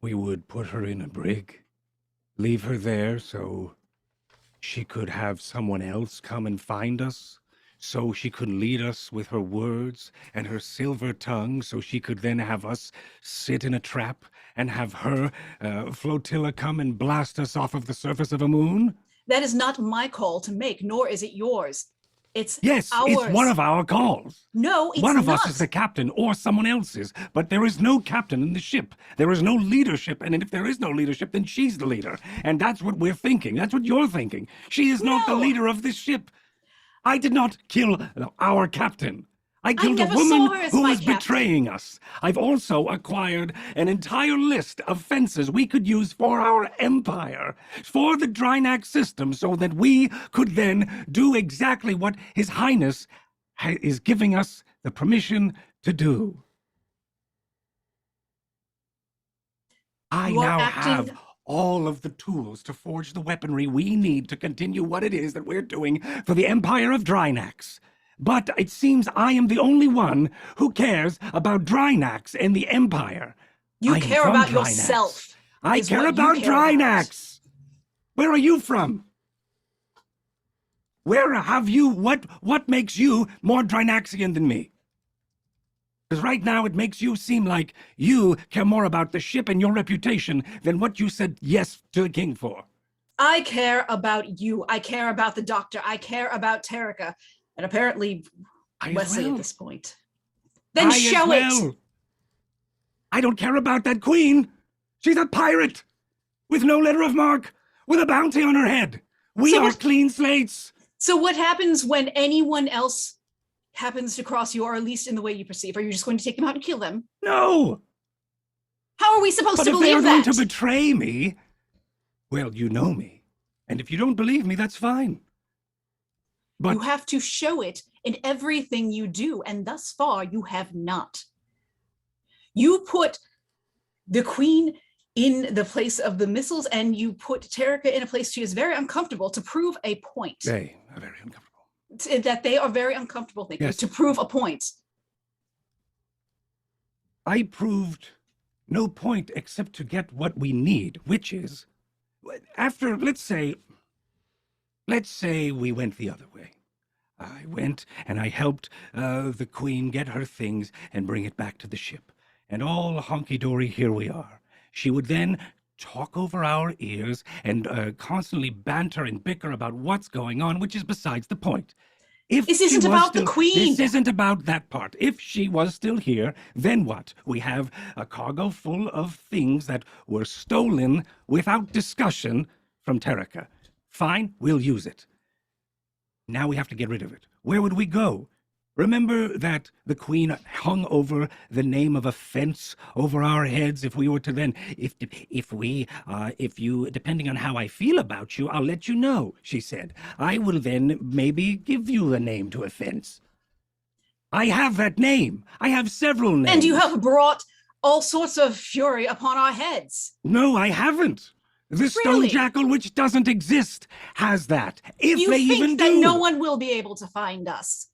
We would put her in a brig, leave her there so she could have someone else come and find us, so she could lead us with her words and her silver tongue, so she could then have us sit in a trap and have her flotilla come and blast us off of the surface of a moon? That is not my call to make, nor is it yours. It's Yes, ours. it's one of our calls. No, it's one of not. us is the captain or someone else's, but there is no captain in the ship. There is no leadership, and if there is no leadership, then she's the leader. And that's what we're thinking. That's what you're thinking. She is not the No. leader of this ship. I did not kill our captain. I killed a never saw woman her as who my was captain. betraying us. I've also acquired an entire list of fences we could use for our empire, for the Drinax system, so that we could then do exactly what His Highness is giving us the permission to do. I You are now acting- have all of the tools to forge the weaponry we need to continue what it is that we're doing for the Empire of Drinax. But it seems I am the only one who cares about Drinax and the Empire. You I am care from about Drinax. yourself. I is care what you about care about. Drinax. Where are you from? Where have you, what makes you more Drinaxian than me? Because right now it makes you seem like you care more about the ship and your reputation than what you said yes to the king for. I care about you. I care about the doctor. I care about Tarika. And apparently I as Wesley well. at this point. Then I as show well. it. I don't care about that queen. She's a pirate with no letter of marque, with a bounty on her head. We So are what- clean slates. So what happens when anyone else happens to cross you, or at least in the way you perceive? Are you just going to take them out and kill them? No. How are we supposed But to if they are believe going that? to betray me, well, you know me. And if you don't believe me, that's fine. But You have to show it in everything you do, and thus far you have not. You put the queen in the place of the missiles, and you put Tarika in a place she is very uncomfortable to prove a point. they are very uncomfortable. That they are very uncomfortable, thank you, Yes. to prove a point. I proved no point except to get what we need, which is, after, let's say we went the other way. I went and I helped the queen get her things and bring it back to the ship. And all honky-dory, here we are. She would then talk over our ears and constantly banter and bicker about what's going on, which is besides the point. If This she isn't was about the still- queen. This isn't about that part. If she was still here, then what? We have a cargo full of things that were stolen without discussion from Tarika. Fine, we'll use it. Now we have to get rid of it. Where would we go? Remember that the Queen hung over the name of a fence over our heads if we were to then, if you, depending on how I feel about you, I'll let you know, she said. I will then maybe give you a name to a fence. I have that name. I have several names. And you have brought all sorts of fury upon our heads. No, I haven't. The stone Really? jackal, which doesn't exist, has that. If You they even think that do. no one will be able to find us?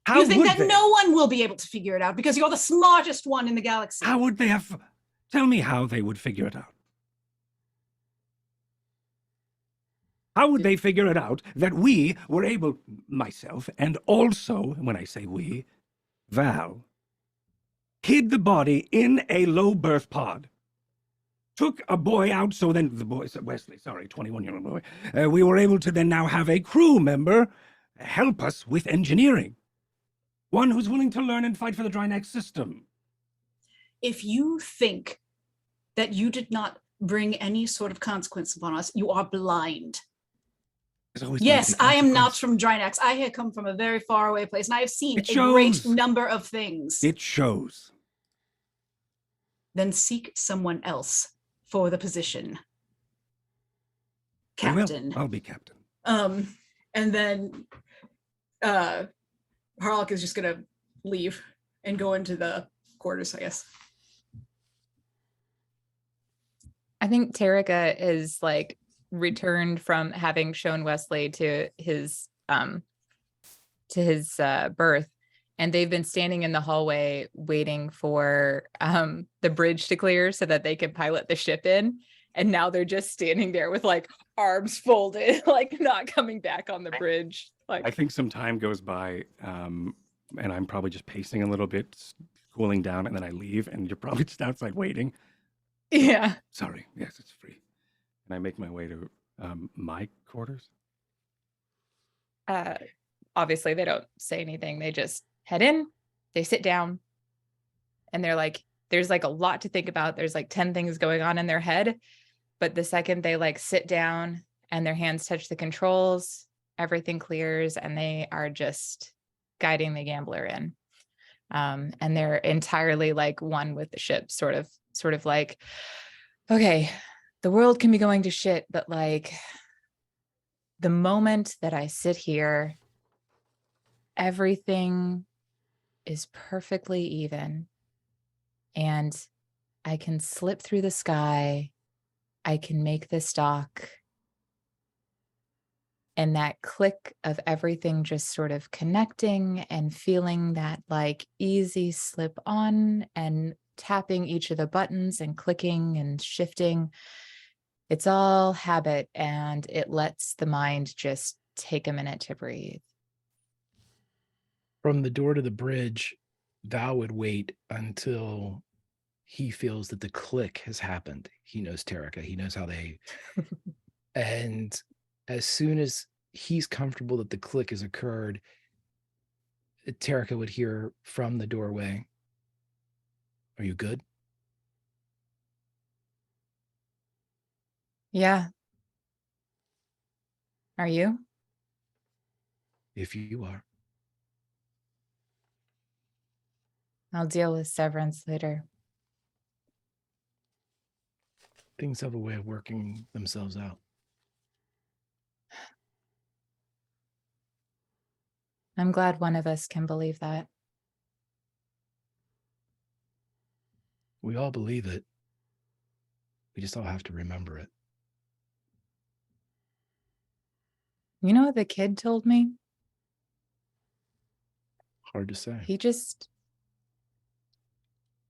How You think would that they? no one will be able to figure it out because you're the smartest one in the galaxy? How would they have? Tell me how they would figure it out. How would they figure it out that we were able, myself, and also, when I say we, Val, hid the body in a low birth pod, took a boy out, so then the boy, Wesley, sorry, 21-year-old boy, we were able to then now have a crew member help us with engineering. One who's willing to learn and fight for the Drinax system. If you think that you did not bring any sort of consequence upon us, you are blind. Yes, I am not from Drinax. I had come from a very far away place, and I have seen a great number of things. It shows. Then seek someone else for the position. Captain. I'll be captain. And then Harlock is just gonna leave and go into the quarters, I guess. I think Tarika is like returned from having shown Wesley to his birth, and they've been standing in the hallway waiting for the bridge to clear so that they can pilot the ship in. And now they're just standing there with like arms folded, like not coming back on the bridge. Like I think some time goes by, and I'm probably just pacing a little bit, cooling down, and then I leave, and you're probably just outside waiting. Yeah. Sorry. Yes, it's free. And I make my way to my quarters. Obviously, they don't say anything. They just head in, they sit down, and they're like, there's like a lot to think about. There's like 10 things going on in their head. But the second they like sit down and their hands touch the controls, everything clears and they are just guiding the gambler in. And they're entirely like one with the ship, sort of like, okay, the world can be going to shit, but like the moment that I sit here, everything is perfectly even. And I can slip through the sky. I can make this dock. And that click of everything just sort of connecting and feeling that like easy slip on and tapping each of the buttons and clicking and shifting. It's all habit, and it lets the mind just take a minute to breathe. From the door to the bridge, Val would wait until he feels that the click has happened. He knows Tarika. He knows how they... And as soon as he's comfortable that the click has occurred, Tarika would hear from the doorway, "Are you good?" Yeah. Are you? "If you are." I'll deal with severance later. Things have a way of working themselves out. I'm glad one of us can believe that. We all believe it. We just all have to remember it. You know what the kid told me? Hard to say. He just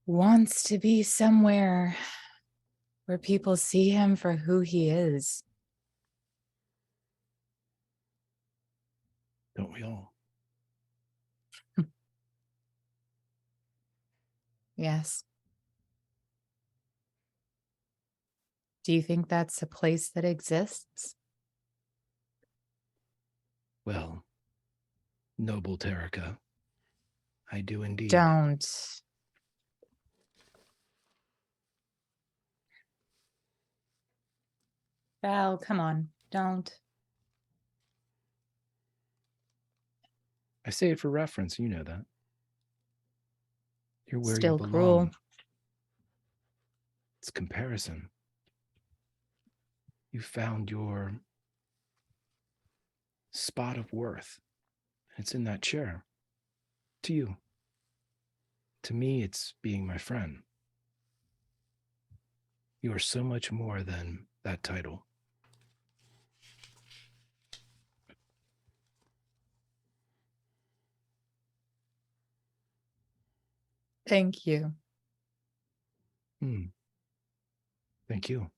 wants to be somewhere where people see him for who he is. Don't we all? Yes. Do you think that's a place that exists? Well, noble Tarika, I do indeed. Don't. Val, come on. Don't. I say it for reference. You know that. You're where Still you belong. cruel. It's comparison. You found your spot of worth. It's in that chair. To you. To me, it's being my friend. You are so much more than that title. Thank you. Thank you.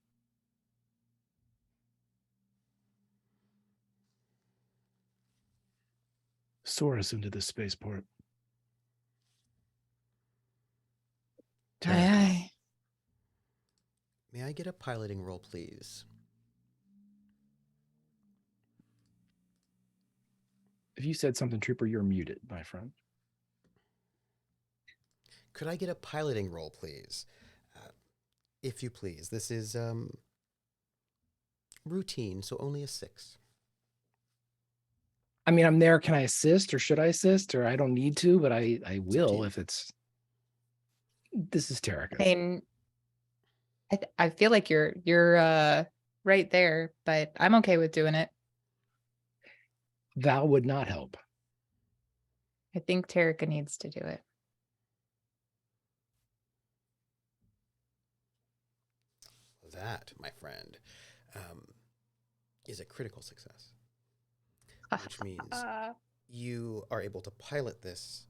Soar us into the spaceport. Aye, aye. May I get a piloting roll, please? If you said something, Trooper, you're muted, my friend. Could I get a piloting roll, please? If you please. This is routine, so only a 6. I mean, I'm there. Can I assist, or should I assist, or I don't need to, but I will if it's. This is Terrica. I mean, I feel like you're right there, but I'm okay with doing it. Val would not help. I think Terrica needs to do it. That, my friend, is a critical success, which means you are able to pilot this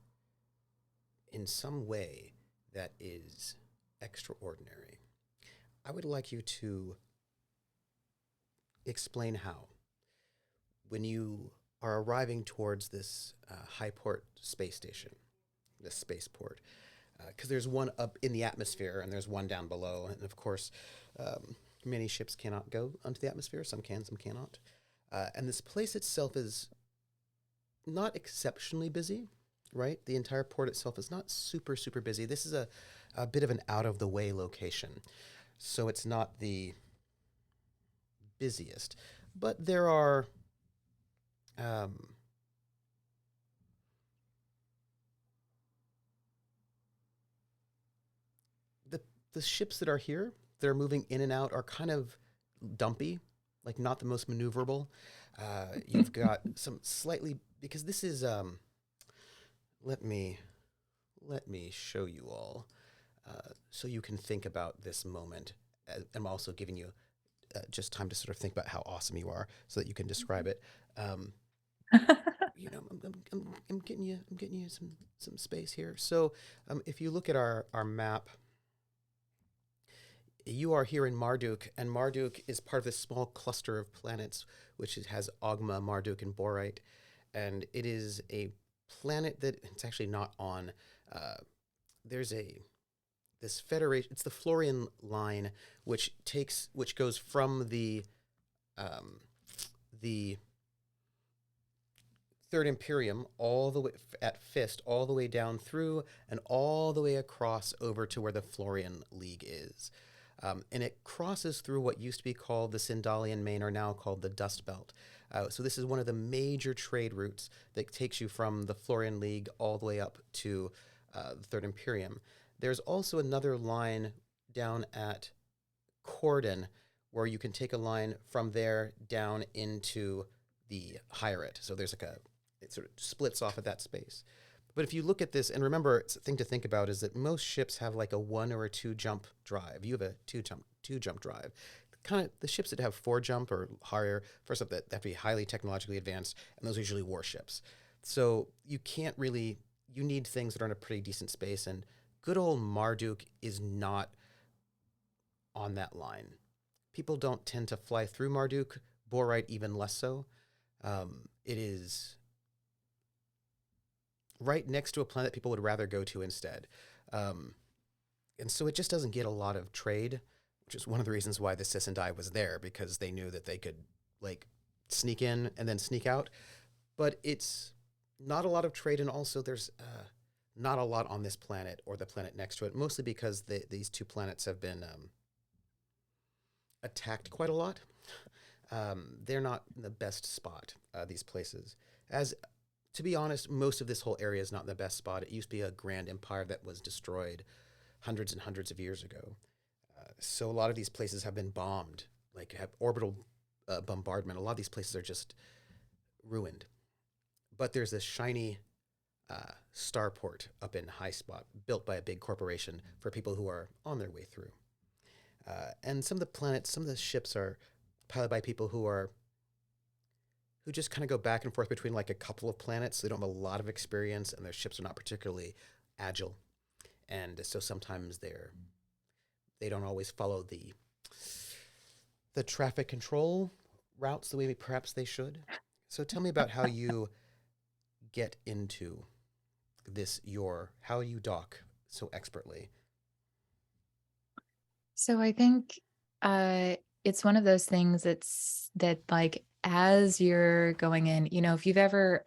in some way that is extraordinary. I would like you to explain how. When you are arriving towards this Highport space station, this spaceport, because there's one up in the atmosphere and there's one down below, and of course, many ships cannot go onto the atmosphere. Some can, some cannot. And this place itself is not exceptionally busy, right? The entire port itself is not super, super busy. This is a bit of an out-of-the-way location. So it's not the busiest. But there are... the ships that are here, that are moving in and out, are kind of dumpy, like not the most maneuverable. You've got some slightly, because this is, let me show you all, so you can think about this moment. I'm also giving you just time to sort of think about how awesome you are, so that you can describe it. You know, I'm getting you some space here. So, if you look at our map, you are here in Marduk, and Marduk is part of this small cluster of planets, which has Ogma, Marduk, and Borite. And it is a planet that it's actually not on. There's this federation. It's the Florian line, which goes from the Third Imperium all the way at Fist, all the way down through and all the way across over to where the Florian League is. And it crosses through what used to be called the Sindalian Main, or now called the Dust Belt. So this is one of the major trade routes that takes you from the Florian League all the way up to the Third Imperium. There's also another line down at Corden where you can take a line from there down into the Hyrate. So there's it sort of splits off of that space. But if you look at this, and remember, the thing to think about is that most ships have like a 1 or a 2 jump drive. You have a two jump drive. Kind of the ships that have 4 jump or higher, first up, that have to be highly technologically advanced, and those are usually warships. So you need things that are in a pretty decent space, and good old Marduk is not on that line. People don't tend to fly through Marduk, Borite even less so. It is right next to a planet people would rather go to instead. And so it just doesn't get a lot of trade, which is one of the reasons why the Sisendai was there, because they knew that they could like sneak in and then sneak out. But it's not a lot of trade, and also there's not a lot on this planet or the planet next to it, mostly because these two planets have been attacked quite a lot. They're not in the best spot, these places. As to be honest, most of this whole area is not in the best spot. It used to be a grand empire that was destroyed hundreds and hundreds of years ago. So a lot of these places have been bombed, like have orbital bombardment. A lot of these places are just ruined. But there's this shiny starport up in High Spot, built by a big corporation for people who are on their way through. And some of the planets, some of the ships are piloted by people who just kind of go back and forth between like a couple of planets. They don't have a lot of experience, and their ships are not particularly agile. And so sometimes they don't always follow the traffic control routes the way perhaps they should. So tell me about how you get into how you dock so expertly. So I think it's one of those things that like as you're going in, if you've ever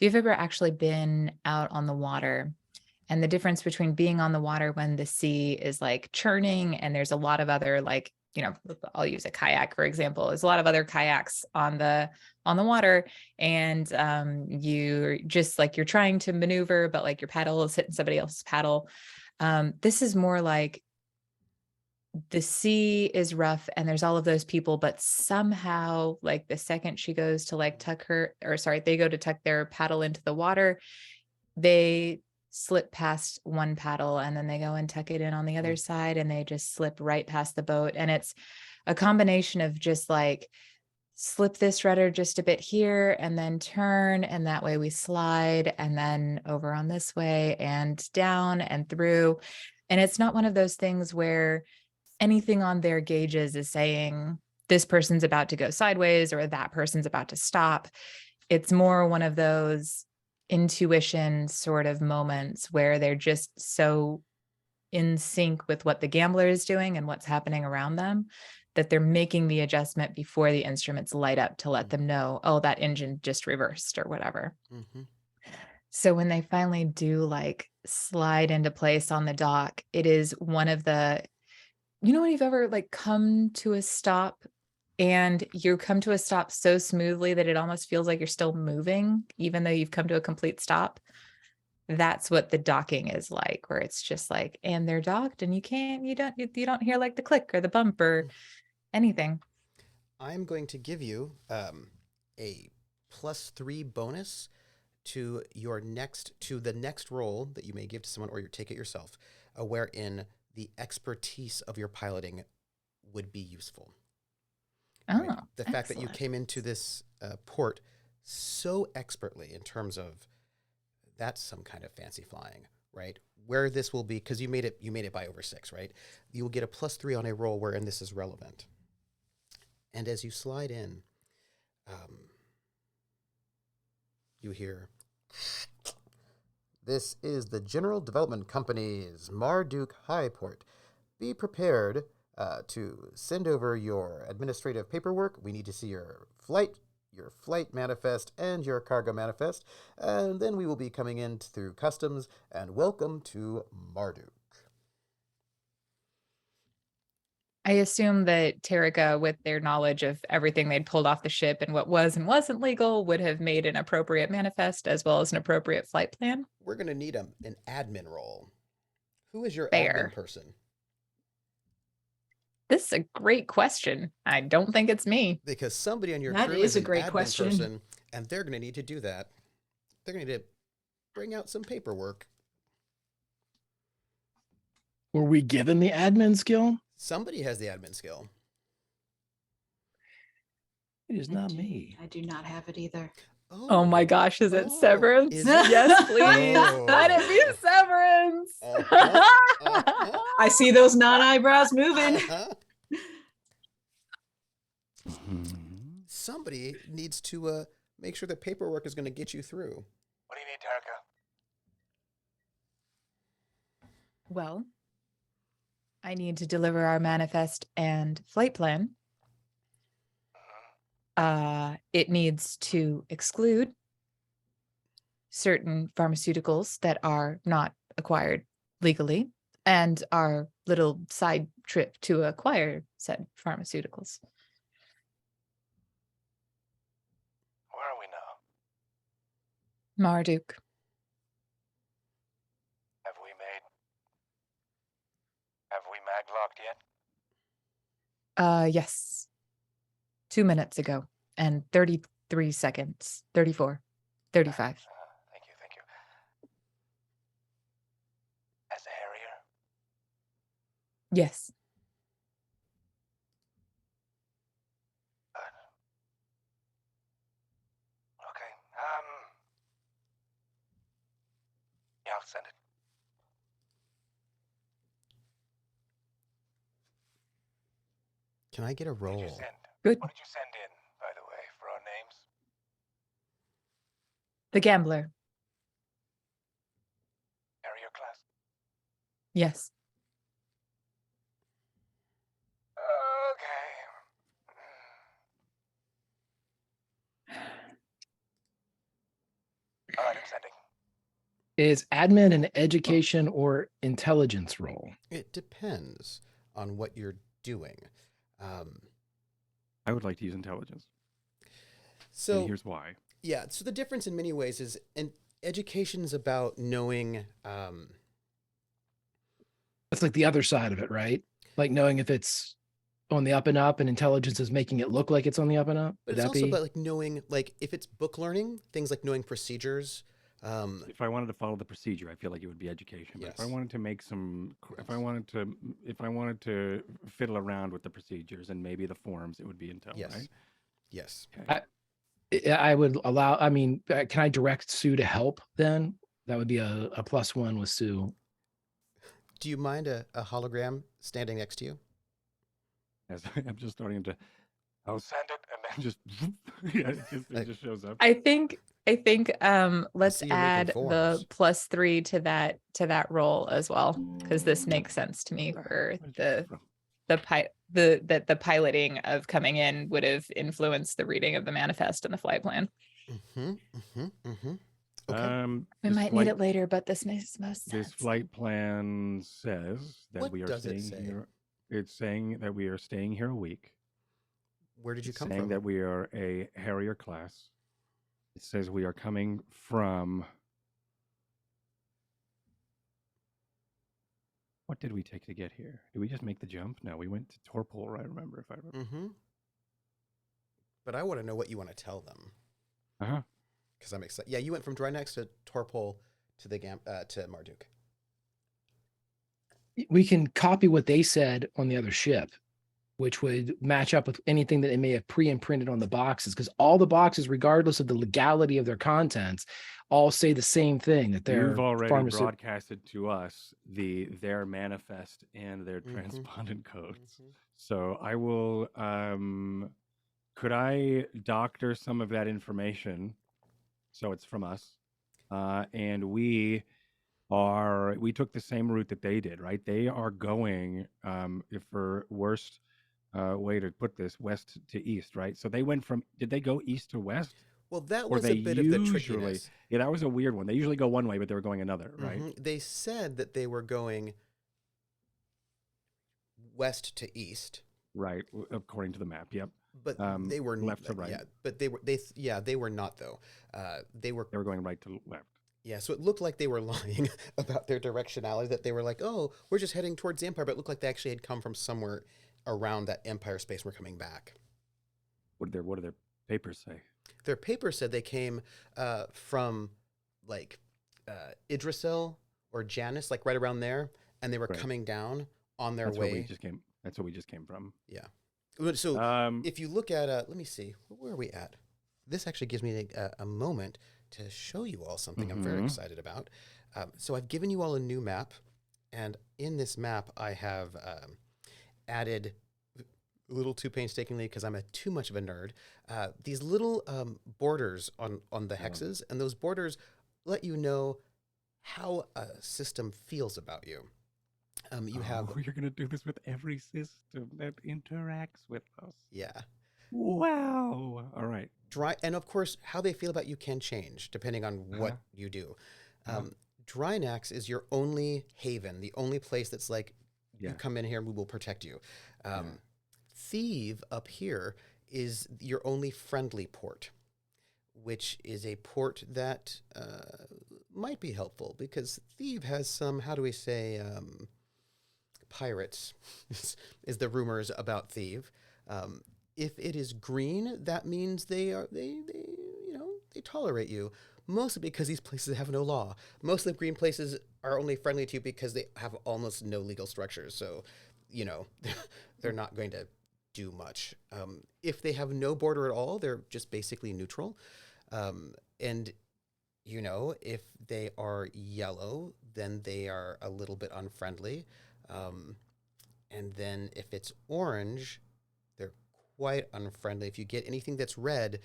actually been out on the water, and the difference between being on the water when the sea is like churning and there's a lot of other like, I'll use a kayak, for example. There's a lot of other kayaks on the water, and you're just like, you're trying to maneuver, but like your paddle is hitting somebody else's paddle. This is more like the sea is rough and there's all of those people, but somehow like the second she goes to like they go to tuck their paddle into the water, they slip past one paddle and then they go and tuck it in on the other side, and they just slip right past the boat. And it's a combination of just like slip this rudder just a bit here and then turn, and that way we slide, and then over on this way and down and through. And it's not one of those things where anything on their gauges is saying this person's about to go sideways or that person's about to stop. It's more one of those intuition sort of moments where they're just so in sync with what the gambler is doing and what's happening around them that they're making the adjustment before the instruments light up to let them know, oh, that engine just reversed or whatever. Mm-hmm. So when they finally do like slide into place on the dock, it is one of the, when you've ever like come to a stop and you come to a stop so smoothly that it almost feels like you're still moving, even though you've come to a complete stop. That's what the docking is like, where it's just like, and they're docked, and you don't hear like the click or the bump or anything. I'm going to give you a +3 bonus to the next roll that you may give to someone, or you take it yourself, wherein the expertise of your piloting would be useful. Oh, right? The fact that you excellent. came into this port so expertly in terms of that's some kind of fancy flying, right? Where this will be, because you made it by over 6, right? You will get a +3 on a roll wherein this is relevant. And as you slide in, you hear, "This is the General Development Company's Marduk Highport. Be prepared to send over your administrative paperwork. We need to see your flight manifest, and your cargo manifest. And then we will be coming in through customs, and welcome to Marduk." I assume that Terrica, with their knowledge of everything they'd pulled off the ship and what was and wasn't legal, would have made an appropriate manifest as well as an appropriate flight plan. We're going to need an admin role. Who is your Fair. admin person? This is a great question. I don't think it's me. Because somebody on your That crew is is a an great admin question. person, and they're going to need to do that. They're going to need to bring out some paperwork. Were we given the admin skill? Somebody has the admin skill. It is not me. I do not have it either. Oh my gosh, is it Severance? is it? Yes, please. Oh. Let it be Severance. I see those non-eyebrows moving. Somebody needs to make sure the paperwork is going to get you through. What do you need, Terrica? Well, I need to deliver our manifest and flight plan. It needs to exclude certain pharmaceuticals that are not acquired legally, and our little side trip to acquire said pharmaceuticals. Where are we now? Marduk. Have we maglocked yet? Yes. 2 minutes ago and 33 seconds. 34. 35. Thank you. As a Harrier? Yes. Okay. Yeah, I'll send it. Can I get a What did you roll? send? Good. What did you send in, by the way, for our names? The gambler. Harrier class? Yes. Okay. All right, I'm sending. Is admin an education or intelligence role? It depends on what you're doing. I would like to use intelligence. So And here's why. yeah, so the difference in many ways is education's about knowing. That's like the other side of it, right? Like knowing if it's on the up and up, and intelligence is making it look like it's on the up and up. But Would it's that also be? about like knowing, like if it's book learning, things like knowing procedures. If I wanted to follow the procedure, I feel like it would be education. But if I Yes. wanted to make some, if I wanted to fiddle around with the procedures and maybe the forms, it would be intel, Yes. right? Yes. Okay. I would allow. I mean, can I direct Sue to help? Then that would be a +1 with Sue. Do you mind a hologram standing next to you? As I'm just starting to, I'll send it, and then just, yeah, it just shows up. I think let's see you're making add the forms. +3 to that roll as well, because this makes sense to me for Where'd you come from? the piloting of coming in would have influenced the reading of the manifest and the flight plan. Okay. We This might need it later, but this makes most sense. This flight plan says that What we are does it staying say? here. It's saying that we are staying here a week. Where did you It's come saying from? that we are a Harrier class. It says we are coming from. What did we take to get here? Did we just make the jump? No, we went to Torpor. I remember, if I remember. But I want to know what you want to tell them, Uh-huh. because I'm excited. Yeah, you went from Drinax to Torpol to the to Marduk. We can copy what they said on the other ship, which would match up with anything that they may have pre-imprinted on the boxes, because all the boxes, regardless of the legality of their contents, all say the same thing, that they're You've already broadcasted to us their manifest and their transpondent codes. So I will. Could I doctor some of that information so it's from us? And we took the same route that they did, right? They are going, if for worst way to put this, west to east, right? So they went from, did they go east to west? Well, that Or was they a bit of the usually, trickiness. yeah, that was a weird one. They usually go one way, but they were going another, right? They said that they were going west to east. Right, according to the map. Yep. But they were left to right. Yeah, but they were not though. They were going right to left. Yeah, so it looked like they were lying about their directionality. That they were like, "Oh, we're just heading towards the Empire," but it looked like they actually had come from somewhere around that Empire space. And we're coming back. What do their papers say? Their papers said they came from like Idrisil or Janus, like right around there, and they were coming down on their way. That's where we just came from. Yeah. So if you look at, let me see, where are we at? This actually gives me a moment to show you all something I'm very excited about. So I've given you all a new map, and in this map I have added a little too painstakingly, because I'm too much of a nerd, these little borders on the hexes, and those borders let you know how a system feels about you. You have. You're going to do this with every system that interacts with us. Yeah. Wow. All right. And of course, how they feel about you can change depending on what you do. Drinax is your only haven, the only place that's like, you come in here and we will protect you. Thieve up here is your only friendly port. which is a port that might be helpful because Thebe has some, how do we say, pirates is the rumors about Thebe. If it is green, that means they tolerate you. Mostly because these places have no law. Most of the green places are only friendly to you because they have almost no legal structures. So, they're not going to do much. If they have no border at all, they're just basically neutral. And, if they are yellow, then they are a little bit unfriendly. And then if it's orange, they're quite unfriendly. If you get anything that's red,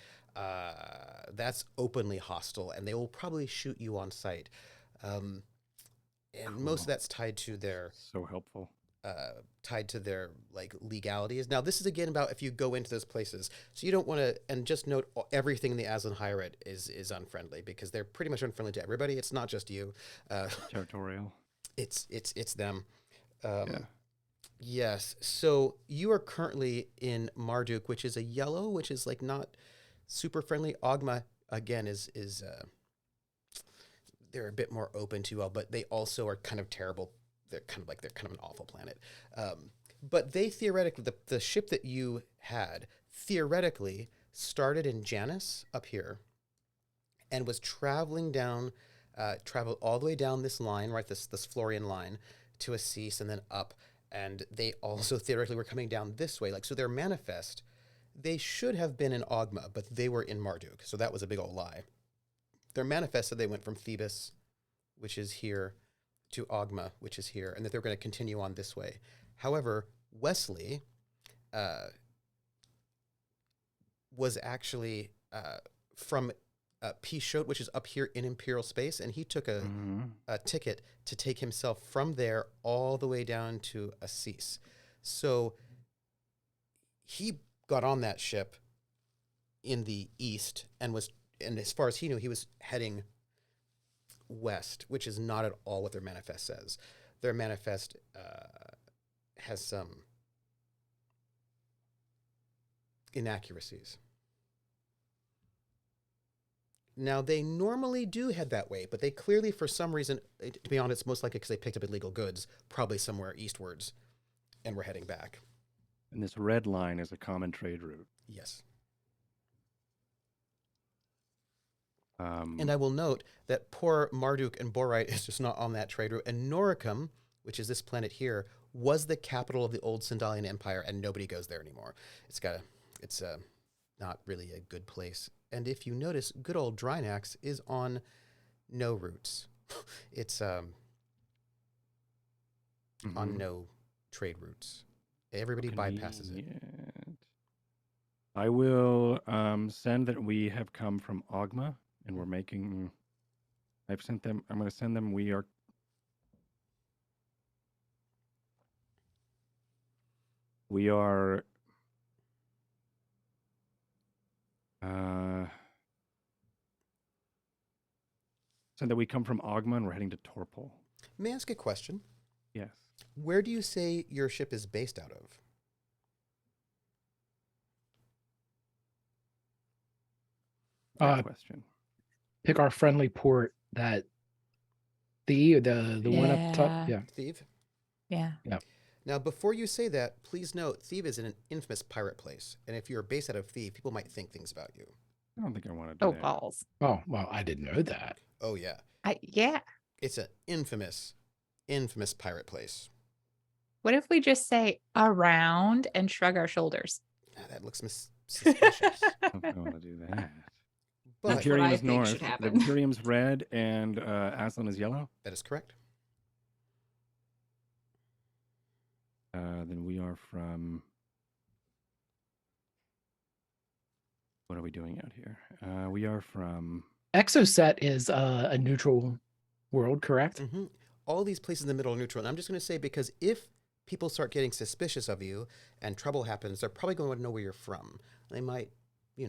that's openly hostile, and they will probably shoot you on sight. And most of that's tied to their So helpful. like legalities. Now, this is again about if you go into those places. So you don't want to, and just note everything in the Aslan Hierate is unfriendly because they're pretty much unfriendly to everybody. It's not just you. Territorial. It's them. Yeah. Yes. So you are currently in Marduk, which is a yellow, which is like not super friendly. Ogma again is they're a bit more open to you all, but they also are kind of terrible. They're kind of an awful planet. But they theoretically, the ship that you had theoretically started in Janus up here, and was traveled all the way down this line, right? This Florian line to Assis and then up. And they also theoretically were coming down this way. So their manifest, they should have been in Ogma, but they were in Marduk. So that was a big old lie. Their manifest said they went from Thebes, which is here, to Ogma, which is here, and that they're going to continue on this way. However, Wesley was actually from Pishot, which is up here in Imperial space, and he took a ticket to take himself from there all the way down to Assis. So he got on that ship in the east and as far as he knew, he was heading west, which is not at all what their manifest says. Their manifest has some inaccuracies. Now, they normally do head that way, but they clearly, for some reason, to be honest, most likely because they picked up illegal goods, probably somewhere eastwards, and were heading back. And this red line is a common trade route. Yes. And I will note that poor Marduk and Borite is just not on that trade route. And Noricum, which is this planet here, was the capital of the old Sindalian Empire, and nobody goes there anymore. It's not really a good place. And if you notice, good old Drinax is on no routes. It's on no trade routes. Everybody bypasses it. I will send that we have come from Ogma, and we're making... I'm going to send them, we are... Send that we come from Ogma and we're heading to Torpol. May I ask a question? Yes. Where do you say your ship is based out of? Good question. Pick our friendly port that the one up top. Yeah. Thebe? Yeah. Now, before you say that, please note, Thebe is an infamous pirate place. And if you're based out of Thebe, people might think things about you. I don't think I want to do Oh, that. balls. Oh, well, I didn't know that. Oh, yeah. Yeah. It's an infamous pirate place. What if we just say around and shrug our shoulders? Now, that looks suspicious. I don't think I want to do that. But That's what Imperium I is think north. should The happen. Imperium's red and Aslan is yellow. that is correct. Then we are from... What are we doing out here? We are from... Exoset is a neutral world, correct? Mm-hmm. All these places in the middle are neutral. And I'm just going to say, because if people start getting suspicious of you and trouble happens, they're probably going to want to know where you're from. They might, be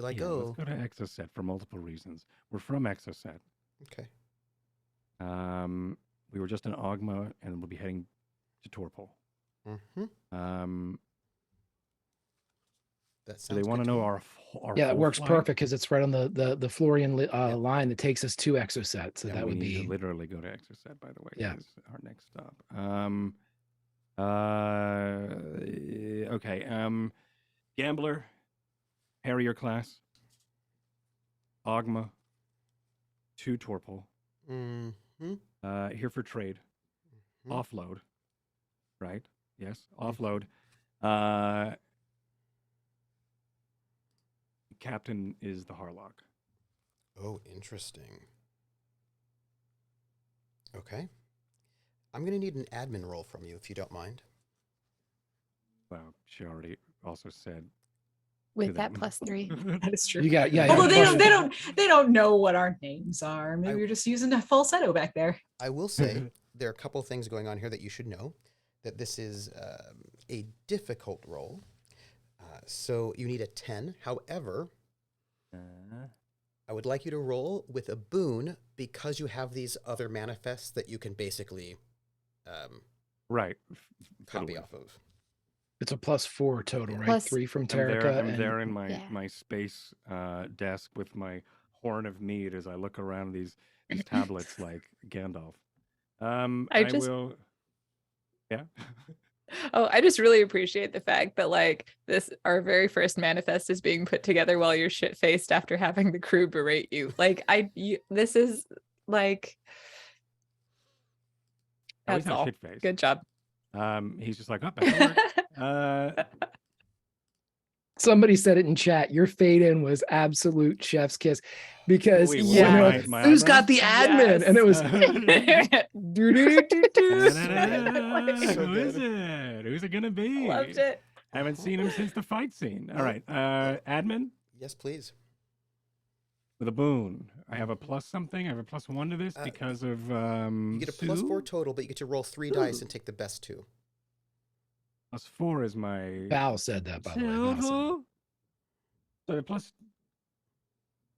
like, Yeah, oh. let's go to Exoset for multiple reasons. We're from Exoset. Okay. We were just in Ogma, and we'll be heading to Torpol. Mm-hmm. That Do sounds they want good to know me. our Yeah, it full works flight? perfect because it's right on the Florian line that takes us to Exocet. So Yeah, that we would need to be literally go to Exocet, by the way. Yeah. Is our next stop. Okay. Gambler, Harrier class, Ogma, 2 Torpal. Mm-hmm. Here for trade. Mhm. Offload. Right? Yes. Offload. Captain is the Harlock. Oh, interesting. Okay. I'm going to need an admin roll from you if you don't mind. Well, she already also said With that them. +3. That is true. you got Although plus- they don't know what our names are. Maybe I- we're just using a falsetto back there. I will say there are a couple things going on here that you should know. That this is a difficult roll. So you need a 10. However, I would like you to roll with a boon because you have these other manifests that you can basically Right. copy Fiddle off of. It's a +4 total, right? Plus- 3 from I'm there, Terrica. I'm there in my, Yeah. my space desk with my horn of mead as I look around these tablets like Gandalf. I just- will. Yeah. Oh, I just really appreciate the fact that like this our very first manifest is being put together while you're shit faced after having the crew berate you. Like this is like Oh, he's that's not all. shit-faced. Good job. He's just like, oh, back to work. Somebody said it in chat. Your fade in was absolute chef's kiss because Wait, you what? know My who's got the eyebrows? admin, and it was So Who is good. it? Who's it gonna be? Loved it. Haven't seen him since the fight scene. All right, admin Yes, please. with a boon. I have a plus something. I have a +1 to this because of You get a +4 Sue? total, but you get to roll 3 dice and take the best 2. +4 is my Val said that, by the way. Val said total. So the plus.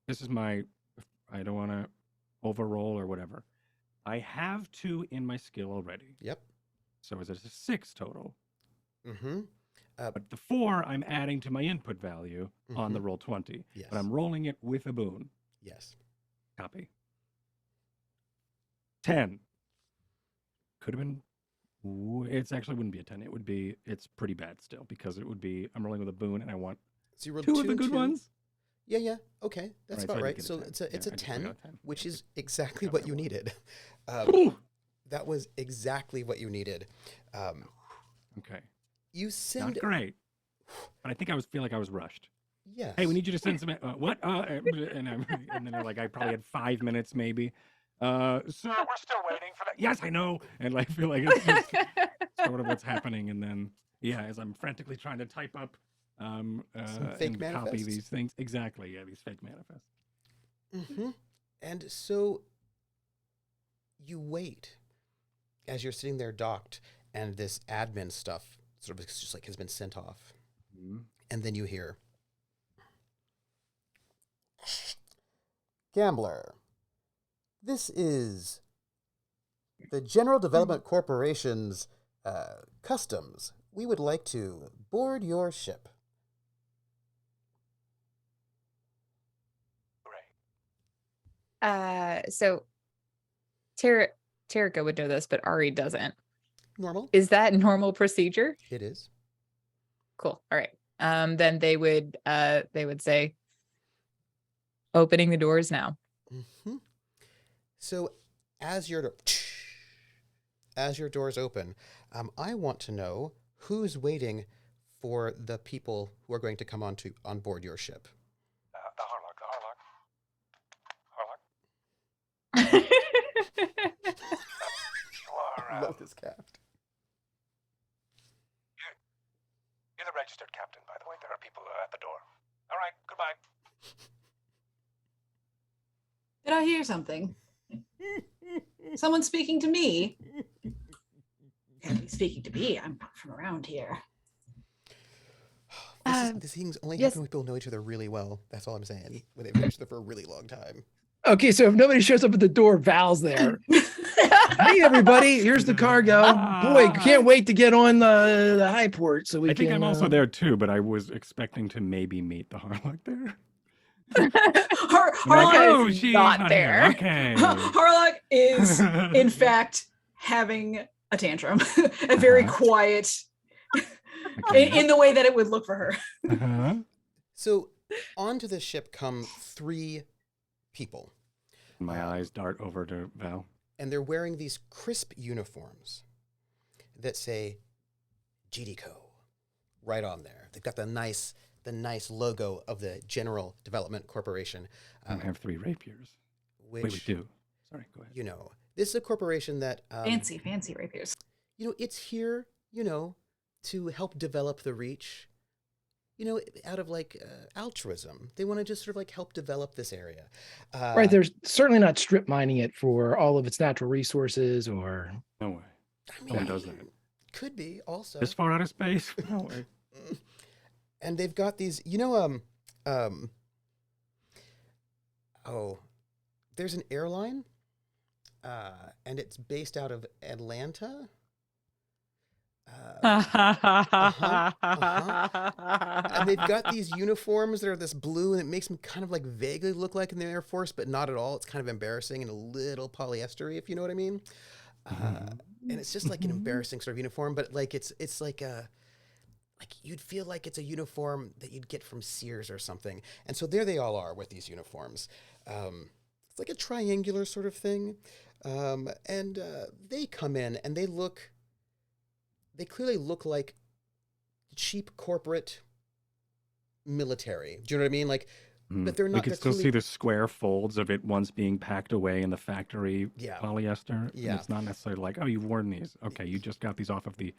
This is my. I don't want to overroll or whatever. I have 2 in my skill already. Yep. So is it a 6 total? Mm-hmm. But the 4 I'm adding to my input value on the roll 20. Yes. But I'm rolling it with a boon. Yes. Copy. 10. Could have been. It's actually wouldn't be a 10. It would be. It's pretty bad still because it would be. I'm rolling with a boon and I want So you rolled 2 of 2 the and good 2. ones. Yeah, yeah. Okay. That's Right, about so I did right. get a So 10. it's a Yeah, I just 10, got a 10. which Okay. is exactly Got what that you one. needed. That was exactly what you needed. Okay. You Not send. great. But I think feel like I was rushed. Yes. Hey, we need you to send some. What? And then they're like, I probably had 5 minutes maybe. So we're still waiting for that. Yes, I know. And I feel like it's just sort of what's happening. And then, yeah, as I'm frantically trying to type up fake and copy manifests? these things. Exactly. Yeah, these fake manifests. Mm-hmm. And so you wait as you're sitting there docked, and this admin stuff sort of just like has been sent off. Mhm. And then you hear, Gambler, this is the General Development Corporation's customs. We would like to board your ship. So Terrica would know this, but Ari doesn't. Normal? Is that normal procedure? It is. Cool. All right. Then they would say opening the doors now. Mm-hmm. So as your doors open, I want to know who's waiting for the people who are going to come on board your ship. The Harlock. I love this cast. You're the registered captain, by the way. There are people at the door. All right. Goodbye. Did I hear something? Someone speaking to me? Can't be speaking to me. I'm not from around here. These things only yes. happen when people know each other really well. That's all I'm saying. When they've known each other for a really long time. Okay, so if nobody shows up at the door, Val's there. Hey, everybody! Here's the cargo. Boy, can't wait to get on the Highport so we I think can. I'm also there too, but I was expecting to maybe meet the Harlock there. Harlock is she's not not there. here. Okay. Harlock is, in fact, having a tantrum, a very quiet, in the way that it would look for her. Uh-huh. So onto the ship come 3 people, My eyes dart over to Val. and they're wearing these crisp uniforms that say GDCO right on there. They've got the nice logo of the General Development Corporation. I have 3 rapiers. Which, Wait, we do. Sorry, go ahead. you know, this is a corporation that Fancy rapiers. you know, it's here, you know, to help develop the Reach, you know, out of like altruism. They want to just sort of like help develop this area. Right, they're certainly not strip mining it for all of its natural resources or. No way. I No one does that. Could be also. This far out of space? No way. And they've got these, you know, there's an airline, and it's based out of Atlanta. And they've got these uniforms that are this blue, and it makes them kind of like vaguely look like in the Air Force, but not at all. It's kind of embarrassing and a little polyestery, if you know what I mean. And it's just like an embarrassing sort of uniform, but like it's like a, like you'd feel like it's a uniform that you'd get from Sears or something. And so there they all are with these uniforms. It's like a triangular sort of thing. And they come in and they clearly look like cheap corporate military. Do you know what I mean? Like, but they're not. We can still see the square folds of it once being packed away in the factory polyester. Yeah. And it's not necessarily like, oh, you've worn these. Okay, you just got these off of the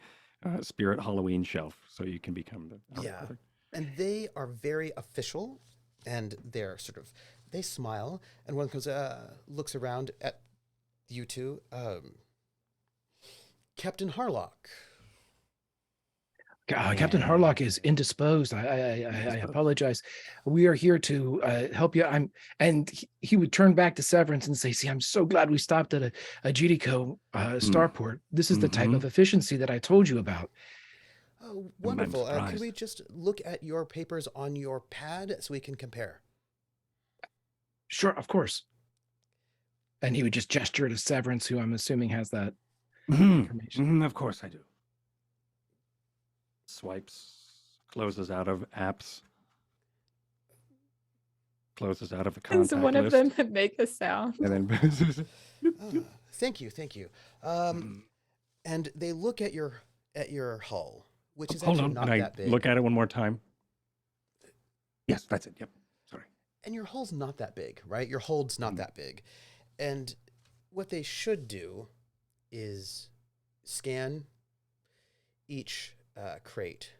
Spirit Halloween shelf, so you can become the. Oh, Yeah. perfect. And they are very official, and they're sort of, they smile, and one comes, looks around at you two. Captain Harlock. Captain Harlock is indisposed. I apologize. We are here to help you. He would turn back to Severance and say, "See, I'm so glad we stopped at a GDCO starport. This is the type of efficiency that I told you about." Oh, wonderful. Could we just look at your papers on your pad so we can compare? Sure, of course. And he would just gesture to Severance, who I'm assuming has that information. Of course I do. Swipes, closes out of apps, closes out of a contact Is one list. of them that make a sound? And then Thank you. And they look at your hull, which is hold actually on, not can I that big. look at it one more time? Yes, that's it. Yep. Sorry. And your hull's not that big, right? Your hold's not that big. And what they should do is scan each crate.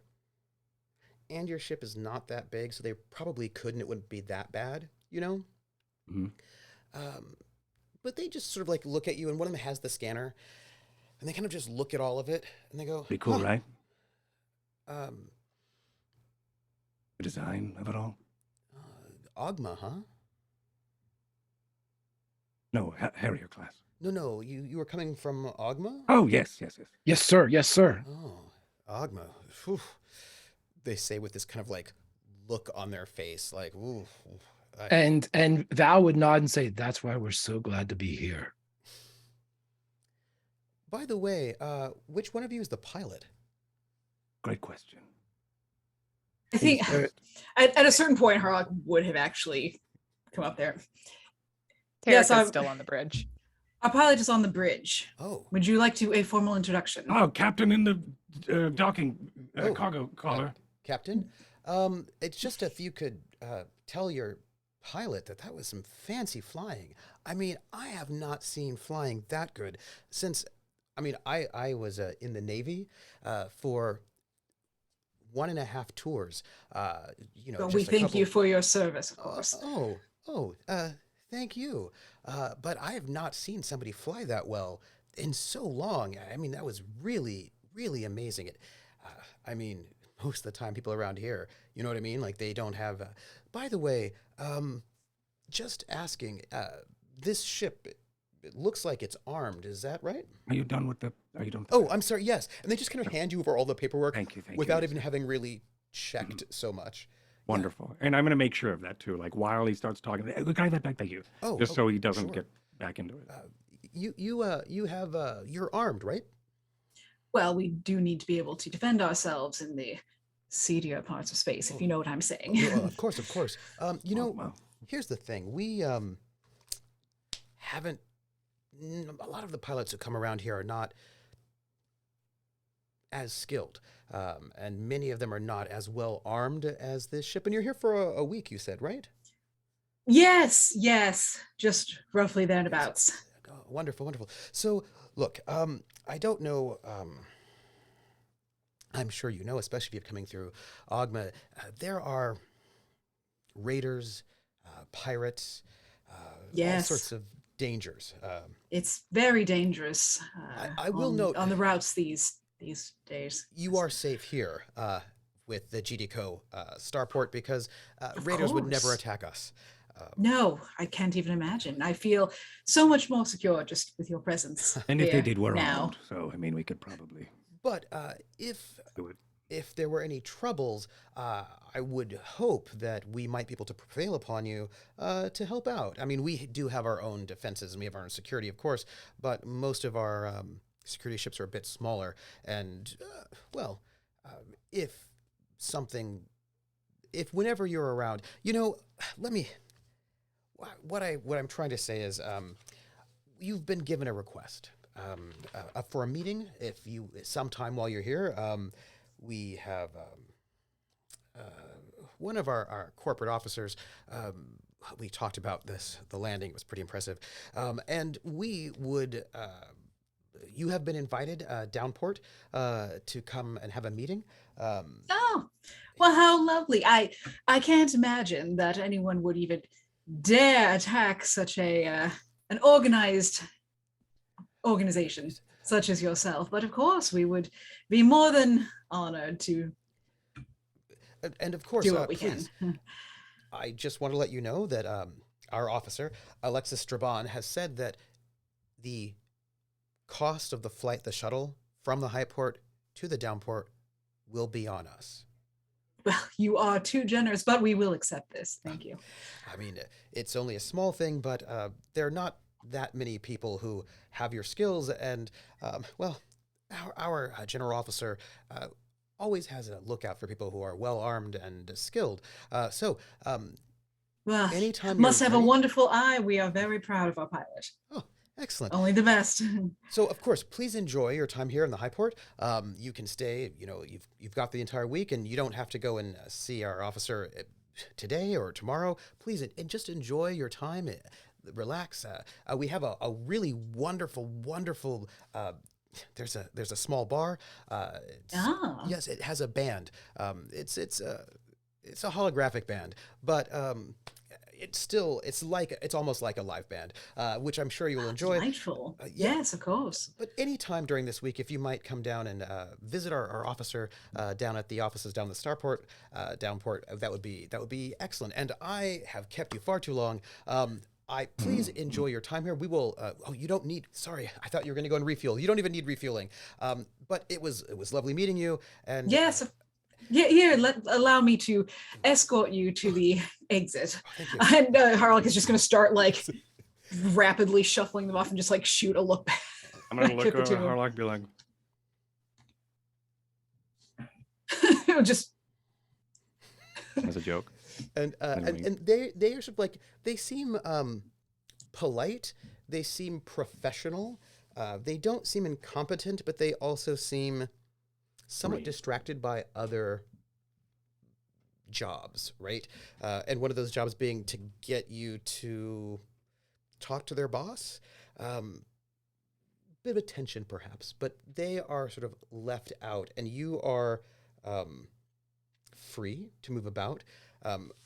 And your ship is not that big, so they probably couldn't. It wouldn't be that bad, you know? But they just sort of like look at you, and one of them has the scanner, and they kind of just look at all of it, and they go, Pretty cool, huh. right? The design of it all? Ogma, huh? No, Harrier class. No, you were coming from Ogma? Oh, yes. Yes, sir. Yes, sir. Oh, Ogma. Whew. They say with this kind of like look on their face, like, ooh. And Val would nod and say, "That's why we're so glad to be here." By the way, which one of you is the pilot? Great question. I think at a certain point, Harlock would have actually come up there. Yes, I'm still on the bridge. Our pilot is on the bridge. Oh. Would you like to a formal introduction? Oh, captain in the docking cargo caller. Captain, it's just if you could tell your pilot that was some fancy flying. I mean, I have not seen flying that good since, I was in the Navy for 1.5 tours. We thank you for your service, of course. Thank you. But I have not seen somebody fly that well in so long. I mean, that was really, really amazing. Most of the time people around here, you know what I mean? Like they don't have, by the way, just asking, this ship, it looks like it's armed. Is that right? Are you done with the? Are you done? With the Oh, I'm sorry. Yes, and they just kind of hand you over all the paperwork Thank you. without yes, even sir. having really checked so much. Wonderful. And I'm going to make sure of that too. Like while he starts talking, "Hey, can I have that back? Thank you. Oh, Just so he doesn't sure. get back into it. You have you're armed, right? Well, we do need to be able to defend ourselves in the seedier parts of space, if you know what I'm saying. No, of course, of course. Well, Here's the thing: we haven't. A lot of the pilots who come around here are not as skilled, and many of them are not as well armed as this ship. And you're here for a week, you said, right? Yes, just roughly thereabouts. Oh, wonderful, wonderful. So, look, I don't know. I'm sure you know, especially if you're coming through Ogma, there are raiders, pirates, all sorts of dangers. It's very dangerous. I will note on the routes these days. You are safe here with the GDCO starport because raiders would never course. attack us. No, I can't even imagine. I feel so much more secure just with your presence. and if they here did, we're now. armed. So I mean, we could probably But if there were any troubles, I would hope that we might be able to prevail upon you to help out. I mean, we do have our own defenses and we have our own security, of course, but most of our security ships are a bit smaller. And, if whenever you're around, what I'm trying to say is you've been given a request for a meeting. If you, sometime while you're here, we have one of our corporate officers. We talked about this. The landing was pretty impressive, and we would. You have been invited downport to come and have a meeting. Oh, well, how lovely! I can't imagine that anyone would even dare attack such an organized organization such as yourself. But of course, we would be more than honored to and of course, do what we please, can. I just want to let you know that our officer, Alexis Straban, has said that the cost of the flight, the shuttle from the Highport to the downport, will be on us. Well, you are too generous, but we will accept this. Thank you. I mean, it's only a small thing, but there are not that many people who have your skills. And, our general officer always has a lookout for people who are well armed and skilled. Well, anytime must you're have ready- a wonderful eye. We are very proud of our pilot. Oh, excellent. Only the best. So, of course, please enjoy your time here in the Highport. You can stay, you've got the entire week, and you don't have to go and see our officer today or tomorrow. Please, and just enjoy your time. Relax. We have a really wonderful, wonderful. There's a small bar. Yes, it has a band. It's a holographic band, but it's almost like a live band, which I'm sure you will enjoy. Delightful. Yeah. Yes, of course. But any time during this week, if you might come down and visit our officer down at the offices down the starport, downport, that would be excellent. And I have kept you far too long. Please enjoy your time here. We will. You don't need. Sorry, I thought you were going to go and refuel. You don't even need refueling. But it was lovely meeting you. And yes. Here, allow me to escort you to the exit. Thank you. And Harlock is just going to start like rapidly shuffling them off and just like shoot a look back. I'm going to look at the over two at of them. Harlock and be like, just as a joke. And they are sort of like, they seem polite. They seem professional. They don't seem incompetent, but they also seem somewhat distracted by other jobs, right? And one of those jobs being to get you to talk to their boss. Bit of attention, perhaps, but they are sort of left out, and you are free to move about.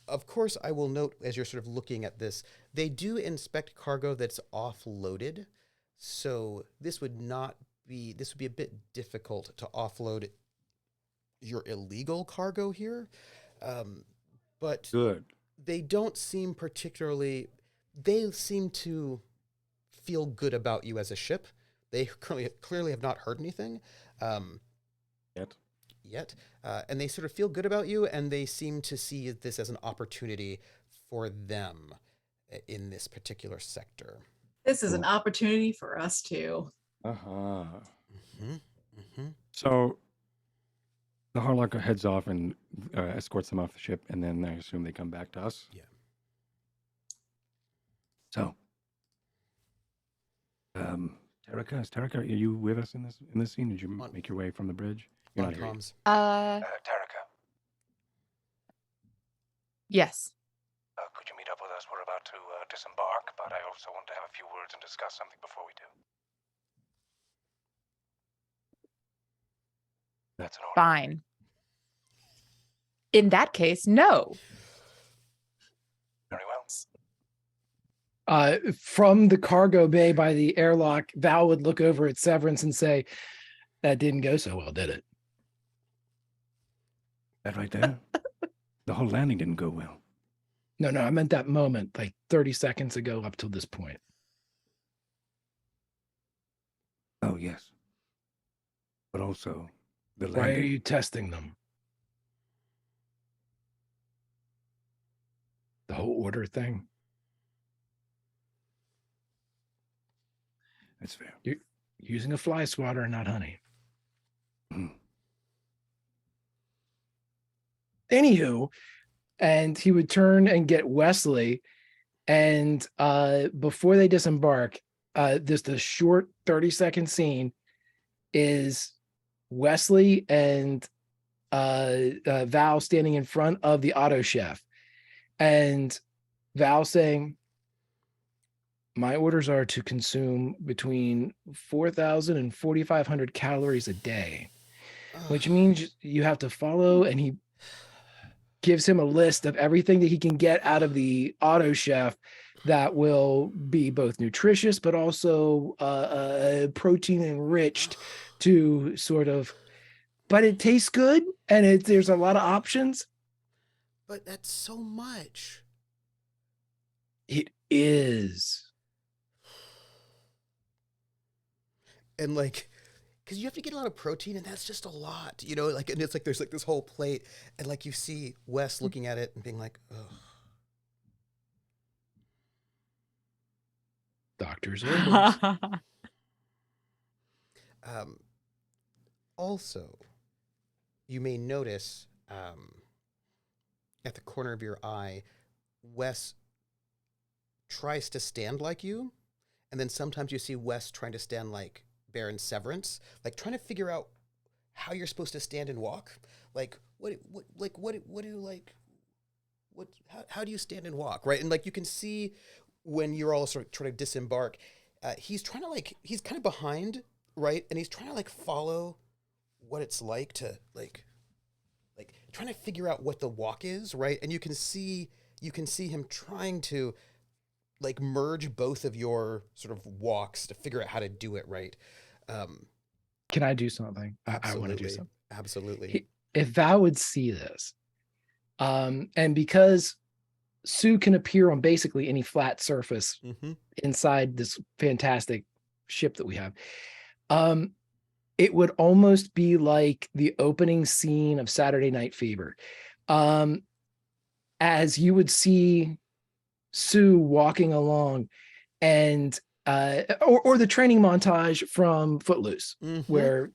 Of course, I will note, as you're sort of looking at this, they do inspect cargo that's offloaded, so this would be a bit difficult to offload your illegal cargo here. But Good. they don't seem they seem to feel good about you as a ship. They clearly have not heard anything yet. And they sort of feel good about you, and they seem to see this as an opportunity for them in this particular sector. This is an opportunity for us too. Uh-huh. Mm-hmm. So the Harlock heads off and escorts them off the ship, and then I assume they come back to us. Yeah. So, Tarika, are you with us in this scene? Did you make your way from the bridge? You're not here yet. Comms. Tarika, Yes. could you meet up with us? We're about to disembark, but I also want to have a few words and discuss something before we do. That's an order. Fine. In that case, no. Very well. From the cargo bay by the airlock, Val would look over at Severance and say, "That didn't go so well, did it?" That right there? The whole landing didn't go well. No, I meant that moment, like 30 seconds ago up till this point. Oh, yes. But also, the Why are landing. you testing them? The whole order thing? That's fair. You're using a fly swatter, not honey. Mhm. Anywho, and he would turn and get Wesley, and before they disembark, just a short 30-second scene is Wesley and Val standing in front of the auto chef, and Val saying, "My orders are to consume between 4,000 and 4,500 calories a day," which means you have to follow, and he gives him a list of everything that he can get out of the auto chef that will be both nutritious but also protein enriched to sort of, but it tastes good, and there's a lot of options. But that's so much. It is. And like, because you have to get a lot of protein, and that's just a lot, you know, like, and it's like there's like this whole plate, and like you see Wes looking at it and being like, ugh. Doctor's orders. Also, you may notice at the corner of your eye, Wes tries to stand like you, and then sometimes you see Wes trying to stand like Baron Severance, like trying to figure out how you're supposed to stand and walk. Like how do you stand and walk, right? And like you can see when you're all sort of trying to disembark, he's trying to he's kind of behind, right? And he's trying to like follow what it's like to like trying to figure out what the walk is, right? And you can see him trying to like merge both of your sort of walks to figure out how to do it right. Can I do something? I want to do Absolutely. something. Absolutely. If Val would see this, and because Sue can appear on basically any flat surface Mm-hmm. inside this fantastic ship that we have, it would almost be like the opening scene of Saturday Night Fever. As you would see Sue walking along, and or the training montage from Footloose, Mm-hmm. where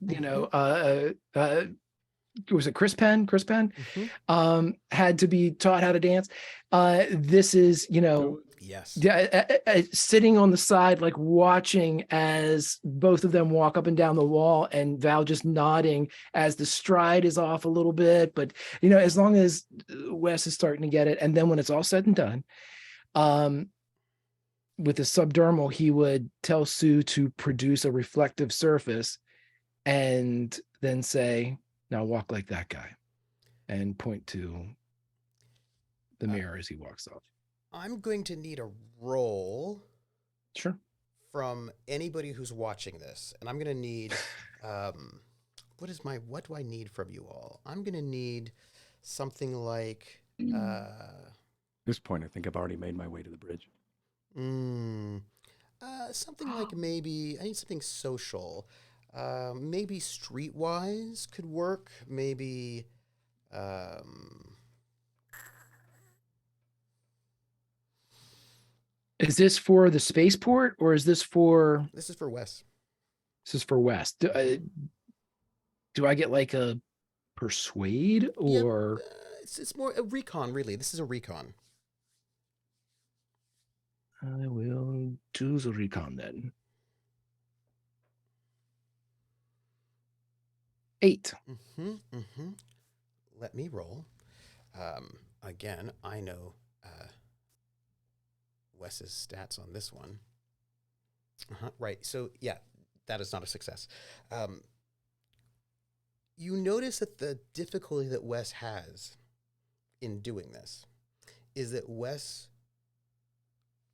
was it Chris Penn Mm-hmm. had to be taught how to dance. This is Yes. sitting on the side, like watching as both of them walk up and down the wall, and Val just nodding as the stride is off a little bit, but as long as Wes is starting to get it. And then when it's all said and done, with the subdermal, he would tell Sue to produce a reflective surface and then say, "Now walk like that guy," and point to the mirror as he walks off. I'm going to need a roll Sure. from anybody who's watching this, and I'm going to need what do I need from you all? I'm going to need something like At this point, I think I've already made my way to the bridge. Something like maybe I need something social. Maybe streetwise could work. Maybe. Is this for the spaceport or is this for? This is for Wes. This is for West. Do I get like a persuade Yep. or? It's more a recon, really. This is a recon. I will do the recon then. 8. Let me roll. Again, I know Wes's stats on this one. Right. So yeah, that is not a success. You notice that the difficulty that Wes has in doing this is that Wes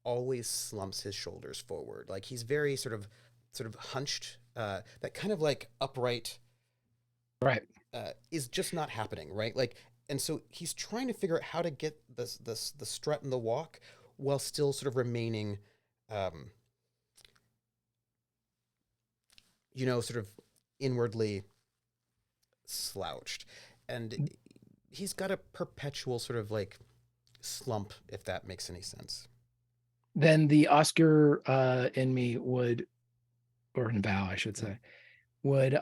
always slumps his shoulders forward. Like he's very sort of hunched. That kind of like upright. Right. Is just not happening, right? Like, and so he's trying to figure out how to get the strut and the walk while still sort of remaining, sort of inwardly slouched, and he's got a perpetual sort of like slump, if that makes any sense. Then the Oscar in me would, or in Val, I should say, would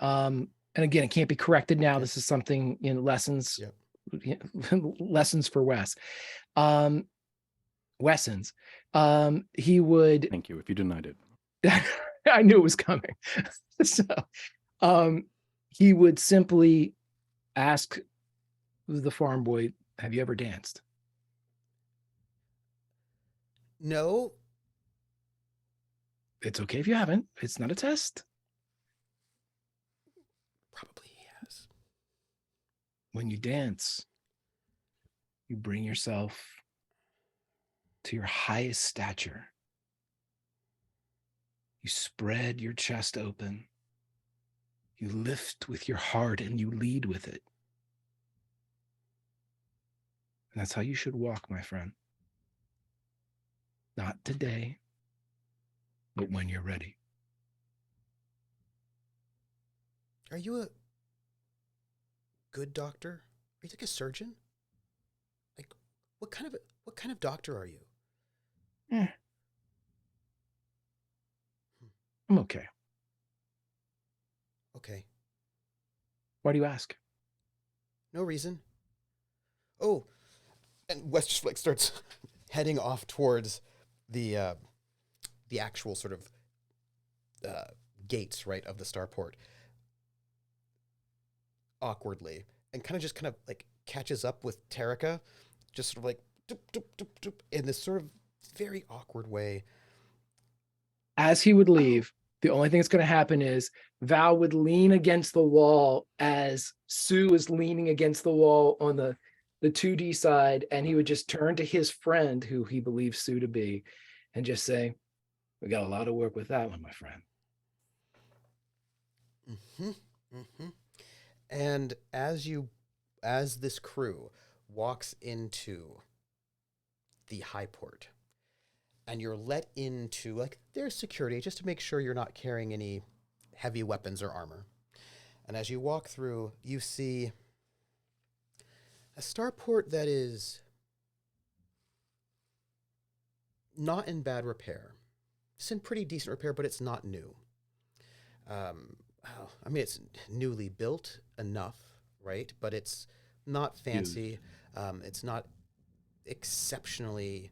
and again, it can't be corrected now. This is something in lessons, lessons for Wes. Wessons. He would. Thank you. If you denied it, I knew it was coming. So, he would simply ask the farm boy, "Have you ever danced?" No. It's okay if you haven't. It's not a test. Probably he has. When you dance, you bring yourself to your highest stature. You spread your chest open. You lift with your heart and you lead with it. And that's how you should walk, my friend. Not today, but when you're ready. Are you a good doctor? Are you like a surgeon? Like, what kind of doctor are you? I'm okay. Okay. Why do you ask? No reason. Oh, and Wes just like starts heading off towards the actual sort of gates, right, of the starport. Awkwardly, and kind of like catches up with Tarika, just sort of like doop, doop, doop, doop, in this sort of very awkward way. As he would leave, the only thing that's going to happen is Val would lean against the wall as Sue is leaning against the wall on the 2D side, and he would just turn to his friend, who he believes Sue to be, and just say, "We got a lot of work with that one, my friend." And as this crew walks into the Highport, and you're let into like their security just to make sure you're not carrying any heavy weapons or armor. And as you walk through, you see a starport that is not in bad repair. It's in pretty decent repair, but it's not new. I mean, it's newly built enough, right? But it's not fancy. It's not exceptionally,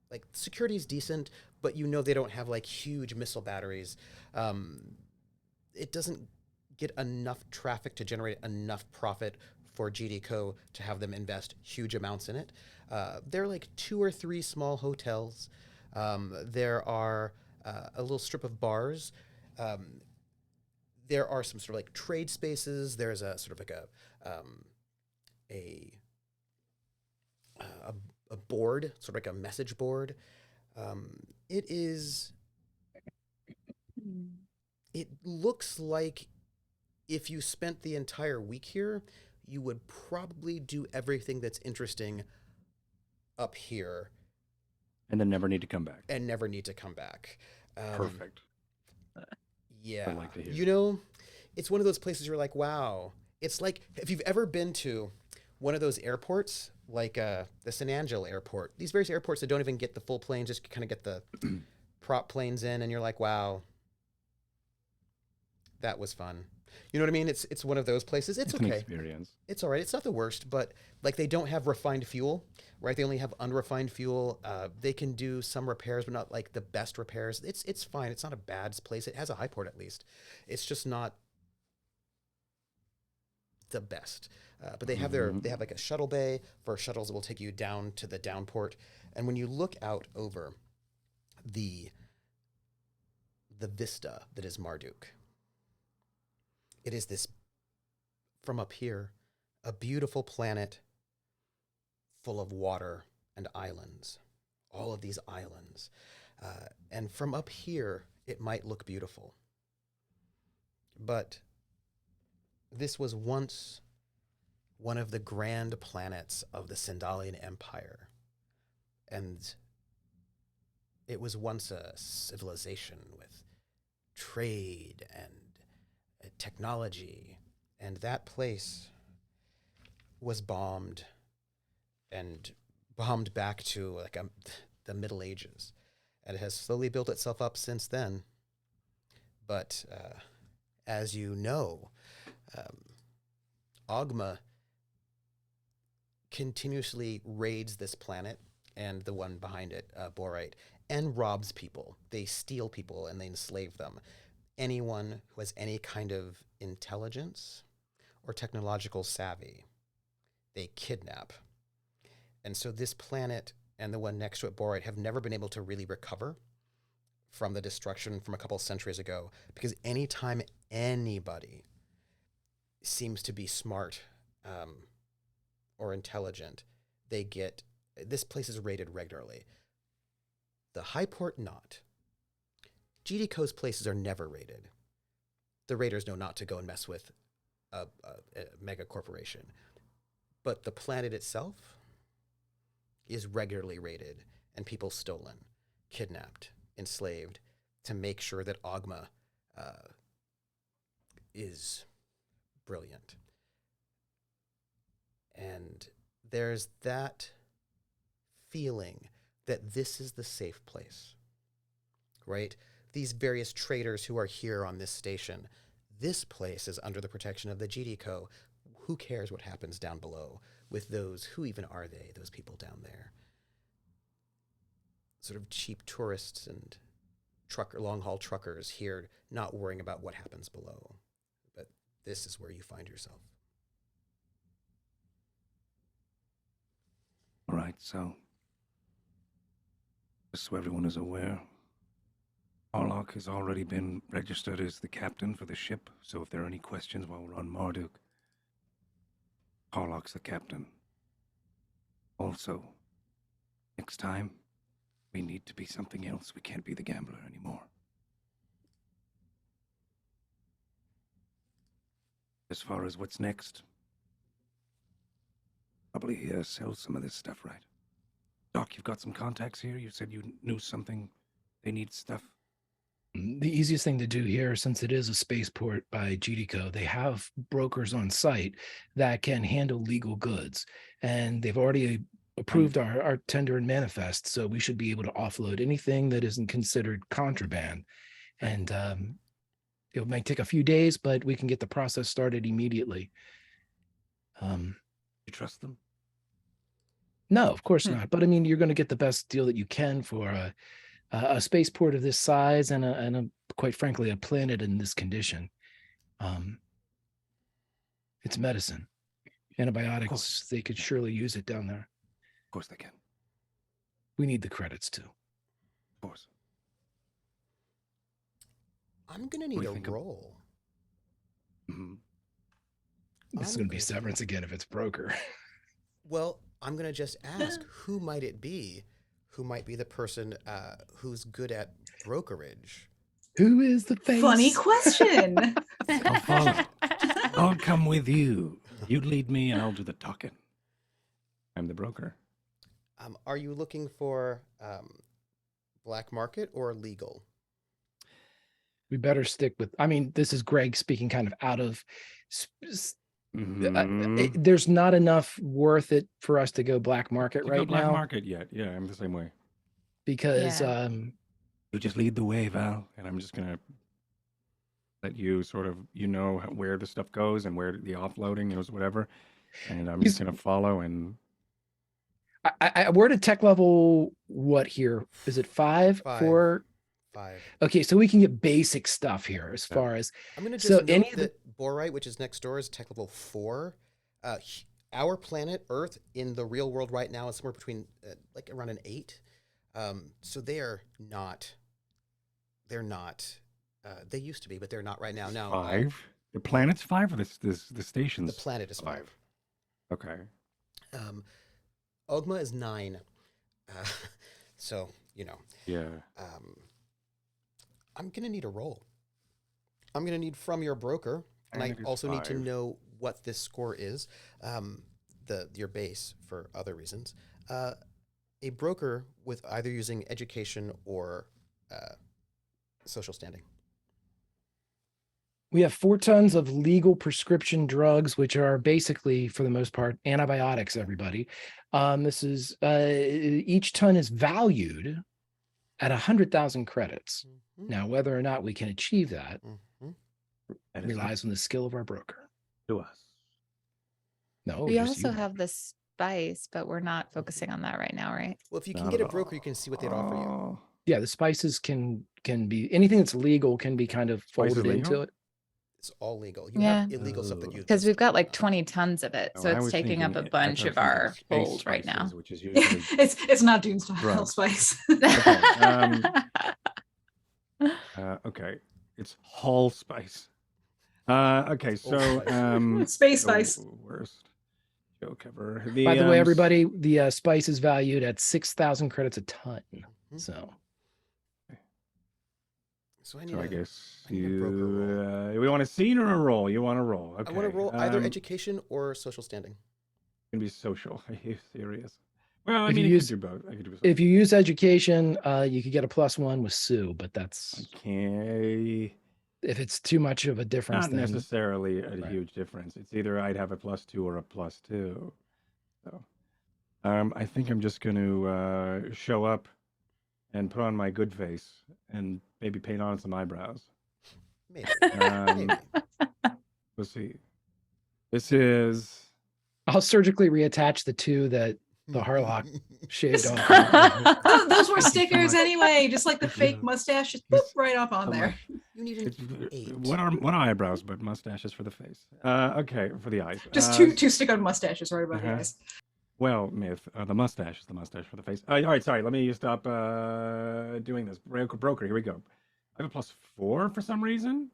like, security is decent, but you know they don't have like huge missile batteries. It doesn't get enough traffic to generate enough profit for GDCO to have them invest huge amounts in it. There are like 2 or 3 small hotels. There are a little strip of bars. There are some sort of like trade spaces. There's a sort of like a board, sort of like a message board. It looks like if you spent the entire week here, you would probably do everything that's interesting up here and then never need to come back. and never need to come back. Perfect. Yeah. I'd like to hear. You know, it's one of those places you're like, wow. It's like if you've ever been to one of those airports, like the San Angelo airport, these various airports that don't even get the full planes, just kind of get the prop planes in, and you're like, wow, that was fun. You know what I mean? It's one of those places. It's an okay. experience. It's all right. It's not the worst, but like they don't have refined fuel, right? They only have unrefined fuel. They can do some repairs, but not like the best repairs. It's fine. It's not a bad place. It has a high port at least. It's just not the best. But they have they have like a shuttle bay for shuttles that will take you down to the downport. And when you look out over the vista that is Marduk, it is this, from up here, a beautiful planet full of water and islands, all of these islands. And from up here, it might look beautiful. But this was once one of the grand planets of the Sindalian Empire. And it was once a civilization with trade and technology, and that place was bombed back to like the Middle Ages, and it has slowly built itself up since then. But as you know, Ogma continuously raids this planet and the one behind it, Borite, and robs people. They steal people and they enslave them. Anyone who has any kind of intelligence or technological savvy, they kidnap. And so this planet and the one next to it, Borite, have never been able to really recover from the destruction from a couple of centuries ago, because anytime anybody seems to be smart or intelligent, this place is raided regularly. The Highport, not. GDCO's places are never raided. The raiders know not to go and mess with a mega corporation. But the planet itself is regularly raided and people stolen, kidnapped, enslaved, to make sure that Ogma is brilliant. And there's that feeling that this is the safe place, right? These various traders who are here on this station, this place is under the protection of the GDCO. Who cares what happens down below with those, who even are they, those people down there? Sort of cheap tourists and long-haul truckers here, not worrying about what happens below. But this is where you find yourself. All right, so just so everyone is aware, Harlock has already been registered as the captain for the ship, so if there are any questions while we're on Marduk, Harlock's the captain. Also, next time, we need to be something else. We can't be the gambler anymore. As far as what's next, probably sell some of this stuff, right? Doc, you've got some contacts here? You said you knew something. They need stuff. The easiest thing to do here, since it is a spaceport by GDCO, they have brokers on site that can handle legal goods. And they've already approved our tender and manifest, so we should be able to offload anything that isn't considered contraband. And it might take a few days, but we can get the process started immediately. You trust them? No, of course not. But I mean, you're going to get the best deal that you can for a spaceport of this size and a quite frankly, a planet in this condition. It's medicine. Antibiotics, they could surely use it down there. Of course they can. We need the credits too. Of course. I'm going to need a roll. Mm-hmm. This is going to be severance again if it's broker. Well, I'm going to just ask, who might it be? Who might be the person who's good at brokerage? Who is the face? Funny question. I'll follow. I'll come with you. You lead me and I'll do the talking. I'm the broker. Are you looking for black market or legal? We better stick with. I mean, this is Greg speaking kind of out of. Mhm. There's not enough worth it for us to go black market To go right black now market yet? Yeah, I'm the same way. because Yeah. You just lead the way, Val, and I'm just gonna let you sort of where the stuff goes and where the offloading is, whatever, and I'm just gonna follow. And we're at a tech level. What here? Is it 5? 5. 4? 5. Okay, so we can get basic stuff here as Yeah. far as I'm going to just so note any of the that Borite, which is next door, is tech level 4. Our planet Earth in the real world right now is somewhere between like around an 8. So they're not. They used to be, but they're not right now. Now 5. The planet's 5, or the station's the planet is 5. Okay. Ogma is 9. So Yeah. I'm going to need a roll. I'm going to need from your broker, and I Planet is also need to 5. know what this score is, your base for other reasons. A broker with either using education or social standing. we have 4 tons of legal prescription drugs, which are basically, for the most part, antibiotics. Everybody, this is each ton is valued at 100,000 credits. Mhm. Now, whether or not we can achieve that Mhm. That is relies on the skill of our broker. to us. No, We just also you. have the spice, but we're not focusing on that right now, right? Well, if you can Not get a at broker, you can see what they'd offer you. all. Yeah, the spices can be anything that's legal can be kind of Spice is folded legal? into it. It's all legal. You have Yeah. illegal stuff that you Because we've got like just- 20 tons of it. Oh, So I it's was taking up a thinking- I bunch was of our thinking space hold right now. spices, which is usually It's not Dune style Drugs. spice. okay. It's Hall Spice. Okay, so spice. Space the spice. worst joke ever. By the way, everybody, the spice is valued at 6,000 credits a ton. Mhm. So So I need, So I a, guess I need a broker roll. we want a scene or a roll? You want a roll? Okay. I want to roll either education or social standing. Can be social. Are you serious? Well, I If mean, you I use- could do both. I could do both. if you use education, you could get a +1 with Sue, but that's Okay. if it's too much of a difference. Not Then necessarily a Right. huge difference. It's either I'd have a +2 or a +2. So, I think I'm just going to show up and put on my good face and maybe paint on some eyebrows. Maybe. Um, Maybe. We'll see. This is I'll surgically reattach the 2 that the Harlock shaved Just- off. Those were Thank you so stickers much. anyway, just like the Thank you. fake mustache, just boop, right up on so there. much. You need an It's- 8. What are eyebrows but mustaches for the face? Okay, for the eyes. Just two stick-on mustaches right about the uh-huh. eyes. Well, Myth, the mustache is the mustache for the face. All right, sorry. Let me stop doing this. Broker, here we go. I have a +4 for some reason.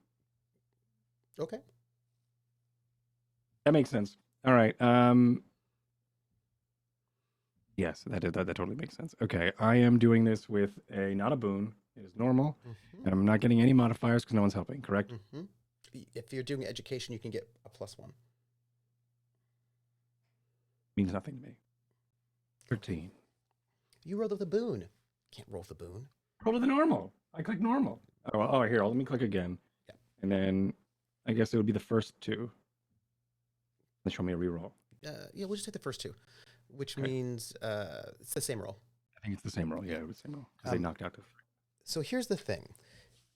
Okay. That makes sense. All right. Yes, that totally makes sense. Okay, I am doing this with not a boon. It is normal. And I'm not getting any modifiers because no one's helping, correct? Mm-hmm. If you're doing education, you can get a +1. Means nothing to me. 13. You rolled with a boon. Can't roll with a boon. Roll to the normal. I click normal. Oh, here, let me click again. Yeah. And then I guess it would be the first 2. Let's show me a reroll. Yeah, we'll just take the first 2, which Okay. means it's the same roll. I think it's the same roll. Yeah, it was the same roll. Because they knocked out the 3. So here's the thing.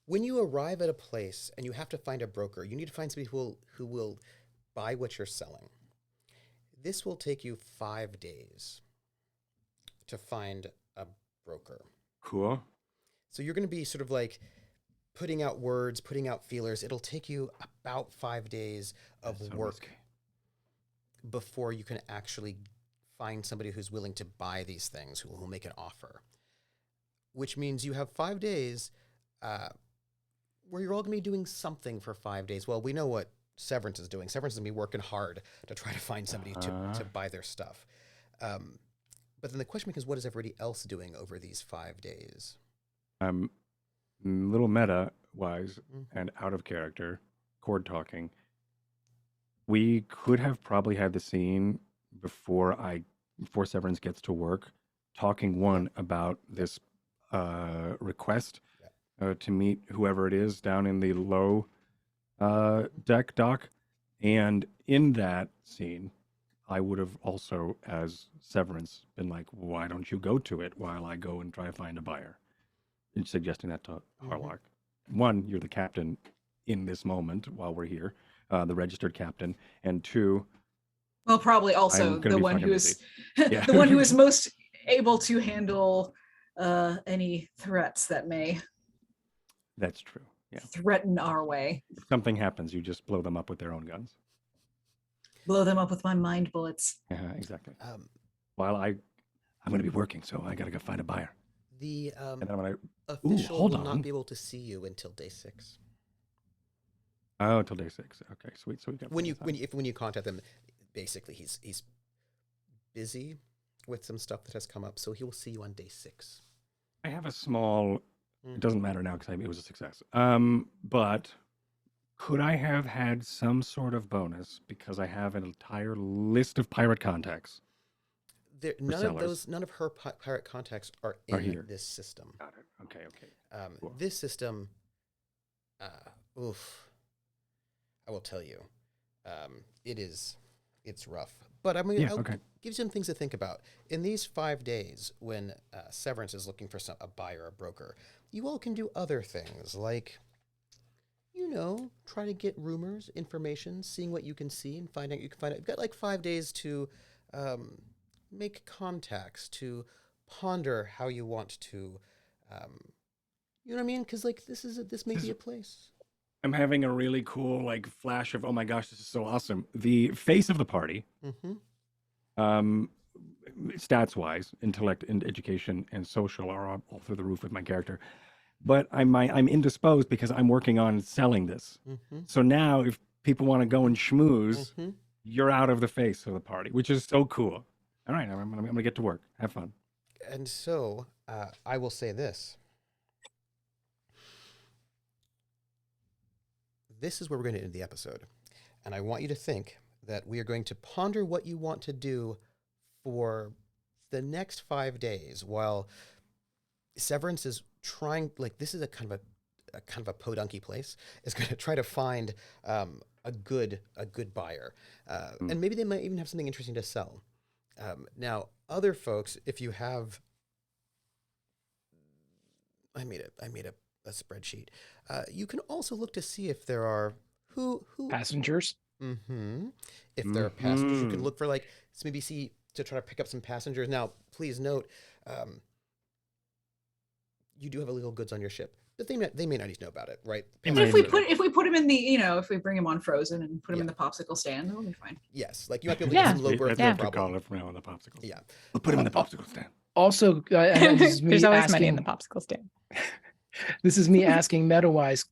When you arrive at a place and you have to find a broker, you need to find somebody who will buy what you're selling. This will take you 5 days to find a broker. Cool. So you're going to be sort of like putting out words, putting out feelers. It'll take you about 5 days of That's so work risky. before you can actually find somebody who's willing to buy these things, who will make an offer. Which means you have 5 days where you're all going to be doing something for 5 days. Well, we know what Severance is doing. Severance is going to be working hard to try to find somebody to buy their stuff. But then the question becomes, what is everybody else doing over these 5 days? Little meta-wise and out of character, chord talking. We could have probably had the scene before Severance gets to work, talking about this request to meet whoever it is down in the low deck dock. And in that scene, I would have also, as Severance, been like, why don't you go to it while I go and try to find a buyer? And suggesting that to Harlock. One, you're the captain in this moment while we're here, the registered captain. And two, Well, probably also I'm gonna the be one fucking who is busy. Yeah. the one who is most able to handle any threats that may That's true. Yeah. threaten our way. If something happens, you just blow them up with their own guns. Blow them up with my mind bullets. Yeah, exactly. While I'm going to be working, so I got to go find a buyer. The And then I'm going to... official hold will on. not be able to see you until day 6. Oh, until day 6. Okay, sweet. So we got When plenty of time. you contact them, basically he's busy with some stuff that has come up, so he will see you on day 6. I have a small... It doesn't matter now because it was a success. But could I have had some sort of bonus because I have an entire list of pirate contacts? None of her pirate contacts are in here. this system. Got it. Okay. Cool. This system, I will tell you, it's rough. But I mean, I'll give you some things to think about. In these 5 days, when Severance is looking for a buyer, a broker, you all can do other things like, try to get rumors, information, seeing what you can see and find out. You've got like 5 days to make contacts, to ponder how you want to, you know what I mean? Because like this may be a place. I'm having a really cool like flash of, oh my gosh, this is so awesome. The face of the party, stats wise, intellect and education and social are all through the roof with my character. But I'm indisposed because I'm working on selling this. So now if people want to go and schmooze, you're out of the face of the party, which is so cool. All right, I'm going to get to work. Have fun. And so I will say this. This is where we're going to end the episode. And I want you to think that we are going to ponder what you want to do for the next 5 days while Severance is trying, like, this is a kind of a podunky place, is going to try to find a good buyer. And maybe they might even have something interesting to sell. Now, other folks, if you have, I made a spreadsheet. You can also look to see if there are who Passengers. If there are passengers, you can look for maybe see to try to pick up some passengers. Now, please note, you do have illegal goods on your ship, but they may not need to know about it, right? But if we put him in the, if we bring him on frozen and put him in the popsicle stand, it'll be fine. Yes, like you might be able to get some low birth Yeah. problem. Call it from now on the popsicle. Yeah, We'll put him in the popsicle stand. Also, there's always money in the popsicle stand. This is me asking MetaWise,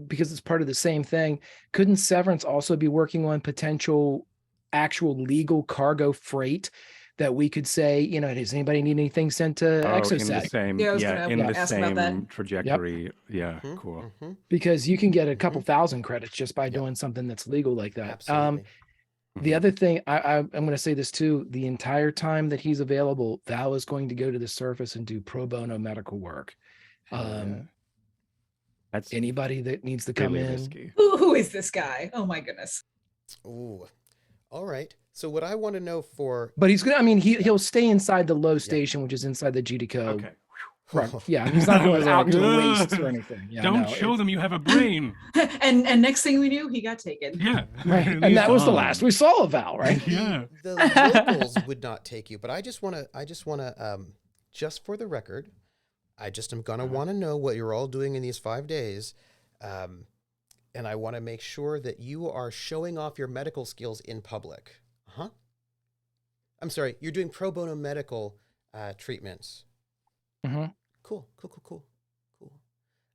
because it's part of the same thing, couldn't Severance also be working on potential actual legal cargo freight that we could say, does anybody need anything sent to Exocet? In the same trajectory. Yep. Yeah, cool. Because you can get a couple thousand credits just by doing something that's legal like that. Absolutely. The other thing, I'm going to say this too, the entire time that he's available, Val is going to go to the surface and do pro bono medical work. That's anybody that needs to come in. Risky. Who is this guy? Oh my goodness. Ooh. All right. So what I want to know but he's gonna, he'll stay inside the low station, which is inside the GDCO. Okay. Right. Yeah, he's not going out into the wastes or anything. Yeah, Don't show them you have a brain. and next thing we knew, he got taken. Yeah. Right. And that was the last we saw of Val, right? Yeah. The locals would not take you, but I just want to, just for the record, I just am going to want to know what you're all doing in these 5 days. And I want to make sure that you are showing off your medical skills in public. I'm sorry, you're doing pro bono medical treatments. Cool.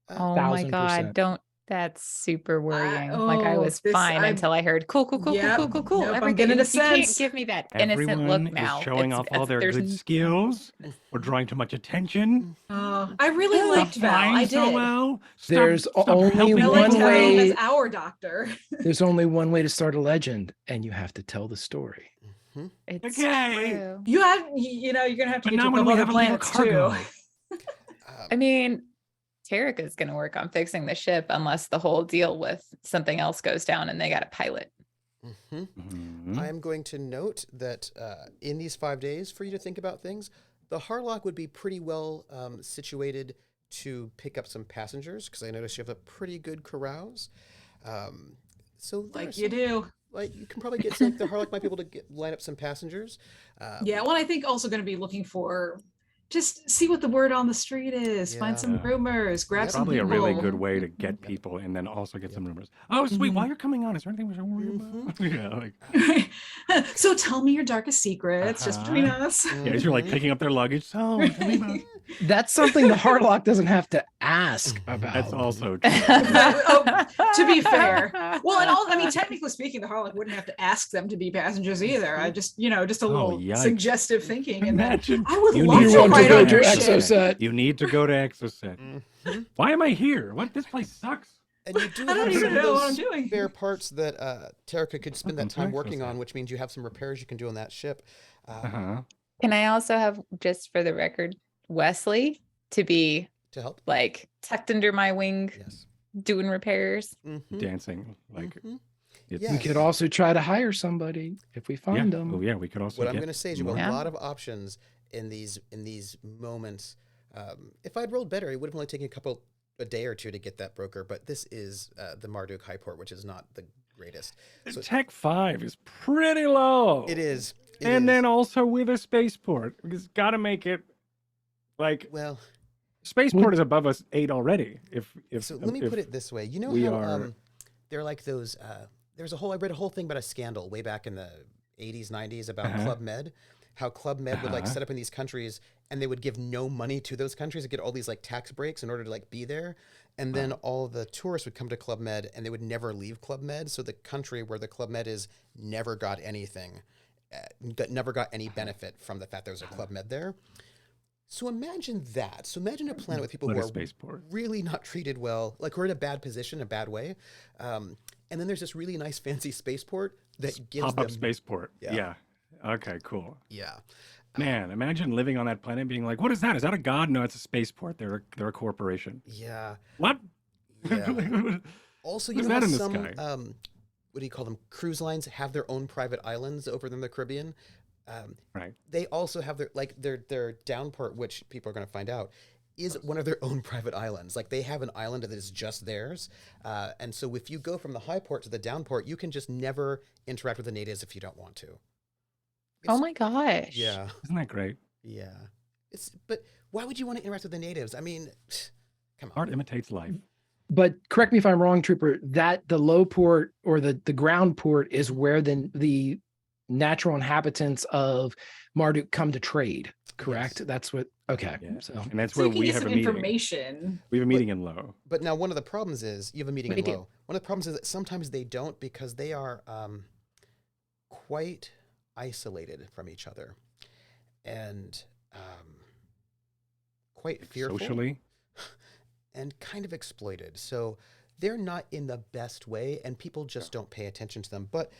Oh my God, that's super worrying. I was fine until I heard cool. Nope, I'm You getting a can't sense. give me that innocent look now. Is showing off all their good skills or drawing too much attention. I really liked Val. I did. So well. There's only helping I one liked people. having him way. as our doctor. There's only one way to start a legend, and you have to tell the story. It's Okay. true. You're gonna have to But get now to a when couple we other have illegal planets cargo. too. I mean, Tarek is going to work on fixing the ship unless the whole deal with something else goes down and they got a pilot. I am going to note that in these 5 days for you to think about things, the Harlock would be pretty well situated to pick up some passengers, because I noticed you have a pretty good carouse. So Like you do. Like you can probably get some, the Harlock might be able to line up some passengers. Yeah, well, I think also going to be looking for, just see what the word on the street is. Find some Yeah. rumors, grab some Probably a people. really good way to get people and then also get some rumors. Oh, sweet. While you're coming on, is there anything we should worry about? Yeah, like, So tell me your darkest secrets, just between us. yeah, you're like picking up their luggage. So tell me about. That's something the Harlock doesn't have to ask about. That's also true. To be fair, well, and all, I mean, technically speaking, the Harlock wouldn't have to ask them to be passengers either. I just, just a little yikes. suggestive thinking, and then Imagine I would you love need to one to write go on to your Exoset. ship. You need to go to Exoset. Why am I here? What? This place sucks. And you do I don't have even some of know what I'm those doing. spare parts that Terica could spend that Welcome time to working Exoset. on, which means you have some repairs you can do on that ship. Can I also have, just for the record, Wesley to be To help? like tucked under my wing, Yes. doing repairs? Dancing like it's Yeah. We could also try to hire somebody if we find yeah. them. Oh yeah, we could also. What I'm get going to say is you have more- a Yeah. lot of options in these moments. If I'd rolled better, it would have only taken a day or two to get that broker. But this is the Marduk Highport, which is not the greatest. So Tech 5 is pretty low. it is. It and is. then also with a spaceport, because got to make it like Well, spaceport is above us 8 already. If so let me put it this way. You know we how are- they're like those. I read a whole thing about a scandal way back in the 80s, 90s about Uh-huh. Club Med. How Club Med would like set up in these countries, and they would give no money to those countries and get all these like tax breaks in order to like be there. And then all the tourists would come to Club Med, and they would never leave Club Med. So the country where the Club Med is never got anything, never got any benefit from the fact there was a Club Med there. So imagine that. So imagine a planet with people What who a are spaceport. really not treated well, like we're in a bad position, a bad way. And then there's this really nice fancy spaceport that gives Pop-up them spaceport. Yeah. Yeah. Okay, cool. Yeah. Man, imagine living on that planet and being like, what is that? Is that a god? No, it's a spaceport. They're a corporation. Yeah. What? Yeah. Also, you What's know that how in the some sky? what do you call them? Cruise lines have their own private islands over in the Caribbean. Right. They also have their downport, which people are going to find out, is one of their own private islands. Like they have an island that is just theirs. And so if you go from the high port to the downport, you can just never interact with the natives if you don't want to. Oh my gosh. Yeah. Isn't that great? Yeah. But why would you want to interact with the natives? I mean, come on. Art imitates life. But correct me if I'm wrong, Trooper, that the low port or the ground port is where the natural inhabitants of Marduk come to trade, correct? Yes. That's what, okay. Yeah. So And that's So where you can we get have a some meeting. information. We have a meeting in Low. But now one of the problems is you have a meeting We in do. low. One of the problems is that sometimes they don't because they are quite isolated from each other and quite fearful Socially. and kind of exploited. So they're not in the best way and people just don't pay attention to them. But,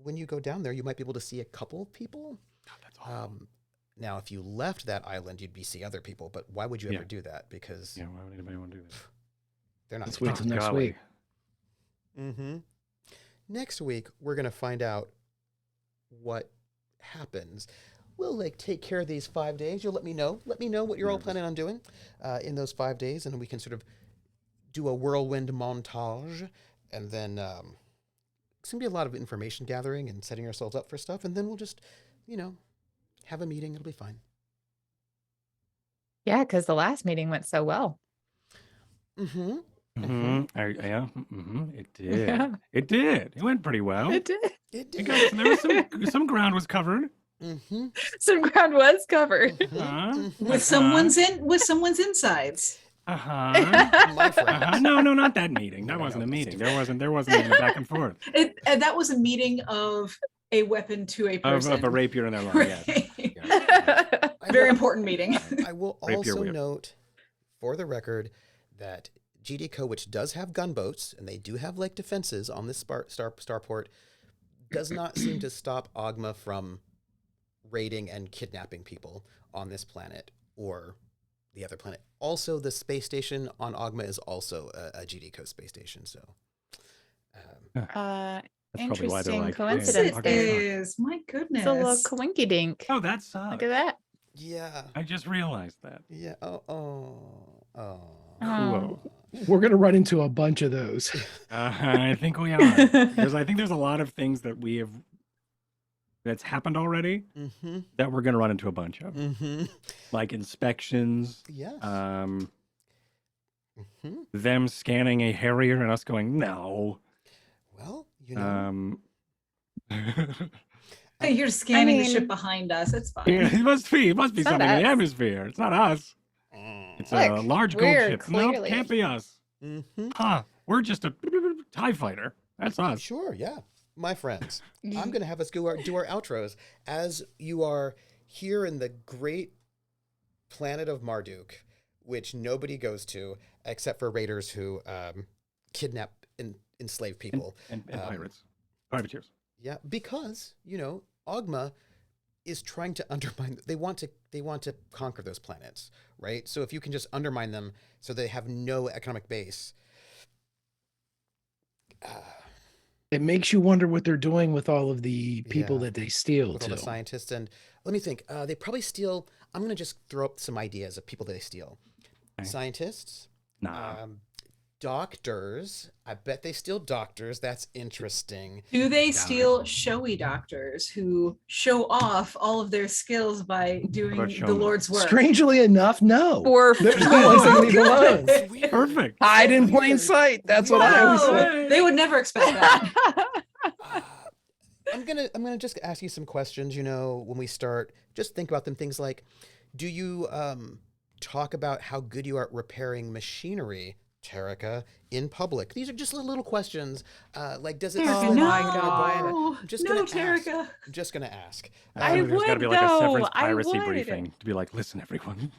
when you go down there, you might be able to see a couple of people. That's awful. Now, if you left that island, you'd see other people. But why would you Yeah. ever do that? Because Yeah, why would anybody want to do that? they're not. let's wait till next Golly. week. Mm-hmm. Next week, we're going to find out what happens. We'll take care of these 5 days. You'll let me know. Let me know what you're all planning on doing in those 5 days, and we can sort of do a whirlwind montage, and then it's going to be a lot of information gathering and setting ourselves up for stuff, and then we'll just, have a meeting. It'll be fine. Yeah, because the last meeting went so well. Mm-hmm. It did. Yeah. It did. It went pretty well. It did. It It did. got- there was some ground was covered. Mm-hmm. Some ground was covered. Uh-huh. With someone's insides. Uh-huh. My friend. No, not that meeting. That No, wasn't a no, meeting. There wasn't even a back and forth And that was a meeting of a weapon to a person. of a rapier in their line. Yes. Right. Yeah. Very important meeting. I will Rapier also whip. note, for the record, that GDCO, which does have gunboats, and they do have defenses on this starport, does not seem to stop Ogma from raiding and kidnapping people on this planet or the other planet. Also, the space station on Ogma is also a GD code space station. So, That's probably why they're Interesting like, hey, coincidence Ogma there. sucks. My goodness. It's a little coinky dink. Oh, that sucks. Look at that. yeah, I just realized that. yeah. Oh. Cool. We're gonna run into a bunch of those. I think we are. Because I think there's a lot of things that that's happened already Mm-hmm. that we're going to run into a bunch of. Mm-hmm. Like inspections, Yes. mm-hmm. them scanning a Harrier and us going, no. Well, you know. Hey, you're scanning the mean- ship behind us. It's fine. Yeah, it must be It's not something in the us. atmosphere. It's not us. It's a Look, large gold we're ship. No, it clearly- can't be us. Mm-hmm. Huh. We're just a TIE fighter. That's us. Sure, yeah. My friends, I'm going to have us do our outros as you are here in the great planet of Marduk, which nobody goes to except for raiders who kidnap and enslave people. And pirates. Privateers. Yeah, because, you know, Ogma is trying to undermine. They want to conquer those planets, right? So if you can just undermine them so they have no economic base. It makes you wonder what they're doing with all of the people Yeah. that they steal With all the too. scientists. And let me think. They probably steal. I'm going to just throw up some ideas of people that they steal. Okay. Scientists, Nah. doctors. I bet they steal doctors. That's interesting. Do they Got it. steal showy doctors who show off all of their skills by doing about the showmen? Lord's work? Strangely enough, no. For There's no ones that leave alone. It's weird. Perfect. Hide in plain sight. That's what I always Wow. say. They would never expect that. Uh, I'm gonna just ask you some questions. You know, when we start, just think about them. Things like, do you talk about how good you are at repairing machinery, Terica, in public? These are just little questions. Like, does it Terica, slip no. out of the bar? no, I'm just no, gonna ask. Terica. I'm just gonna ask. I There's got to would, be like a severance though. I piracy would. briefing to be like, listen, everyone.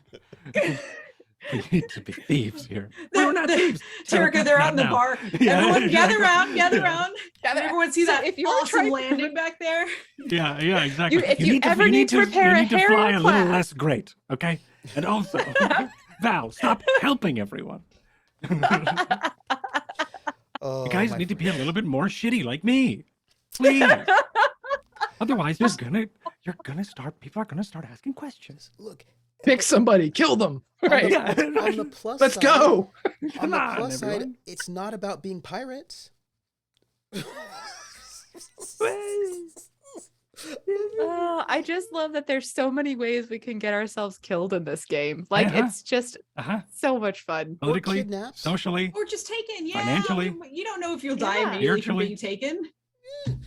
We need to be thieves here. We're not thieves. Terica, they're out in the Not now. bar. Yeah, Everyone gather exactly. around, gather Yeah. around. Gather- Everyone see So that if you were awesome trying to landing back there? Yeah, exactly. If you ever need to repair a you need to fly Harrier a little class. less great, okay? And also, Val, stop helping everyone. Oh, You guys my need to be a friend. little bit more shitty like me. Please. Otherwise, you're gonna start, people are gonna start asking questions. Look. Pick somebody, kill them. Right. Yeah, On the plus Let's side, go. On Come the on, plus side, everyone. it's not about being pirates. Oh, I just love that there's so many ways we can get ourselves killed in this game. Like, Uh-huh. it's just Uh-huh. so much fun. Politically, kidnaps. socially. Or just taken, yeah. Financially. You don't know if you'll die Yeah. immediately from Spiritually. being taken.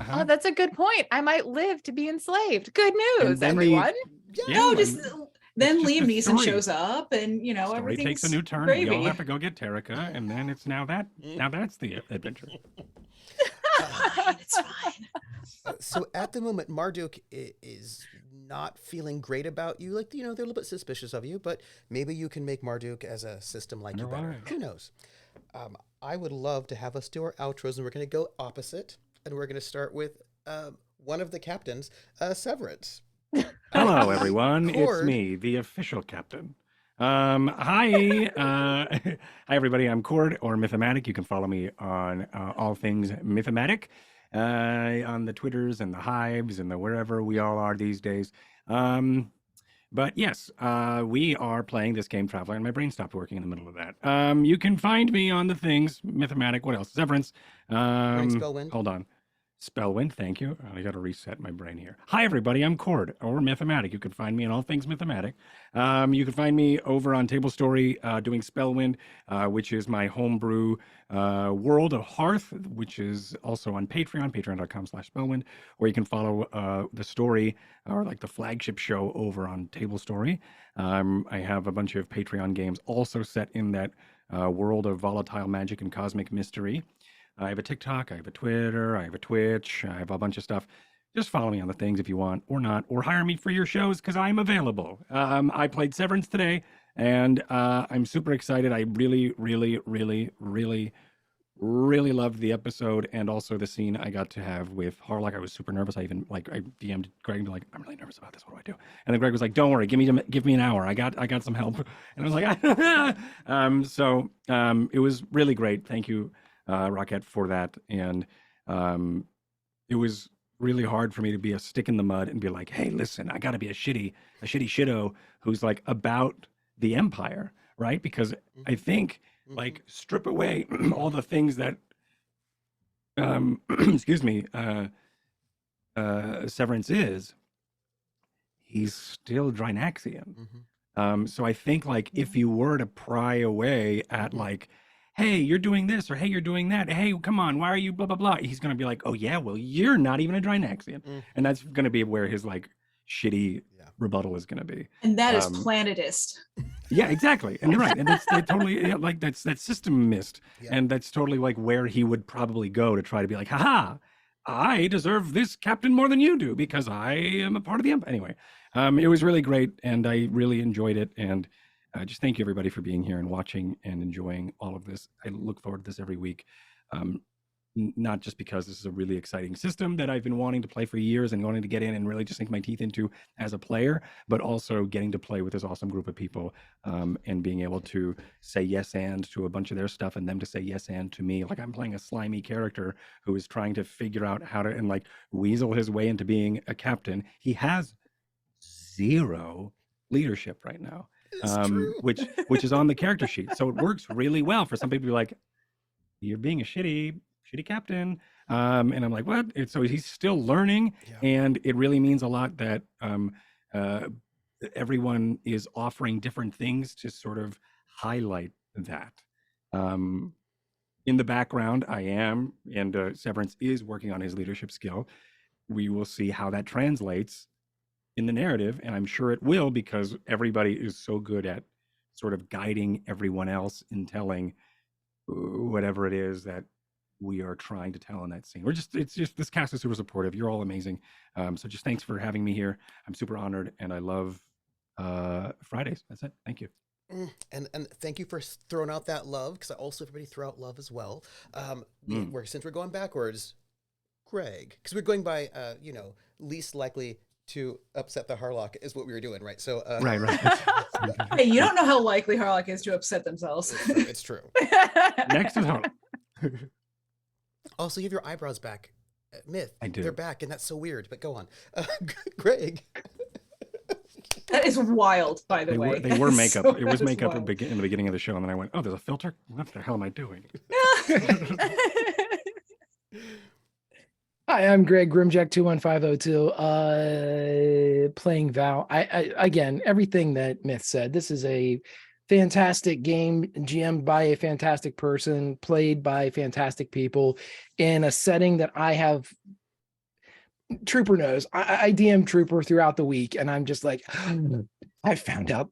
Uh-huh. Oh, that's a good point. I might live to be enslaved. Good news, then the- everyone. Yeah, No, and just then just Liam the Neeson story. shows up, and you know story everything takes a new turn. Gravy. We all have to go get Terica, and then it's now that's the adventure. It's fine. So at the moment, Marduk is not feeling great about you. Like, you know, they're a little bit suspicious of you, but maybe you can make Marduk as a system like you Wonder better. why. Who knows? I would love to have us do our outros, and we're going to go opposite, and we're going to start with one of the captains, Severance. Hello, everyone. Cord. It's me, the official captain. Hi, hi, everybody. I'm Cord or Mythomatic. You can follow me on all things Mythomatic on the Twitters and the Hives and the wherever we all are these days. But yes, we are playing this game, Traveler, and my brain stopped working in the middle of that. You can find me on the things Mythomatic. What else? Severance. Spellwind. Hold on. Spellwind, thank you. I got to reset my brain here. Hi, everybody. I'm Cord, or Mythomatic. You can find me on all things Mythomatic. You can find me over on Table Story doing Spellwind, which is my homebrew World of Hearth, which is also on Patreon, patreon.com/Spellwind, or you can follow the story, or like the flagship show over on Table Story. I have a bunch of Patreon games also set in that world of volatile magic and cosmic mystery. I have a TikTok, I have a Twitter, I have a Twitch, I have a bunch of stuff. Just follow me on the things if you want, or not, or hire me for your shows because I'm available. I played Severance today, and I'm super excited. I really, really, really, really, really loved the episode and also the scene I got to have with Harlock. I was super nervous. I DM'd Greg and be like, I'm really nervous about this. What do I do? And then Greg was like, don't worry, give me an hour. I got some help. And I was like, it was really great. Thank you, Rocket, for that. And it was really hard for me to be a stick in the mud and be like, hey, listen, I got to be a shitty shitto who's like about the Empire, right? Because I think like strip away all the things that excuse me, Severance is, he's still Drinaxian. So I think like if you were to pry away at like, hey, you're doing this, or hey, you're doing that, hey, come on, why are you blah blah blah, he's gonna be like, oh yeah, well, you're not even a Drinaxian. And that's gonna be where his like shitty rebuttal is gonna be. And that is planetist. Yeah, exactly. And you're right. And that's totally like that's system mist. And that's totally like where he would probably go to try to be like, haha, I deserve this captain more than you do because I am a part of the Empire. Anyway, it was really great and I really enjoyed it. And just thank you everybody for being here and watching and enjoying all of this. I look forward to this every week. Not just because this is a really exciting system that I've been wanting to play for years and wanting to get in and really just sink my teeth into as a player, but also getting to play with this awesome group of people and being able to say yes and to a bunch of their stuff and them to say yes and to me. Like I'm playing a slimy character who is trying to figure out how to and like weasel his way into being a captain. He has 0 leadership right now, which is on the character sheet. So it works really well for some people to be like, you're being a shitty captain. And I'm like, what? So he's still learning. And it really means a lot that everyone is offering different things to sort of highlight that. In the background, I am, and Severance is working on his leadership skill. We will see how that translates in the narrative. And I'm sure it will, because everybody is so good at sort of guiding everyone else in telling whatever it is that we are trying to tell in that scene. It's just this cast is super supportive. You're all amazing. So just thanks for having me here. I'm super honored, and I love Fridays. That's it. Thank you. And thank you for throwing out that love, because I also everybody throw out love as well. Since we're going backwards, Greg, because we're going by least likely to upset the Harlock is what we were doing, right? So right. Hey, you don't know how likely Harlock is to upset themselves. It's true. Next is Harlock. Also, you have your eyebrows back. Myth. I do. They're back, and that's so weird. But go on, Greg. That is wild, by the way. They were makeup. So it was makeup wild. in the beginning of the show, and then I went, "Oh, there's a filter. What the hell am I doing?" Hi, I'm Greg Grimjack21502, playing Val. I again, everything that Myth said. This is a fantastic game, GM'd by a fantastic person, played by fantastic people, in a setting that I have. Trooper knows. I DM Trooper throughout the week, and I'm just like, I found out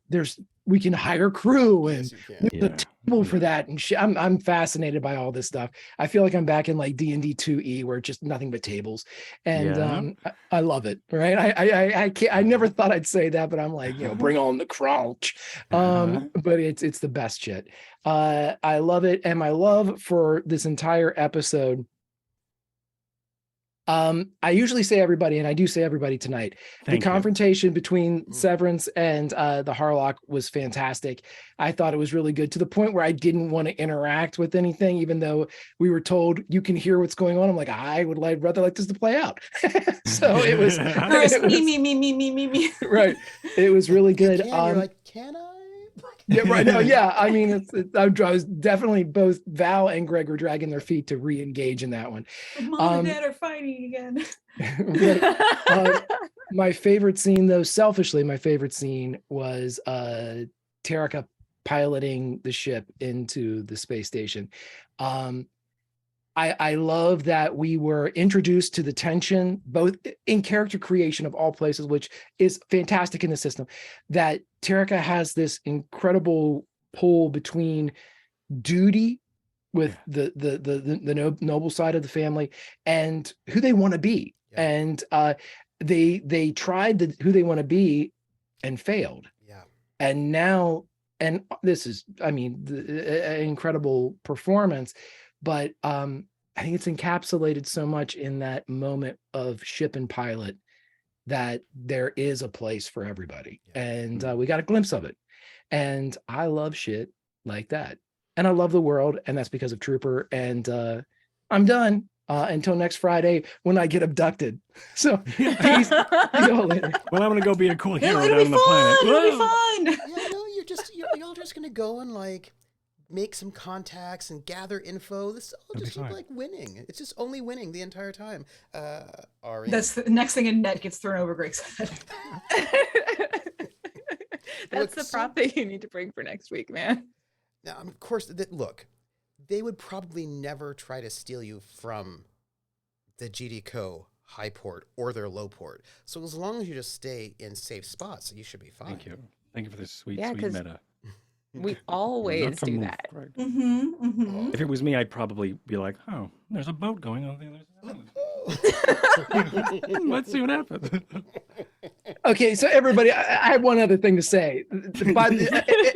we can hire crew and there's a table for that and shit. I'm fascinated by all this stuff. I feel like I'm back in like D&D 2E where it's just nothing but tables, and I love it. Right? I never thought I'd say that, but I'm like, bring on the crunch. But it's the best shit. I love it, and my love for this entire episode. I usually say everybody, and I do say everybody tonight. The confrontation between Severance and the Harlock was fantastic. I thought it was really good, to the point where I didn't want to interact with anything, even though we were told you can hear what's going on. I'm like, I would rather like this to play out. So it was me. Right. It was really good. You're like, can I? Yeah, right now. Yeah, I mean, I was definitely, both Val and Greg were dragging their feet to re-engage in that one. Mom and Dad are fighting again. My favorite scene, though, selfishly, my favorite scene was Tarika piloting the ship into the space station. I love that we were introduced to the tension, both in character creation of all places, which is fantastic in the system, that Tarika has this incredible pull between duty with the noble side of the family and who they want to be. Yeah. And they tried who they want to be and failed. Yeah. And now, and this is, I mean, an incredible performance. but I think it's encapsulated so much in that moment of ship and pilot that there is a place for everybody. And we got a glimpse of it. And I love shit like that. And I love the world. And that's because of Trooper. And I'm done until next Friday when I get abducted. So peace. See y'all later. Well, I'm gonna go be a cool hero It'll down be on the planet. fun. It'll be Whoa! fun. Yeah, no, you're all just gonna go and like make some contacts and gather info. This all It'll be just keep fine. like winning. It's just only winning the entire time. Ari. That's the next thing a net gets thrown over Greg's head. That's Look, the prop that you need to bring for next week, man. Now, of course, look, they would probably never try to steal you from the GD Highport or their Lowport. So as long as you just stay in safe spots, you should be fine. Thank you. Thank you for this sweet, Yeah, sweet 'cause meta. We Not always to do move, that. Greg. If it was me, I'd probably be like, oh, there's a boat going over the other side. Let's see what happens. Okay, so everybody, I have one other thing to say.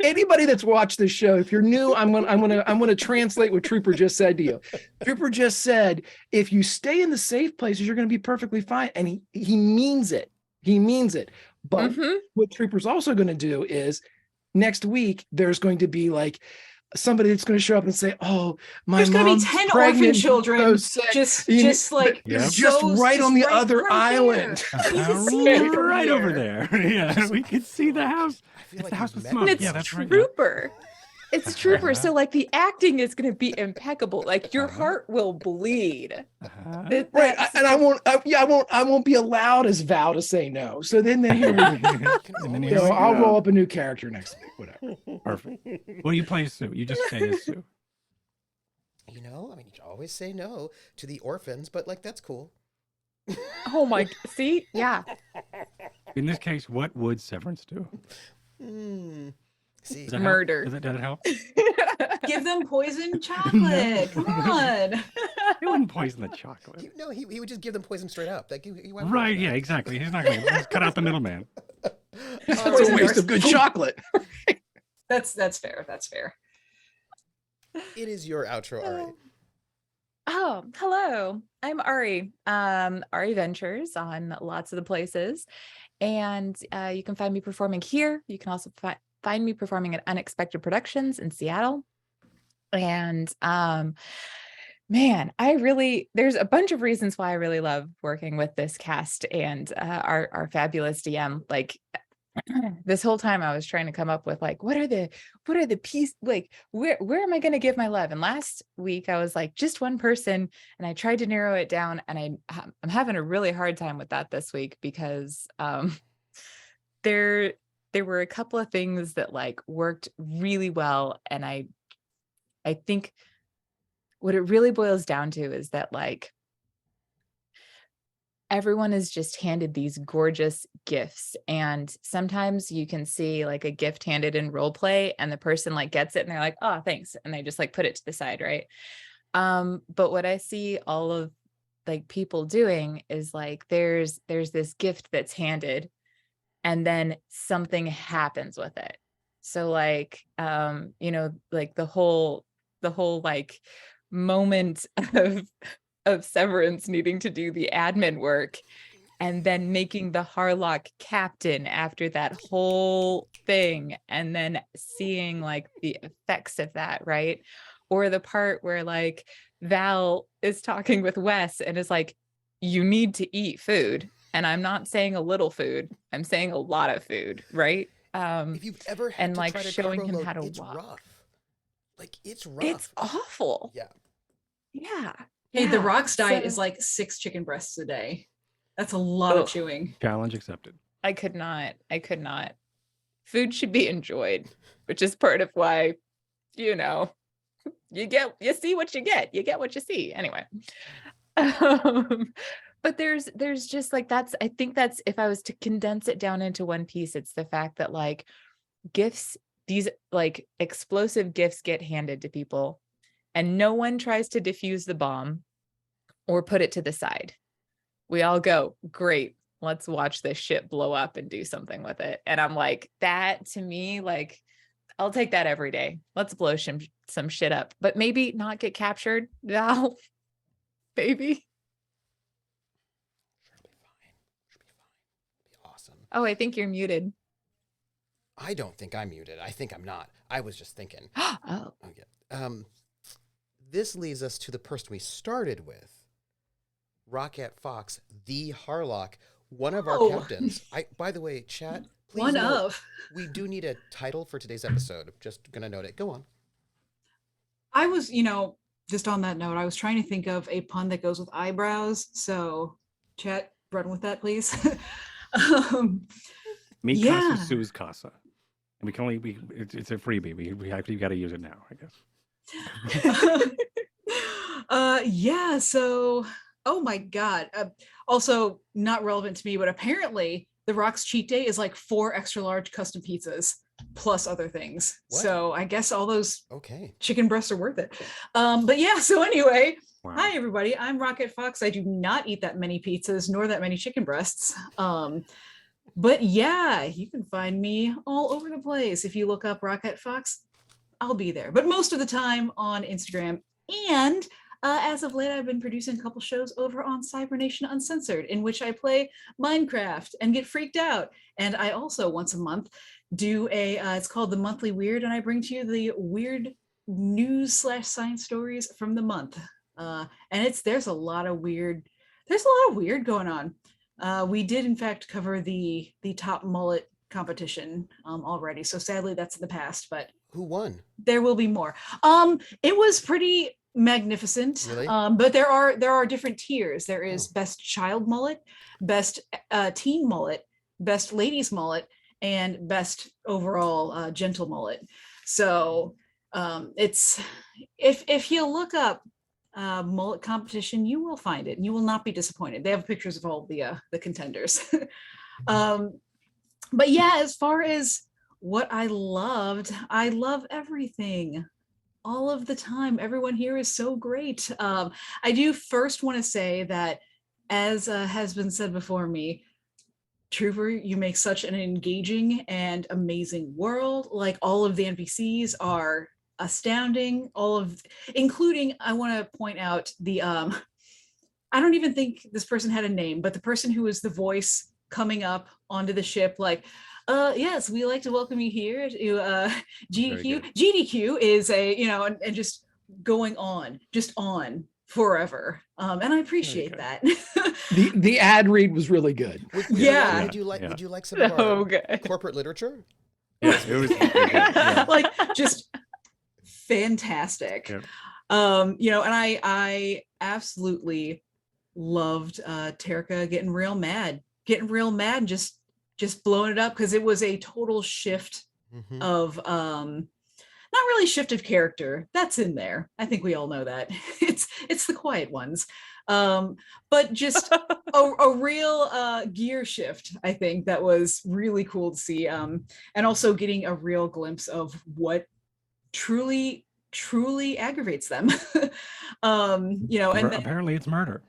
Anybody that's watched this show, if you're new, I'm gonna translate what Trooper just said to you. Trooper just said, if you stay in the safe places, you're gonna be perfectly fine, and he means it. He means it. But what Trooper's also gonna do is next week there's going to be like somebody that's going to show up and say, "Oh, my There's going to be mom's 10 pregnant, orphan children so sick." just But Yeah. just right on the other right island. there. You can see it from Right over here. there. Yeah, we could see the house. I feel It's like the house you've with met smoke. And it's Yeah, that's right. Trooper. It's Trooper. So like the acting is going to be impeccable. Like your heart will bleed. Right, and I won't be allowed as Val to say no. So then here we And then go. here we I'll go. roll up a new character next week. Whatever. Perfect. Well, you play Sue. You just say as Sue. You know, I mean, you always say no to the orphans, but like that's cool. Oh my, see? Yeah. In this case, what would Severance do? See, Does that Murder. Help? Does that help? Give them poison chocolate. Come on. He wouldn't poison the chocolate. he would just give them poison straight up. Like, he went Right, for yeah, that. exactly. He's not going to cut out the middleman. That's a waste of good chocolate. That's fair. That's fair. It is your outro, Ari. Oh, hello. I'm Ari. Ari Ventures on lots of the places. And you can find me performing here. You can also find me performing at Unexpected Productions in Seattle. And man, there's a bunch of reasons why I really love working with this cast and our fabulous DM. Like this whole time I was trying to come up with like, what are the pieces, like where am I going to give my love? And last week I was like, just one person, and I tried to narrow it down, and I'm having a really hard time with that this week because there were a couple of things that like worked really well. And I think what it really boils down to is that like everyone is just handed these gorgeous gifts, and sometimes you can see like a gift handed in role play and the person like gets it and they're like, oh, thanks, and they just like put it to the side, right? But what I see all of like people doing is like there's this gift that's handed and then something happens with it. So like like the whole like moment of Severance needing to do the admin work and then making the Harlock captain after that whole thing, and then seeing like the effects of that, right? Or the part where like Val is talking with Wes and is like, you need to eat food. And I'm not saying a little food, I'm saying a lot of food, right? If you've ever had and to like try to showing carbo him load, how to it's walk. rough. Like, it's rough. It's awful. Yeah. Yeah. Hey, the Yeah. Rock's diet So- is like 6 chicken breasts a day. That's a lot of Ugh. chewing. Challenge accepted. I could not. Food should be enjoyed, which is part of why, you see what you get. You get what you see. Anyway. But there's just like, I think that's, if I was to condense it down into one piece, it's the fact that like gifts, these like explosive gifts get handed to people and no one tries to defuse the bomb or put it to the side. We all go, great, let's watch this shit blow up and do something with it. And I'm like, that to me, like, I'll take that every day. Let's blow some shit up, but maybe not get captured. No, maybe. Sure, it'll be fine. Should be fine. It'll be awesome. Oh, I think you're muted. I don't think I'm muted. I think I'm not. I was just thinking. Oh. Okay. This leads us to the person we started with, Rocket Fox, the Harlock, one of our captains. By the way, chat, please note, we do need a title for today's episode. Just gonna note it. Go on. I was, just on that note, I was trying to think of a pun that goes with eyebrows. So, chat, run with that, please. Mi Yeah. casa, Sue's casa. And we can only, it's a freebie. We got to use it now, I guess. Yeah, so oh my god, also not relevant to me, but apparently the Rock's cheat day is like 4 extra large custom pizzas plus other things. What? So I guess all those Okay. chicken breasts are worth it. But yeah, so anyway, Wow. hi everybody, I'm Rocket Fox. I do not eat that many pizzas nor that many chicken breasts. But yeah, you can find me all over the place. If you look up Rocket Fox, I'll be there, but most of the time on Instagram. And as of late, I've been producing a couple shows over on Cybernation Uncensored, in which I play Minecraft and get freaked out. And I also once a month do it's called the Monthly Weird, and I bring to you the weird news/science stories from the month. And there's a lot of weird going on. We did in fact cover the top mullet competition already, so sadly that's in the past, but Who won? there will be more. It was pretty magnificent. Really? But there are different tiers. There is Oh. best child mullet, best teen mullet, best ladies mullet, and best overall gentle mullet. So it's if you look up mullet competition, you will find it and you will not be disappointed. They have pictures of all the contenders. But yeah, as far as what I love everything all of the time. Everyone here is so great. I do first want to say that, as has been said before me, Trooper, you make such an engaging and amazing world. Like, all of the NPCs are astounding. Including, I want to point out the, I don't even think this person had a name, but the person who is the voice coming up onto the ship, like, yes, we like to welcome you here to GDQ. GDQ is and just going on, forever. And I appreciate that. The ad read was really good. Yeah. Would you like some of our Okay. corporate literature? Yes, it was really good. Yeah. Like, just fantastic. Yeah. And I absolutely loved Terka getting real mad and just blowing it up, because it was a total shift Mhm. of not really shift of character. That's in there. I think we all know that. It's the quiet ones. But just a real gear shift, I think, that was really cool to see. And also getting a real glimpse of what truly aggravates them. And Apparently it's murder.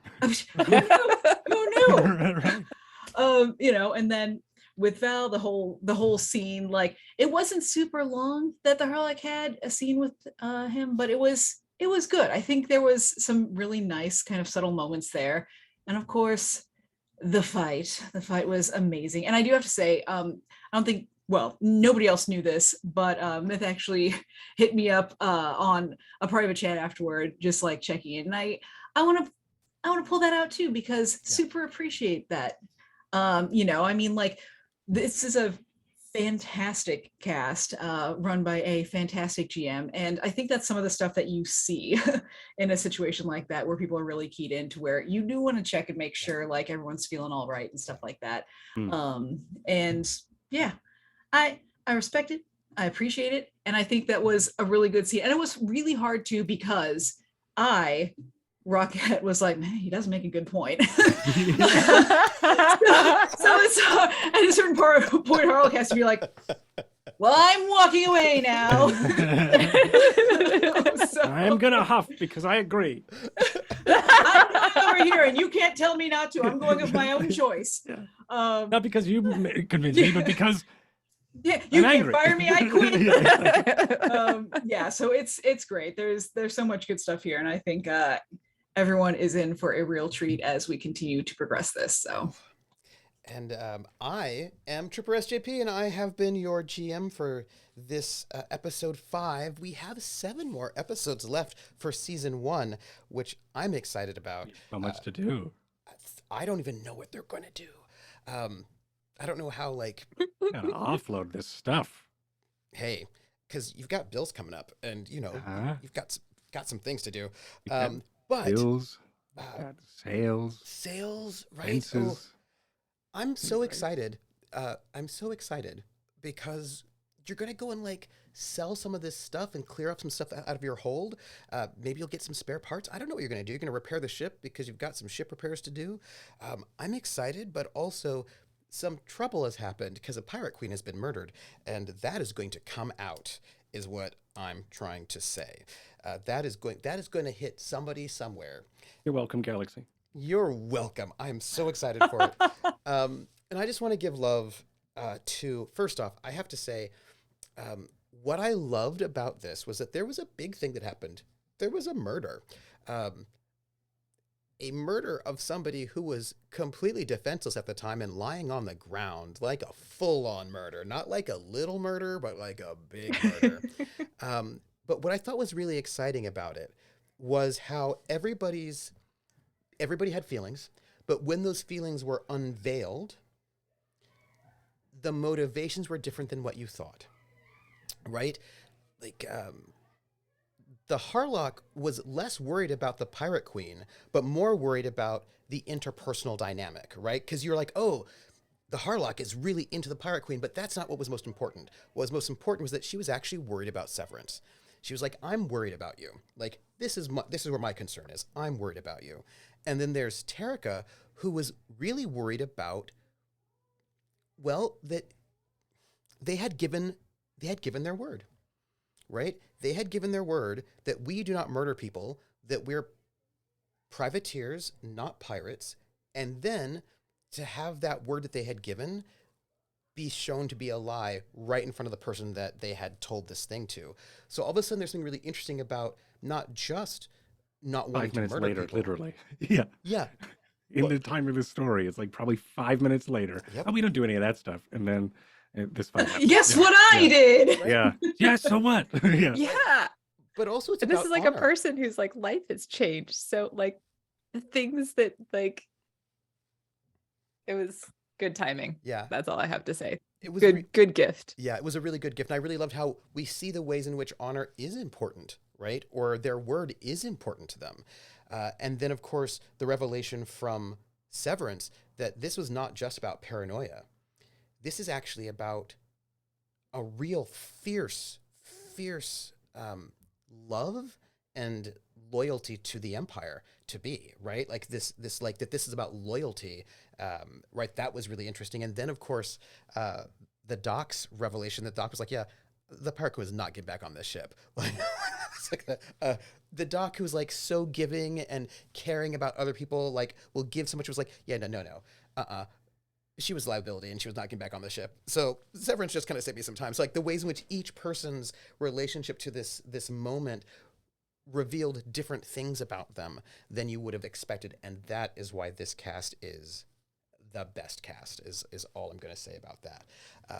oh no. And then with Val, the whole scene, like, it wasn't super long that the Harlock had a scene with him, but it was good. I think there was some really nice kind of subtle moments there. And of course, the fight was amazing. And I do have to say, I don't think, well, nobody else knew this, but Myth actually hit me up on a private chat afterward, just like checking in. And I want to pull that out too, because super appreciate that. Like, this is a fantastic cast run by a fantastic GM. And I think that's some of the stuff that you see in a situation like that, where people are really keyed into, where you do want to check and make sure like everyone's feeling all right and stuff like that. And yeah, I respect it. I appreciate it. And I think that was a really good scene. And it was really hard too, because Rocket was like, man, he does make a good point. so it's at a certain point, Harlock has to be like, well, I'm walking away now. I'm gonna huff because I agree. I'm going over here and you can't tell me not to. I'm going of my own choice. Not because you convinced me, but because Yeah, you I'm can't angry. fire me, I quit. Yeah, Yeah, so it's great. There's so much good stuff here, and I think everyone is in for a real treat as we continue to progress this. So And I am troopersjp, and I have been your GM for this episode 5. We have 7 more episodes left for season 1, which I'm excited about. So much to do. I don't even know what they're going to do. I don't know how, like, Gotta offload this stuff. hey, because you've got bills coming up, and, you know, Uh-huh. you've got some things to do. You've got But Bills, got sales, sales, right? fences. I'm so Right. excited. I'm so excited because you're going to go and like sell some of this stuff and clear up some stuff out of your hold. Maybe you'll get some spare parts. I don't know what you're going to do. You're going to repair the ship because you've got some ship repairs to do. I'm excited, but also some trouble has happened because a pirate queen has been murdered, and that is going to come out, is what I'm trying to say. That is going to hit somebody somewhere. You're welcome, Galaxy. You're welcome. I'm so excited for it. And I just want to give love to, first off, I have to say, what I loved about this was that there was a big thing that happened. There was a murder. A murder of somebody who was completely defenseless at the time and lying on the ground, like a full-on murder. Not like a little murder, but like a big murder. But what I thought was really exciting about it was how everybody had feelings, but when those feelings were unveiled, the motivations were different than what you thought, right? Like, the Harlock was less worried about the Pirate Queen, but more worried about the interpersonal dynamic, right? Because you're like, oh, the Harlock is really into the Pirate Queen, but that's not what was most important. What was most important was that she was actually worried about Severance. She was like, I'm worried about you. Like, this is where my concern is. I'm worried about you. And then there's Terrica, who was really worried about, well, that they had given their word, right? They had given their word that we do not murder people, that we're privateers, not pirates. And then to have that word that they had given be shown to be a lie right in front of the person that they had told this thing to. So all of a sudden there's something really interesting about not just not wanting 5 to minutes murder later, people. literally. Yeah. Yeah. In the time of the story, it's like probably 5 minutes later. Yep. Oh, we don't do any of that stuff. And then this fight happens. guess Yeah. what I Yeah. did? Yeah. Yeah. So what? Yeah. Yeah. But also it's And this about is like honor. a person whose like life has changed. So like the things that like it was good timing. Yeah. That's all I have to say. It was Good gift. Yeah, it was a really good gift. And I really loved how we see the ways in which honor is important, right? Or their word is important to them. And then, of course, the revelation from Severance that this was not just about paranoia. This is actually about a real fierce love and loyalty to the Empire to be, right? Like this like that this is about loyalty, right? That was really interesting. And then, of course, the Doc's revelation that Doc was like, yeah, the Pirate was not getting back on this ship. Like, it's like the Doc who's like so giving and caring about other people, like will give so much, was like, yeah, no. She was a liability and she was not getting back on the ship. So Severance just kind of saved me some time. So like the ways in which each person's relationship to this moment revealed different things about them than you would have expected. And that is why this cast is the best cast, is all I'm going to say about that.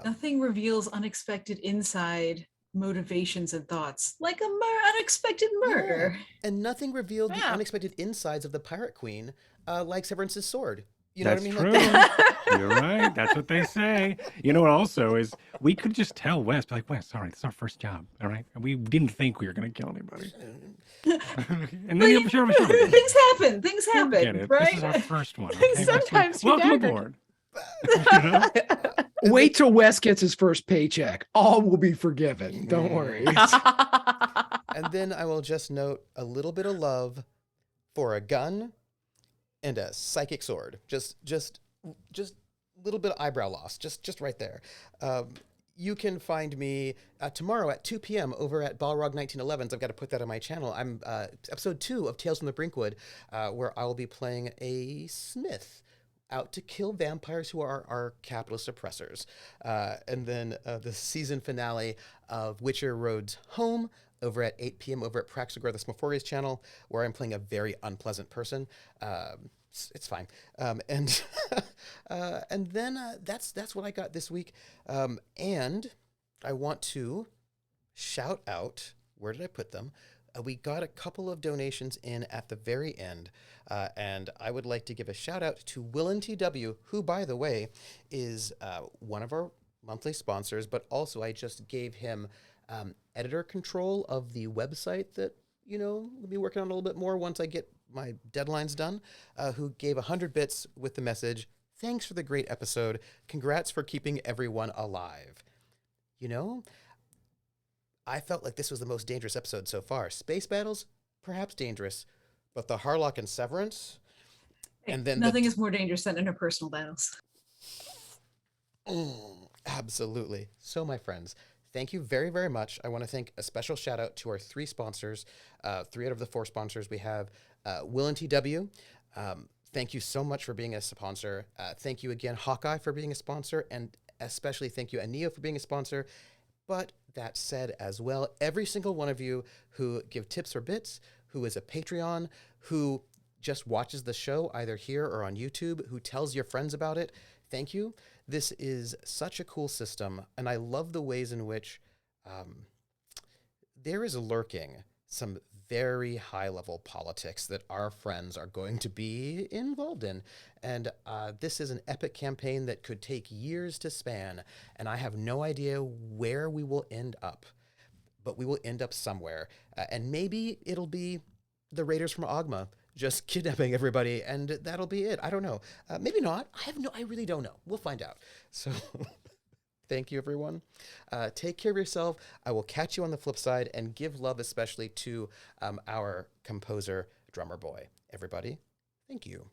Nothing reveals unexpected inside motivations and thoughts like a unexpected murder. Yeah. And nothing revealed the Yeah. unexpected insides of the Pirate Queen like Severance's sword. You That's know what I true. mean? Like, You're right. That's what they say. You know what also is we could just tell Wes, like, Wes, all right, it's our first job. All right. And we didn't think we were going to kill anybody. And then you'll sure. Things happen. Things Get happen, it. right? This is our first one. Okay? Sometimes you Welcome never- aboard. You know? Wait till Wes gets his first paycheck. All will be forgiven. Don't worry. and then I will just note a little bit of love for a gun and a psychic sword. Just a little bit of eyebrow loss. Just right there. You can find me tomorrow at 2 p.m. over at Balrog 1911s. I've got to put that on my channel. I'm episode 2 of Tales from the Brinkwood, where I will be playing a smith out to kill vampires who are our capitalist oppressors. And then the season finale of Witcher Road's Home over at 8 p.m. over at Praxagor, the Smorforia's channel, where I'm playing a very unpleasant person. It's fine. And and then that's what I got this week. And I want to shout out, where did I put them? We got a couple of donations in at the very end, and I would like to give a shout out to Willen TW, who, by the way, is one of our monthly sponsors, but also I just gave him editor control of the website that, we'll be working on a little bit more once I get my deadlines done, who gave 100 bits with the message, "Thanks for the great episode. Congrats for keeping everyone alive." I felt like this was the most dangerous episode so far. Space battles, perhaps dangerous, but the Harlock and Severance, and then nothing is more dangerous than interpersonal battles. Absolutely. So, my friends, thank you very, very much. I want to thank a special shout out to our 3 sponsors. 3 out of the 4 sponsors we have. Willen TW. Thank you so much for being a sponsor. Thank you again, Hawkeye, for being a sponsor, and especially thank you, Aneo, for being a sponsor. But that said as well, every single one of you who give tips or bits, who is a Patreon, who just watches the show either here or on YouTube, who tells your friends about it, thank you. This is such a cool system, and I love the ways in which there is lurking some very high-level politics that our friends are going to be involved in. And this is an epic campaign that could take years to span, and I have no idea where we will end up. But we will end up somewhere. And maybe it'll be the Raiders from Ogma just kidnapping everybody, and that'll be it. I don't know. Maybe not. I really don't know. We'll find out. So... Thank you, everyone. Take care of yourself. I will catch you on the flip side, and give love especially to our composer, Drummer Boy. Everybody, thank you.